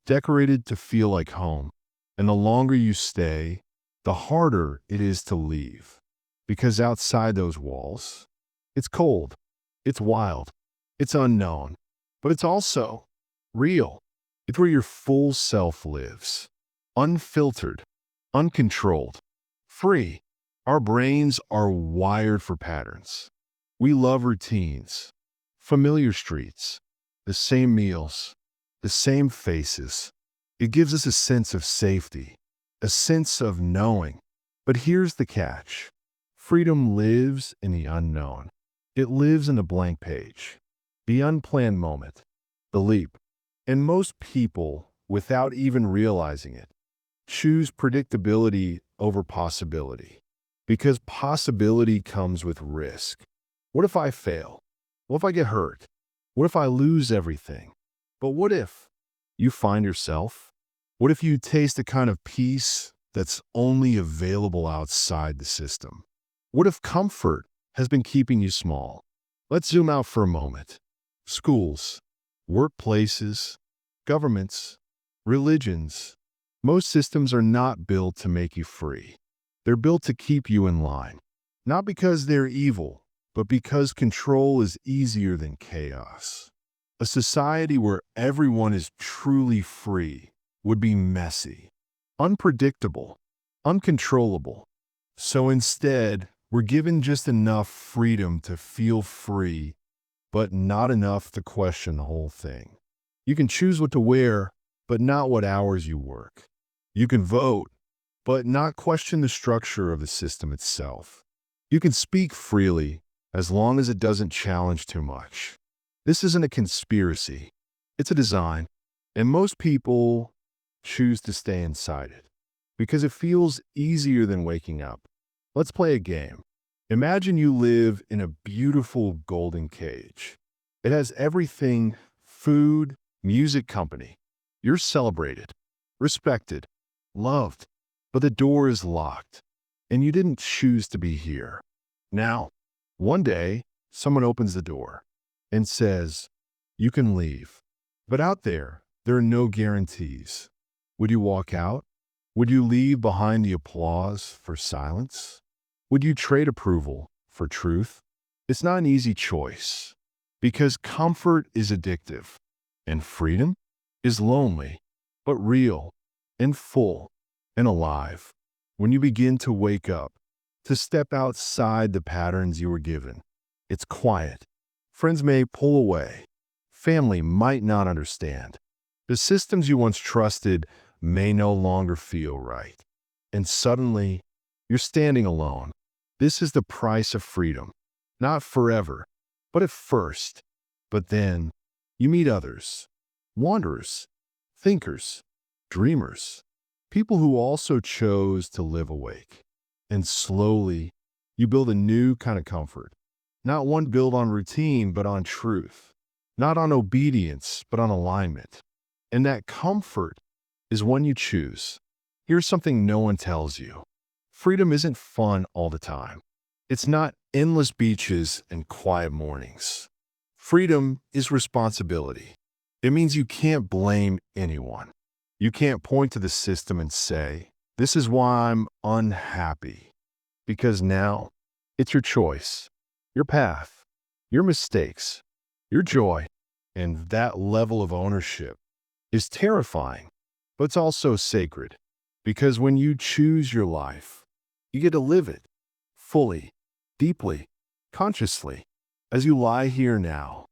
Speaker 1: decorated to feel like home. And the longer you stay, the harder it is to leave. Because outside those walls, it's cold, it's wild, it's unknown, but it's also real. It's where your full self lives, unfiltered, uncontrolled, free. Our brains are wired for patterns. We love routines, familiar streets, the same meals, the same faces. It gives us a sense of safety, a sense of knowing. But here's the catch. Freedom lives in the unknown. It lives in the blank page, the unplanned moment, the leap. And most people, without even realizing it, choose predictability over possibility. Because possibility comes with risk. What if I fail? What if I get hurt? What if I lose everything? But what if you find yourself? What if you taste a kind of peace that's only available outside the system? What if comfort has been keeping you small? Let's zoom out for a moment. Schools, workplaces, governments, religions. Most systems are not built to make you free. They're built to keep you in line. Not because they're evil, but because control is easier than chaos. A society where everyone is truly free would be messy, unpredictable, uncontrollable. So instead, we're given just enough freedom to feel free, but not enough to question the whole thing. You can choose what to wear, but not what hours you work. You can vote, but not question the structure of the system itself. You can speak freely as long as it doesn't challenge too much. This isn't a conspiracy. It's a design. And most people choose to stay inside it because it feels easier than waking up. Let's play a game. Imagine you live in a beautiful golden cage. It has everything: food, music, company. You're celebrated, respected, loved. But the door is locked, and you didn't choose to be here. Now, one day, someone opens the door and says, you can leave. But out there are no guarantees. Would you walk out? Would you leave behind the applause for silence? Would you trade approval for truth? It's not an easy choice, because comfort is addictive, and freedom is lonely, but real and full and alive. When you begin to wake up, to step outside the patterns you were given, it's quiet. Friends may pull away. Family might not understand. The systems you once trusted may no longer feel right. And suddenly, you're standing alone. This is the price of freedom. Not forever, but at first. But then, you meet others, wanderers, thinkers, dreamers, people who also chose to live awake. And slowly, you build a new kind of comfort. Not one built on routine, but on truth. Not on obedience, but on alignment. And that comfort is one you choose. Here's something no one tells you. Freedom isn't fun all the time. It's not endless beaches and quiet mornings. Freedom is responsibility. It means you can't blame anyone. You can't point to the system and say, "This is why I'm unhappy." Because now, it's your choice, your path, your mistakes, your joy. And that level of ownership is terrifying, but it's also sacred. Because when you choose your life, you get to live it fully, deeply, consciously. As you lie here now,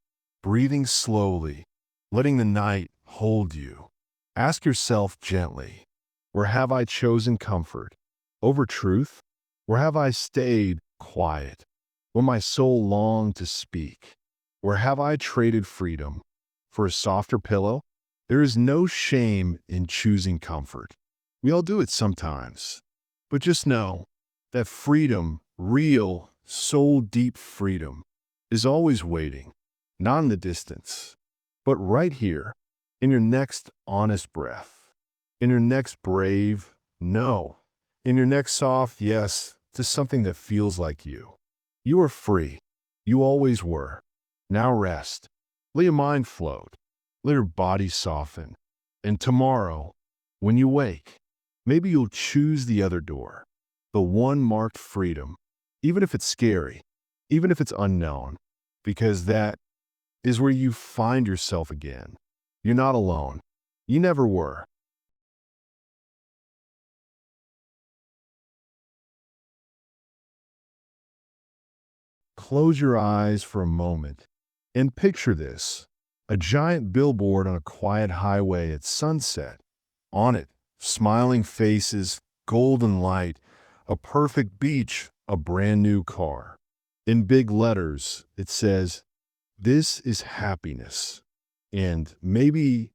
Speaker 1: breathing slowly, letting the night hold you, ask yourself gently, where have I chosen comfort over truth? Where have I stayed quiet when my soul longed to speak? Where have I traded freedom for a softer pillow? There is no shame in choosing comfort. We all do it sometimes. But just know that freedom, real, soul-deep freedom, is always waiting, not in the distance, but right here, in your next honest breath, in your next brave no, in your next soft yes to something that feels like you. You are free. You always were. Now rest. Let your mind float. Let your body soften. And tomorrow, when you wake, maybe you'll choose the other door, the one marked freedom, even if it's scary, even if it's unknown, because that is where you find yourself again. You're not alone. You never were. Close your eyes for a moment and picture this: a giant billboard on a quiet highway at sunset. On it, smiling faces, golden light, a perfect beach, a brand new car. In big letters, it says, "This is happiness." And maybe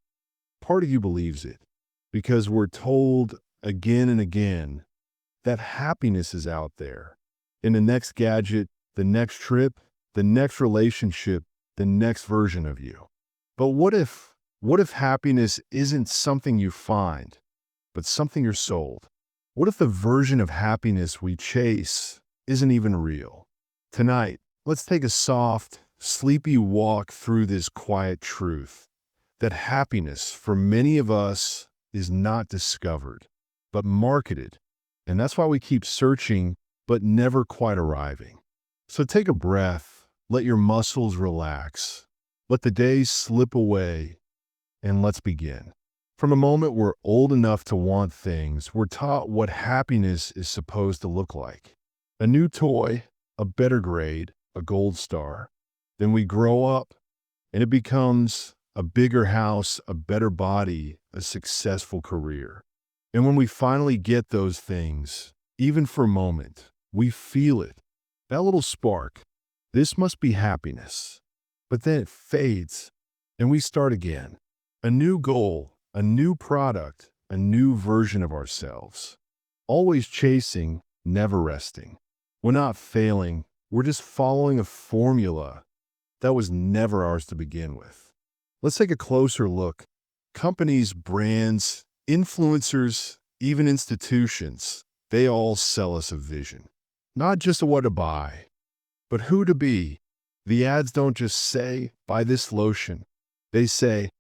Speaker 1: part of you believes it because we're told again and again that happiness is out there in the next gadget, the next trip, the next relationship, the next version of you. But what if happiness isn't something you find, but something you're sold? What if the version of happiness we chase isn't even real? Tonight, let's take a soft, sleepy walk through this quiet truth that happiness for many of us is not discovered, but marketed. And that's why we keep searching, but never quite arriving. So take a breath, let your muscles relax, let the days slip away, and let's begin. From the moment we're old enough to want things, we're taught what happiness is supposed to look like. A new toy, a better grade, a gold star. Then we grow up, and it becomes a bigger house, a better body, a successful career. And when we finally get those things, even for a moment, we feel it. That little spark. This must be happiness. But then it fades, and we start again. A new goal, a new product, a new version of ourselves. Always chasing, never resting. We're not failing. We're just following a formula that was never ours to begin with. Let's take a closer look. Companies, brands, influencers, even institutions, they all sell us a vision. Not just a what to buy, but who to be. The ads don't just say, "Buy this lotion." They say,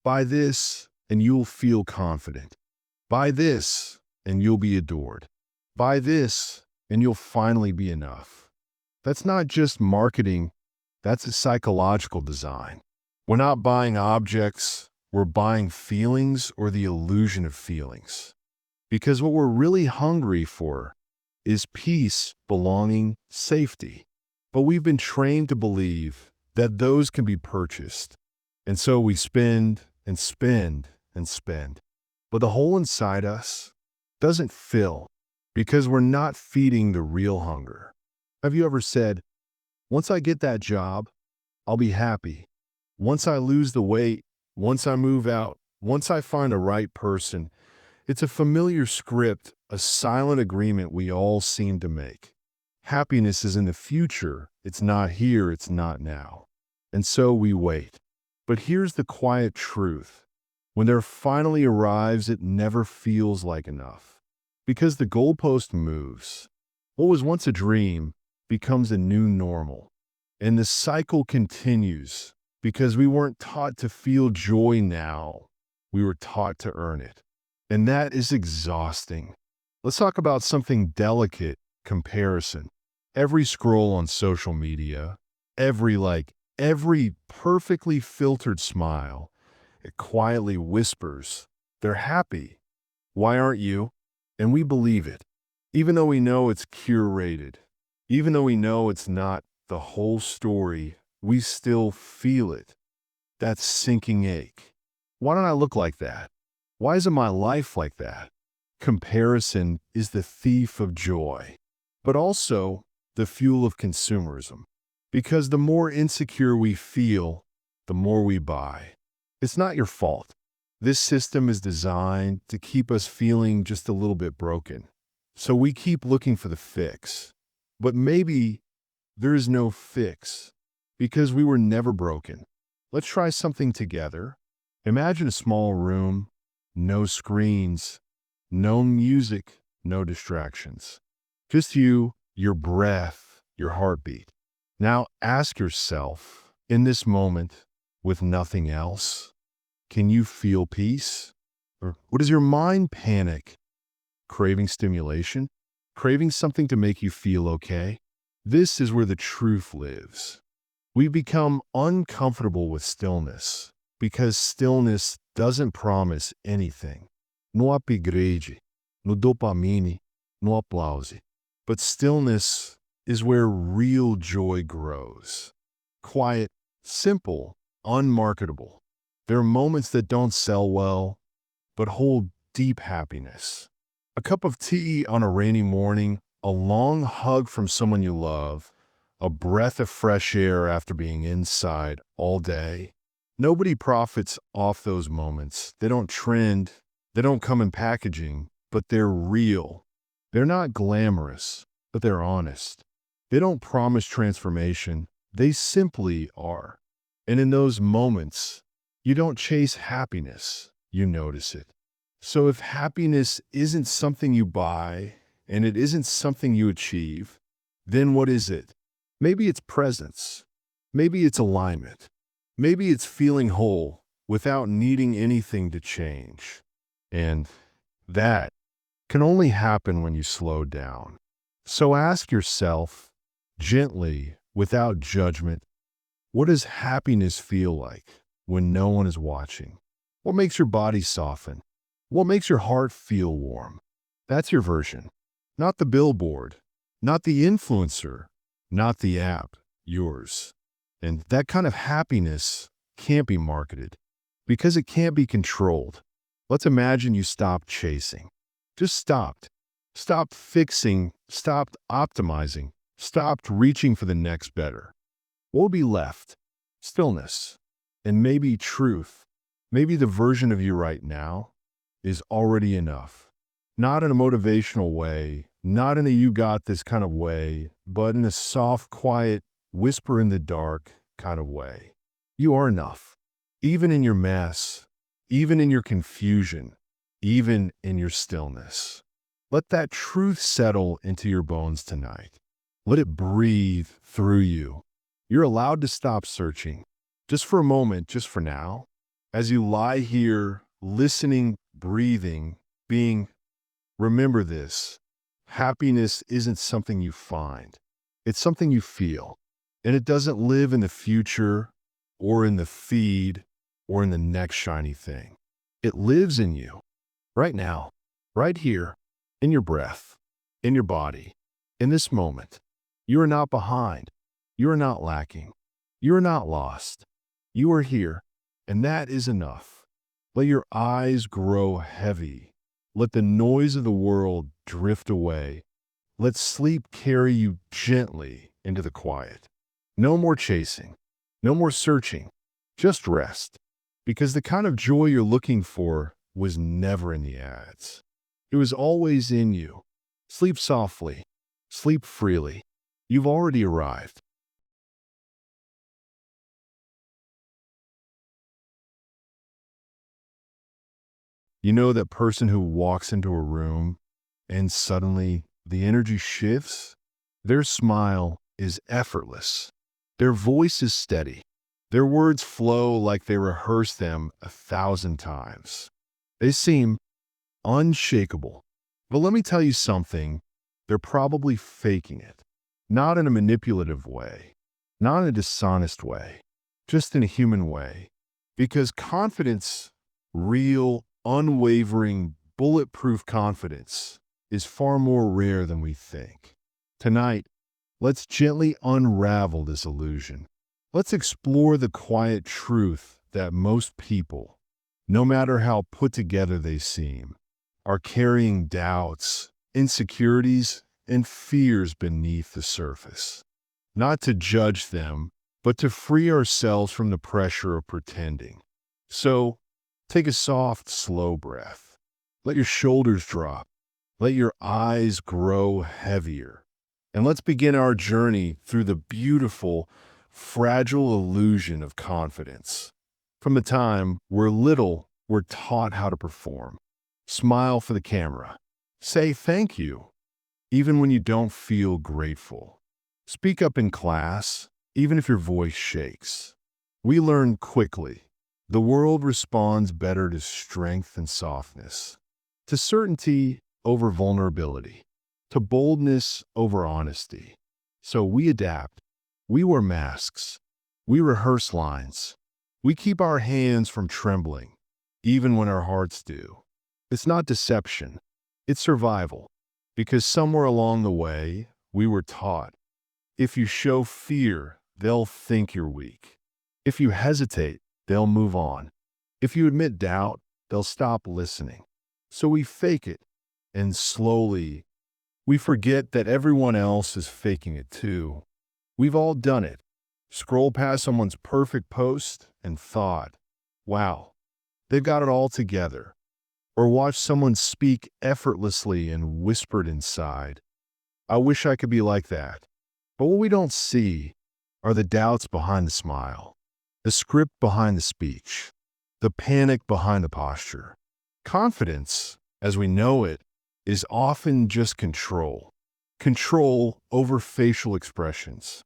Speaker 1: "Buy this and you'll feel confident. Buy this and you'll be adored. Buy this and you'll finally be enough." That's not just marketing, that's a psychological design. We're not buying objects, we're buying feelings or the illusion of feelings. Because what we're really hungry for is peace, belonging, safety. But we've been trained to believe that those can be purchased. And so we spend and spend and spend. But the hole inside us doesn't fill because we're not feeding the real hunger. Have you ever said, once I get that job, I'll be happy. Once I lose the weight, once I move out, once I find a right person? It's a familiar script, a silent agreement we all seem to make. Happiness is in the future. It's not here. It's not now. And so we wait. But here's the quiet truth. When there finally arrives, it never feels like enough. Because the goalpost moves. What was once a dream becomes a new normal. And the cycle continues because we weren't taught to feel joy now. We were taught to earn it. And that is exhausting. Let's talk about something delicate: comparison. Every scroll on social media, every like, every perfectly filtered smile, it quietly whispers, they're happy. Why aren't you? And we believe it, even though we know it's curated, even though we know it's not the whole story, we still feel it. That sinking ache. Why don't I look like that? Why isn't my life like that? Comparison is the thief of joy, but also the fuel of consumerism. Because the more insecure we feel, the more we buy. It's not your fault. This system is designed to keep us feeling just a little bit broken. So we keep looking for the fix. But maybe there is no fix because we were never broken. Let's try something together. Imagine a small room, no screens, no music, no distractions. Just you, your breath, your heartbeat. Now ask yourself, in this moment, with nothing else, can you feel peace? Or does your mind panic, craving stimulation, craving something to make you feel okay? This is where the truth lives. We become uncomfortable with stillness because stillness doesn't promise anything. No upgrade, no dopamine, no applause. But stillness is where real joy grows. Quiet, simple, unmarketable. There are moments that don't sell well, but hold deep happiness. A cup of tea on a rainy morning, a long hug from someone you love, a breath of fresh air after being inside all day. Nobody profits off those moments. They don't trend, they don't come in packaging, but they're real. They're not glamorous, but they're honest. They don't promise transformation, they simply are. And in those moments, you don't chase happiness, you notice it. So if happiness isn't something you buy, and it isn't something you achieve, then what is it? Maybe it's presence. Maybe it's alignment. Maybe it's feeling whole without needing anything to change. And that can only happen when you slow down. So ask yourself, gently, without judgment, what does happiness feel like when no one is watching? What makes your body soften? What makes your heart feel warm? That's your version. Not the billboard, not the influencer, not the app, yours. And that kind of happiness can't be marketed because it can't be controlled. Let's imagine you stopped chasing. Just stopped. Stopped fixing, stopped optimizing, stopped reaching for the next better. What would be left? Stillness. And maybe truth. Maybe the version of you right now is already enough. Not in a motivational way, not in a you got this kind of way, but in a soft, quiet, whisper in the dark kind of way. You are enough. Even in your mess, even in your confusion, even in your stillness. Let that truth settle into your bones tonight. Let it breathe through you. You're allowed to stop searching, just for a moment, just for now, as you lie here, listening, breathing, being. Remember this: happiness isn't something you find. It's something you feel. And it doesn't live in the future or in the feed or in the next shiny thing. It lives in you, right now, right here, in your breath, in your body, in this moment. You are not behind. You are not lacking. You are not lost. You are here. and that is enough. Let your eyes grow heavy. Let the noise of the world drift away. Let sleep carry you gently into the quiet. No more chasing, no more searching, just rest. Because the kind of joy you're looking for was never in the ads. It was always in you. Sleep softly, sleep freely. You've already arrived. You know that person who walks into a room and suddenly the energy shifts? Their smile is effortless. Their voice is steady. Their words flow like they rehearsed them 1,000 times. They seem unshakable. But let me tell you something, they're probably faking it. Not in a manipulative way, not in a dishonest way, just in a human way. Because confidence, real, unwavering, bulletproof confidence, is far more rare than we think. Tonight, let's gently unravel this illusion. Let's explore the quiet truth that most people, no matter how put together they seem, are carrying doubts, insecurities, and fears beneath the surface. Not to judge them, but to free ourselves from the pressure of pretending. So, take a soft, slow breath. Let your shoulders drop. Let your eyes grow heavier. And let's begin our journey through the beautiful, fragile illusion of confidence. From the time we're little, we're taught how to perform. Smile for the camera. Say thank you, even when you don't feel grateful. Speak up in class, even if your voice shakes. We learn quickly. The world responds better to strength and softness, to certainty over vulnerability, to boldness over honesty. So we adapt. We wear masks. We rehearse lines. We keep our hands from trembling, even when our hearts do. It's not deception. It's survival. Because somewhere along the way, we were taught, if you show fear, they'll think you're weak. If you hesitate, they'll move on. If you admit doubt, they'll stop listening. So we fake it, and slowly, we forget that everyone else is faking it too. We've all done it. Scroll past someone's perfect post and thought, wow, they've got it all together. Or watch someone speak effortlessly and whispered inside, I wish I could be like that. But what we don't see are the doubts behind the smile, the script behind the speech, the panic behind the posture. Confidence, as we know it, is often just control. Control over facial expressions,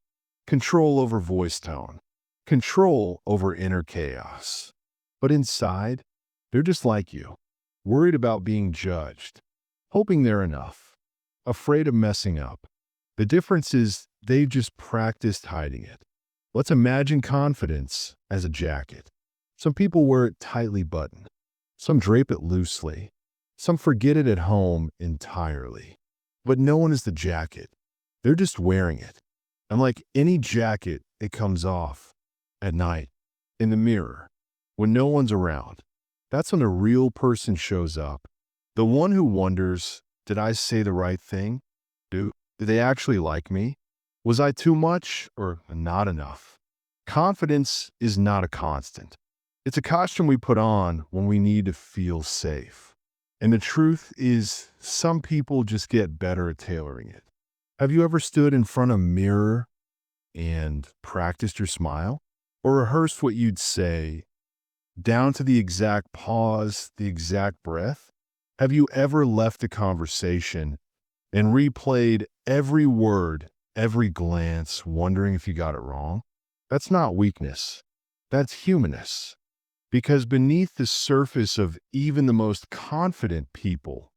Speaker 1: control over voice tone, control over inner chaos. But inside, they're just like you, worried about being judged, hoping they're enough, afraid of messing up. The difference is they've just practiced hiding it. Let's imagine confidence as a jacket. Some people wear it tightly buttoned. Some drape it loosely. Some forget it at home entirely. But no one is the jacket. They're just wearing it. And like any jacket, it comes off at night, in the mirror, when no one's around. That's when a real person shows up. The one who wonders, did I say the right thing? Do they actually like me? Was I too much or not enough? Confidence is not a constant. It's a costume we put on when we need to feel safe. And the truth is, some people just get better at tailoring it. Have you ever stood in front of a mirror and practiced your smile? Or rehearsed what you'd say, down to the exact pause, the exact breath? Have you ever left a conversation and replayed every word, every glance, wondering if you got it wrong? That's not weakness. That's humanness. Because beneath the surface of even the most confident people,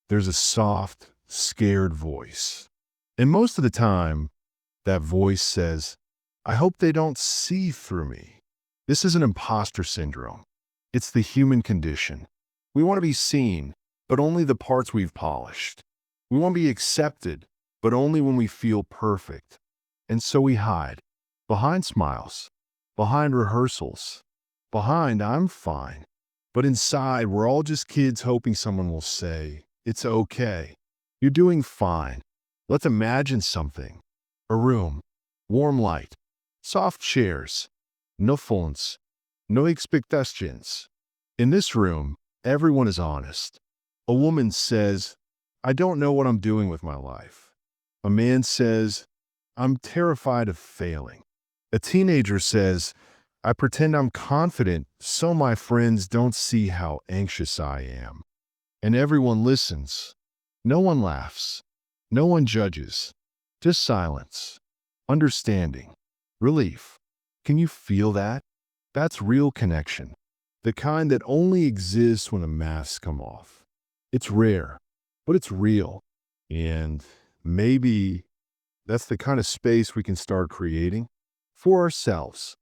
Speaker 1: there's a soft, scared voice. And most of the time, that voice says, I hope they don't see through me. This isn't imposter syndrome. It's the human condition. We want to be seen, but only the parts we've polished. We want to be accepted, but only when we feel perfect. And so we hide, behind smiles, behind rehearsals, Behind, I'm fine. But inside, we're all just kids hoping someone will say, it's okay. You're doing fine. Let's imagine something. A room, warm light, soft chairs, no phones, no expectations. In this room, everyone is honest. A woman says, I don't know what I'm doing with my life. A man says, I'm terrified of failing. A teenager says, I pretend I'm confident so my friends don't see how anxious I am. And everyone listens. No one laughs. No one judges. Just silence. Understanding. Relief. Can you feel that? That's real connection. The kind that only exists when the masks come off. It's rare, but it's real. And maybe that's the kind of space we can start creating for ourselves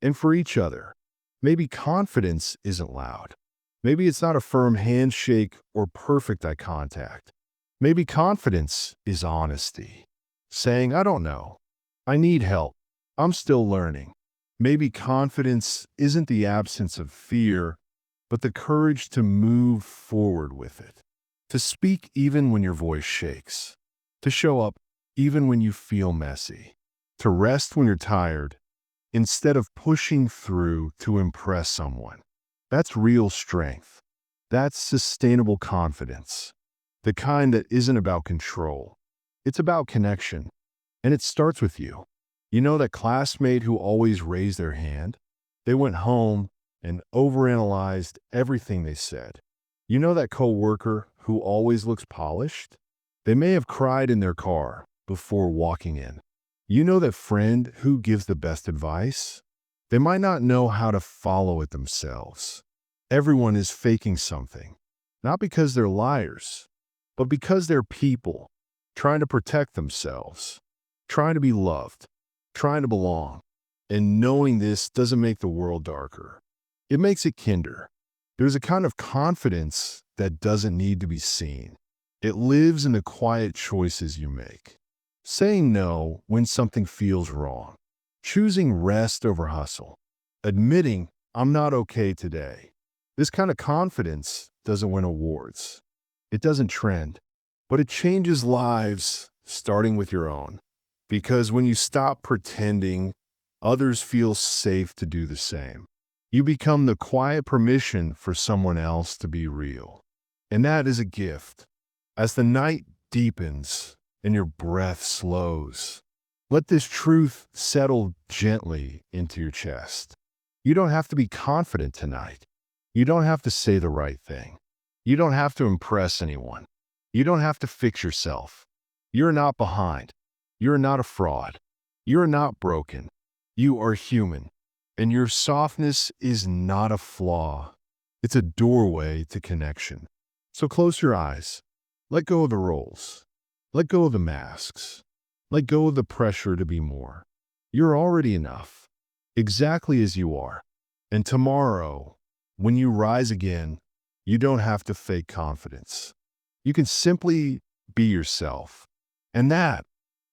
Speaker 1: and for each other. Maybe confidence isn't loud. Maybe it's not a firm handshake or perfect eye contact. Maybe confidence is honesty, saying, I don't know. I need help. I'm still learning. Maybe confidence isn't the absence of fear, but the courage to move forward with it, to speak even when your voice shakes, to show up even when you feel messy, to rest when you're tired, instead of pushing through to impress someone. That's real strength. That's sustainable confidence. The kind that isn't about control. It's about connection. And it starts with you. You know that classmate who always raised their hand? They went home and overanalyzed everything they said. You know that coworker who always looks polished? They may have cried in their car before walking in. You know that friend who gives the best advice? They might not know how to follow it themselves. Everyone is faking something, not because they're liars, but because they're people, trying to protect themselves, trying to be loved, trying to belong. And knowing this doesn't make the world darker. It makes it kinder. There's a kind of confidence that doesn't need to be seen. It lives in the quiet choices you make. Saying no when something feels wrong. Choosing rest over hustle. Admitting, I'm not okay today. This kind of confidence doesn't win awards. It doesn't trend, but it changes lives, starting with your own. Because when you stop pretending, others feel safe to do the same. You become the quiet permission for someone else to be real. And that is a gift. As the night deepens and your breath slows, let this truth settle gently into your chest. You don't have to be confident tonight. You don't have to say the right thing. You don't have to impress anyone. You don't have to fix yourself. You're not behind. You're not a fraud. You're not broken. You are human. And your softness is not a flaw. It's a doorway to connection. So close your eyes. Let go of the roles. Let go of the masks. Let go of the pressure to be more. You're already enough, exactly as you are. And tomorrow, when you rise again, you don't have to fake confidence. You can simply be yourself. And that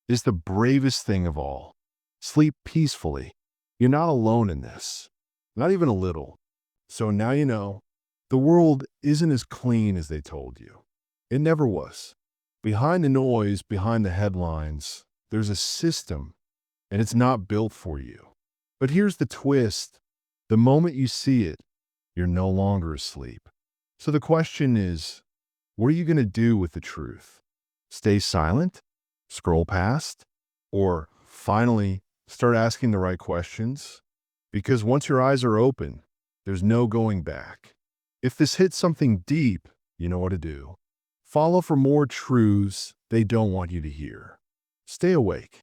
Speaker 1: is the bravest thing of all. Sleep peacefully. You're not alone in this, not even a little. So now you know, the world isn't as clean as they told you. It never was. Behind the noise, behind the headlines, there's a system, and it's not built for you. But here's the twist. The moment you see it, you're no longer asleep. So the question is, what are you going to do with the truth? Stay silent? Scroll past? Or finally, start asking the right questions? Because once your eyes are open, there's no going back. If this hits something deep, you know what to do. Follow for more truths they don't want you to hear. Stay awake.